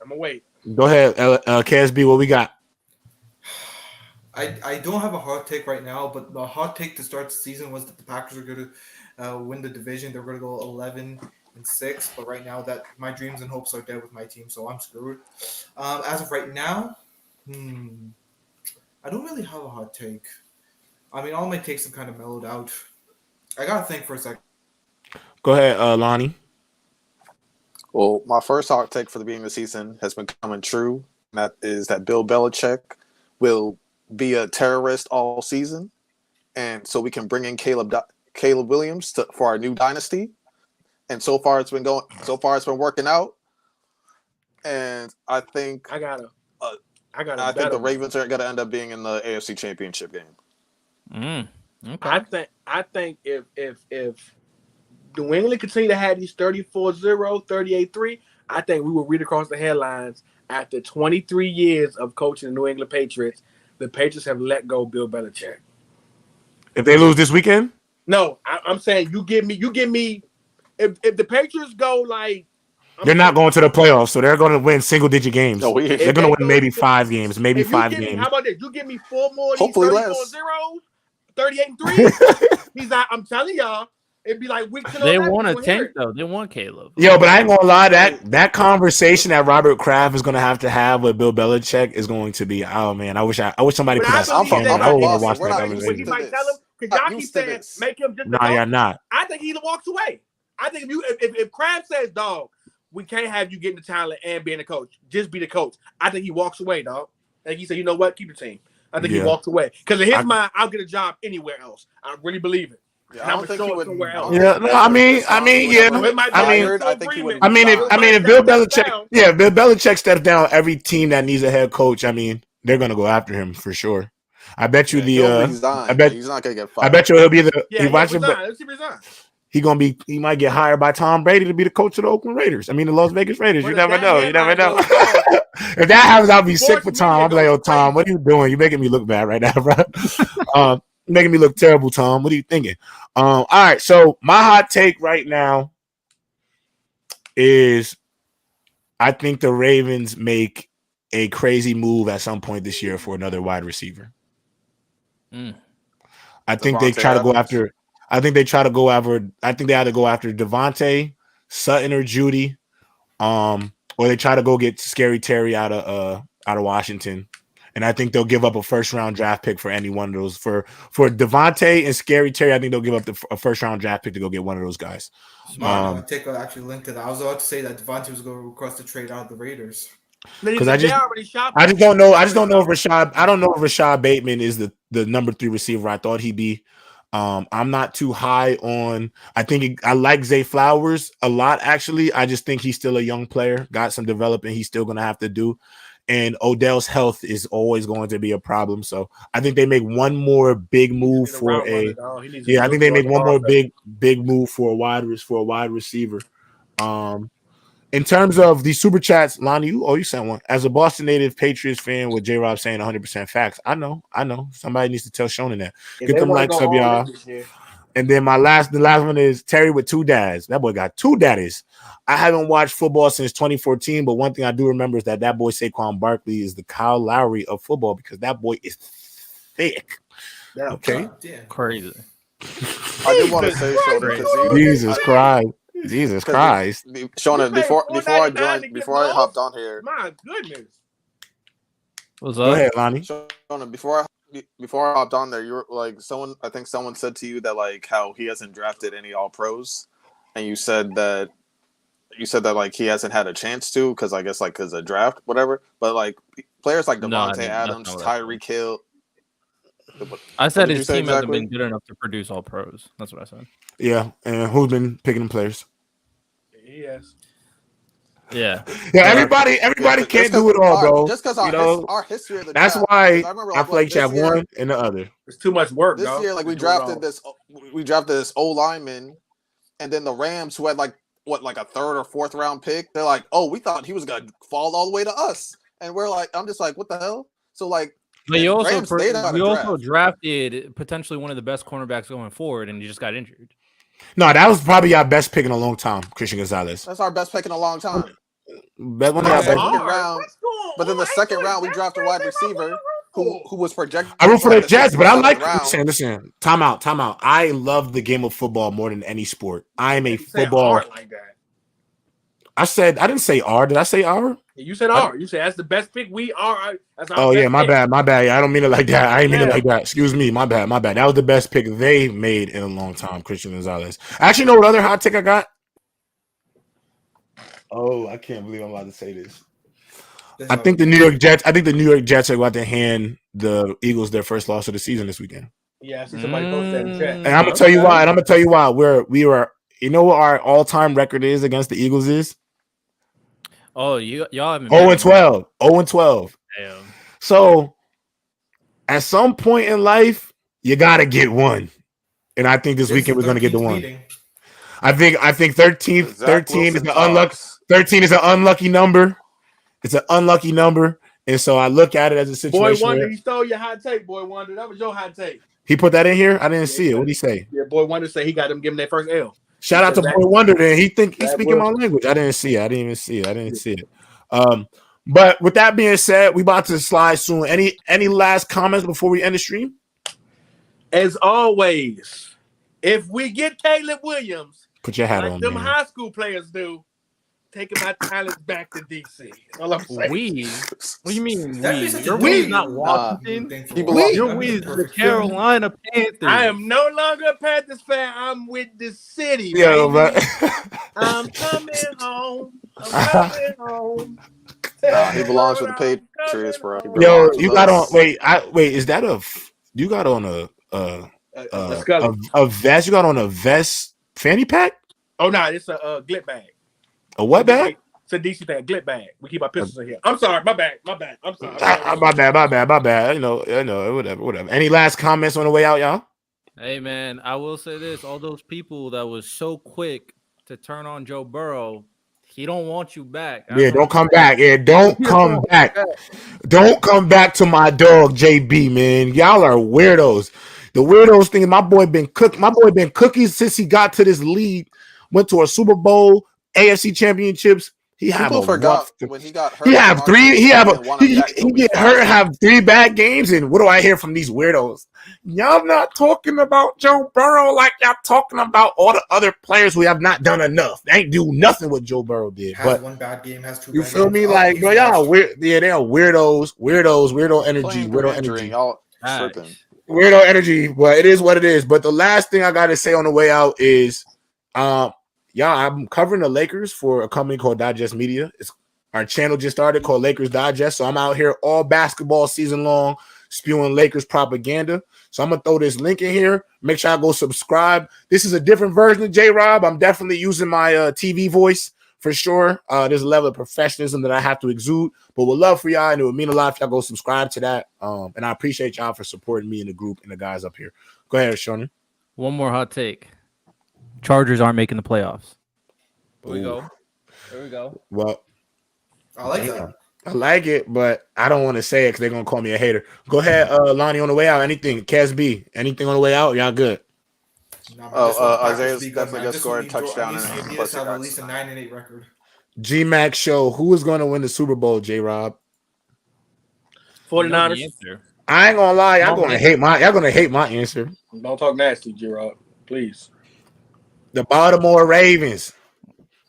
Speaker 1: Go ahead, KSB. What we got?
Speaker 4: I don't have a hot take right now, but the hot take to start the season was that the Packers are going to win the division. They're going to go 11-6, but right now that my dreams and hopes are dead with my team, so I'm screwed. As of right now, I don't really have a hot take. I mean, all my takes have kind of mellowed out. I gotta think for a second.
Speaker 1: Go ahead, Lonnie.
Speaker 9: Well, my first hot take for the beginning of the season has been coming true. And that is that Bill Belichick will be a terrorist all season, and so we can bring in Caleb Williams for our new dynasty. And so far it's been working out. And I think
Speaker 5: I
Speaker 9: think the Ravens are going to end up being in the AFC Championship game.
Speaker 2: Okay.
Speaker 5: I think if New England continue to have these 34-0, 38-3, I think we will read across the headlines after 23 years of coaching the New England Patriots. The Patriots have let go Bill Belichick.
Speaker 1: If they lose this weekend?
Speaker 5: No, I'm saying you give me if the Patriots go like
Speaker 1: they're not going to the playoffs, so they're going to win single-digit games. No, they're going to win maybe 5 games, maybe 5 games.
Speaker 5: How about this? You give me 4 more of these 34-0s, 38-3. He's not. I'm telling y'all, It'd be like week 10
Speaker 2: They want a tank though. They want Caleb.
Speaker 1: Yo, but I ain't gonna lie, that conversation that Robert Kraft is gonna have with Bill Belichick is going to be, oh man, I wish somebody put that.
Speaker 9: I'm from Boston. We're not used to
Speaker 5: He might tell him because y'all keep saying make him just.
Speaker 1: Nah, you're not.
Speaker 5: I think he walks away. I think if Kraft says, dog, we can't have you getting the talent and being a coach, just be the coach. I think he walks away, dog. And he said, you know what, keep the team. I think he walks away because in his mind, I'll get a job anywhere else. I really believe it.
Speaker 9: Yeah, I don't think he would.
Speaker 5: Somewhere else.
Speaker 1: Yeah, no, I mean, yeah. If Bill Belichick steps down, every team that needs a head coach, I mean, they're gonna go after him for sure. I bet you
Speaker 9: he's not gonna get fired.
Speaker 1: I bet you he'll be the.
Speaker 5: He
Speaker 1: might get hired by Tom Brady to be the coach of the Oakland Raiders. I mean, the Las Vegas Raiders. You never know. If that happens, I'll be sick for Tom. I'll be like, "Oh, Tom, what are you doing? You're making me look bad right now, bro. Making me look terrible, Tom. What are you thinking?" All right. So my hot take right now is, I think the Ravens make a crazy move at some point this year for another wide receiver. I think they try to go after. I think they either go after Devontae, Sutton, or Judy, or they try to go get Scary Terry out of Washington. And I think they'll give up a first-round draft pick for any one of those. For Devontae and Scary Terry, I think they'll give up a first-round draft pick to go get one of those guys.
Speaker 4: Take actually link to that. I was about to say that Devontae was going to request a trade out of the Raiders.
Speaker 1: Because I just don't know. I don't know if Rashad Bateman is the number 3 receiver I thought he'd be. I'm not too high on. I like Zay Flowers a lot. Actually, I just think he's still a young player. Got some development he's still going to have to do. And Odell's health is always going to be a problem. So I think they make one more big move for a. Yeah, I think they make one more big move for a wide receiver. In terms of the super chats, Lonnie, you sent one. As a Boston native Patriots fan with J-Rob saying 100% facts, I know. Somebody needs to tell Shonen that. Get them likes up, y'all. And then the last one is Terry with 2 dads. That boy got 2 daddies. I haven't watched football since 2014, but one thing I do remember is that boy Saquon Barkley is the Kyle Lowry of football because that boy is thick. Okay,
Speaker 2: crazy.
Speaker 9: I did want to say, Shonen,
Speaker 1: Jesus Christ.
Speaker 9: Shonen, before I hopped on here.
Speaker 5: My goodness.
Speaker 2: What's up?
Speaker 1: Go ahead, Lonnie.
Speaker 9: Shonen, before I hopped on there, you were like I think someone said to you that like how he hasn't drafted any all pros, and you said that like he hasn't had a chance to because I guess like because of draft, whatever. But like players like Devontae Adams, Tyreek Hill.
Speaker 2: I said his team hasn't been good enough to produce all pros. That's what I said.
Speaker 1: Yeah, and who's been picking them players?
Speaker 5: Yes.
Speaker 2: Yeah.
Speaker 1: Everybody can't do it all, bro.
Speaker 9: Just because our history of the
Speaker 1: that's
Speaker 9: draft,
Speaker 1: why
Speaker 9: I
Speaker 1: feel like you have one and the other.
Speaker 5: It's too much work.
Speaker 9: This year, like we drafted this O lineman, and then the Rams, who had like a 3rd or 4th round pick, they're like, oh, we thought he was gonna fall all the way to us, and we're like, I'm just like, what the hell? So like,
Speaker 2: but you also drafted potentially one of the best cornerbacks going forward, and you just got injured.
Speaker 1: No, that was probably our best pick in a long time, Christian Gonzalez.
Speaker 9: That's our best pick in a long time.
Speaker 1: But then
Speaker 9: the second round, we drafted a wide receiver who was projected.
Speaker 1: I root for the Jets, but I like. Listen. Time out. I love the game of football more than any sport. I am a football.
Speaker 5: Like that.
Speaker 1: I didn't say R. Did I say R?
Speaker 5: You said R. You said that's the best pick. We are.
Speaker 1: My bad. I don't mean it like that. I didn't mean it like that. Excuse me. My bad. That was the best pick they made in a long time, Christian Gonzalez. Actually, know what other hot take I got? Oh, I can't believe I'm allowed to say this. I think the New York Jets are about to hand the Eagles their first loss of the season this weekend.
Speaker 5: Yeah, I see somebody post that in chat.
Speaker 1: And I'm gonna tell you why. We were. You know what our all-time record is against the Eagles is?
Speaker 2: Oh, y'all haven't
Speaker 1: 0-12. 0-12.
Speaker 2: Damn.
Speaker 1: So at some point in life, you gotta get one. And I think this weekend we're gonna get the one. I think 13 is the unlucky 13 is an unlucky number. It's an unlucky number. And so I look at it as a situation.
Speaker 5: Boy Wonder, he stole your hot take, Boy Wonder. That was your hot take.
Speaker 1: He put that in here? I didn't see it. What did he say?
Speaker 5: Yeah, Boy Wonder say he got them giving their first L.
Speaker 1: Shout out to Boy Wonder then. He's speaking my language. I didn't see it. I didn't see it. But with that being said, we about to slide soon. Any last comments before we end the stream?
Speaker 5: As always, If we get Caleb Williams,
Speaker 1: put your hat
Speaker 5: like
Speaker 1: on,
Speaker 5: them
Speaker 1: man.
Speaker 5: high school players do, taking my talents back to DC. All I'm saying.
Speaker 2: We? What do you mean
Speaker 5: That'd be
Speaker 2: we?
Speaker 5: such
Speaker 2: Your
Speaker 5: a
Speaker 2: we is
Speaker 5: dope
Speaker 2: not
Speaker 5: move.
Speaker 2: Washington.
Speaker 9: He belongs.
Speaker 2: Your we is the Carolina Panthers.
Speaker 5: I am no longer a Panthers fan. I'm with the city,
Speaker 1: Yeah,
Speaker 5: baby.
Speaker 1: but
Speaker 5: I'm coming home. I'm coming home.
Speaker 9: He belongs with the Patriots, bro. He
Speaker 1: yo,
Speaker 9: belongs
Speaker 1: you
Speaker 9: with
Speaker 1: got on.
Speaker 9: us.
Speaker 1: Wait. Is that you got on a vest? You got on a vest fanny pack?
Speaker 5: Oh no, it's a glit bag.
Speaker 1: A what bag?
Speaker 5: It's a DC bag, glit bag. We keep our pistols in here. I'm sorry, my bad. I'm sorry.
Speaker 1: My bad. You know, whatever. Any last comments on the way out, y'all?
Speaker 2: Hey man, I will say this: all those people that was so quick to turn on Joe Burrow, he don't want you back.
Speaker 1: Yeah, don't come back. Yeah, don't come back. Don't come back to my dog JB, man. Y'all are weirdos. The weirdos thing is my boy been cookies since he got to this league. Went to a Super Bowl, AFC championships.
Speaker 9: People forgot when he got hurt.
Speaker 1: He get hurt, have 3 bad games, and what do I hear from these weirdos? Y'all not talking about Joe Burrow like y'all talking about all the other players who have not done enough. They ain't do nothing what Joe Burrow did.
Speaker 4: Has
Speaker 1: But
Speaker 4: 1 bad game, has 2
Speaker 1: you
Speaker 4: bad
Speaker 1: feel
Speaker 4: games.
Speaker 1: me? Like, bro, y'all weird. Yeah, they are weirdo energy, weirdo energy.
Speaker 9: Y'all tripping.
Speaker 1: Weirdo energy, but it is what it is. But the last thing I gotta say on the way out is, I'm covering the Lakers for a company called Digest Media. Our channel just started called Lakers Digest, so I'm out here all basketball season long spewing Lakers propaganda. So I'm gonna throw this link in here. Make sure I go subscribe. This is a different version of J-Rob. I'm definitely using my TV voice for sure. There's a level of professionalism that I have to exude, but would love for y'all, and it would mean a lot if y'all go subscribe to that. And I appreciate y'all for supporting me and the group and the guys up here. Go ahead, Shonen.
Speaker 2: One more hot take. Chargers aren't making the playoffs. There we go.
Speaker 1: Well,
Speaker 4: I like that.
Speaker 1: I like it, but I don't want to say it because they're gonna call me a hater. Go ahead, Lonnie, on the way out. Anything, Cas B, anything on the way out? Y'all good?
Speaker 9: Isaiah's definitely gonna score a touchdown and
Speaker 4: have at least a 9-8 record.
Speaker 1: G-Mac show. Who is going to win the Super Bowl? J-Rob.
Speaker 5: 49ers.
Speaker 1: I ain't gonna lie. Y'all gonna hate my answer.
Speaker 5: Don't talk nasty, J-Rob. Please.
Speaker 1: The Baltimore Ravens.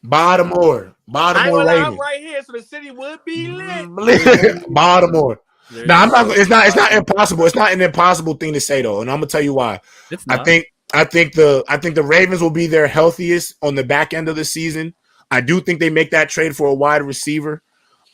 Speaker 1: Baltimore Ravens.
Speaker 5: I'm right here, so the city would be lit.
Speaker 1: Baltimore. No, I'm not. It's not impossible. It's not an impossible thing to say though, and I'm gonna tell you why. I think the Ravens will be their healthiest on the back end of the season. I do think they make that trade for a wide receiver.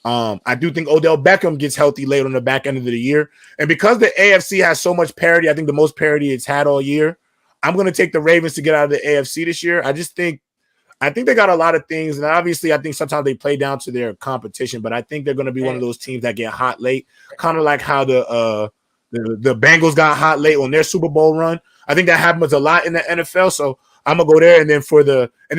Speaker 1: I do think Odell Beckham gets healthy late on the back end of the year, and because the AFC has so much parity, I think the most parity it's had all year. I'm going to take the Ravens to get out of the AFC this year. I think they got a lot of things, and obviously I think sometimes they play down to their competition, but I think they're going to be one of those teams that get hot late, kind of like how the Bengals got hot late on their Super Bowl run. I think that happens a lot in the NFL, so I'm going to go there. And then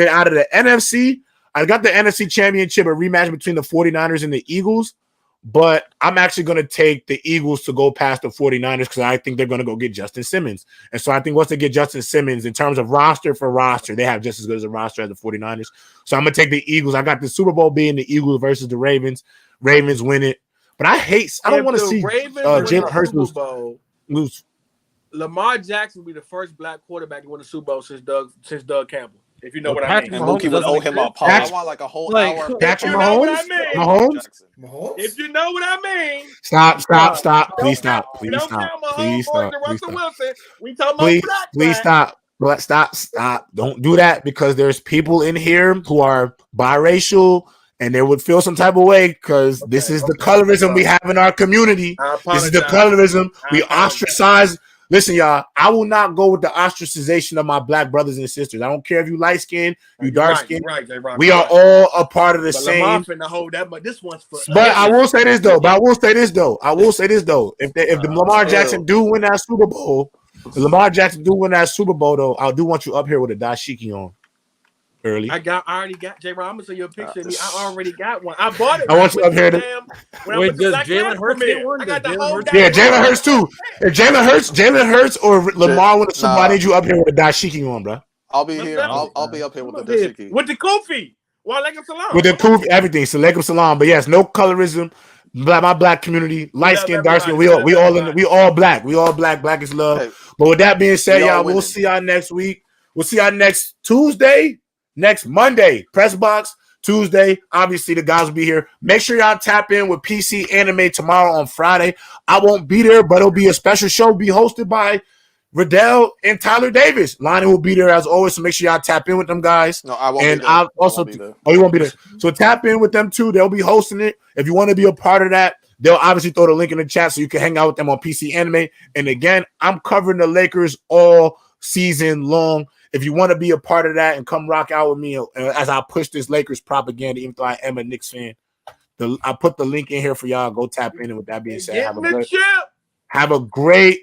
Speaker 1: out of the NFC, I got the NFC Championship, a rematch between the 49ers and the Eagles. But I'm actually going to take the Eagles to go past the 49ers because I think they're going to go get Justin Simmons. And so I think once they get Justin Simmons, in terms of roster for roster, they have just as good as a roster as the 49ers. So I'm going to take the Eagles. I got the Super Bowl being the Eagles versus the Ravens. Ravens win it. But I don't want to see Jalen Hurts lose.
Speaker 5: Lamar Jackson will be the first black quarterback to win the Super Bowl since Doug Campbell. If you know what
Speaker 2: Patrick
Speaker 5: I mean.
Speaker 9: And Mookie would owe him a apology. I want like a whole hour.
Speaker 1: Patrick
Speaker 5: Mahomes? If you know what I mean.
Speaker 1: Stop. Please stop. We talking about stop. Don't do that because there's people in here who are biracial and they would feel some type of way because this is the colorism we have in our community. This is the colorism. We ostracize. Listen, y'all, I will not go with the ostracization of my black brothers and sisters. I don't care if you light skin, you dark skin. We are all a part of the same.
Speaker 5: This one's for.
Speaker 1: But I will say this though. If the Lamar Jackson do win that Super Bowl, though, I do want you up here with a dashiki on. Early.
Speaker 5: I already got J. Rob. I'm gonna show you a picture of me. I already got one. I bought it.
Speaker 1: I want you up here.
Speaker 2: Wait, does Jalen Hurts get one?
Speaker 5: I got the whole.
Speaker 1: Yeah, Jalen Hurts too. If Jalen Hurts or Lamar with a Super Bowl, I need you up here with a dashiki on, bro.
Speaker 9: I'll be here. I'll be up here with the dashiki.
Speaker 5: With the kufi. Walaikum salam.
Speaker 1: With the kufi, everything. Salaikum salam. But yes, no colorism. My black community, light skin, dark skin. We all black. We all black. Black is love. Hey, but with that being said, y'all, we'll see y'all next week. We'll see y'all next Monday. Press box Tuesday. Obviously, the guys will be here. Make sure y'all tap in with PC Anime tomorrow on Friday. I won't be there, but it'll be a special show. Be hosted by Riddell and Tyler Davis. Lonnie will be there as always, so make sure y'all tap in with them guys.
Speaker 9: No, I won't
Speaker 1: and
Speaker 9: be there.
Speaker 1: I'll also you won't be there. So tap in with them too. They'll be hosting it. If you want to be a part of that, they'll obviously throw the link in the chat so you can hang out with them on PC Anime. And again, I'm covering the Lakers all season long. If you want to be a part of that and come rock out with me as I push this Lakers propaganda, even though I am a Knicks fan, I put the link in here for y'all. Go tap in. And with that being said, have a great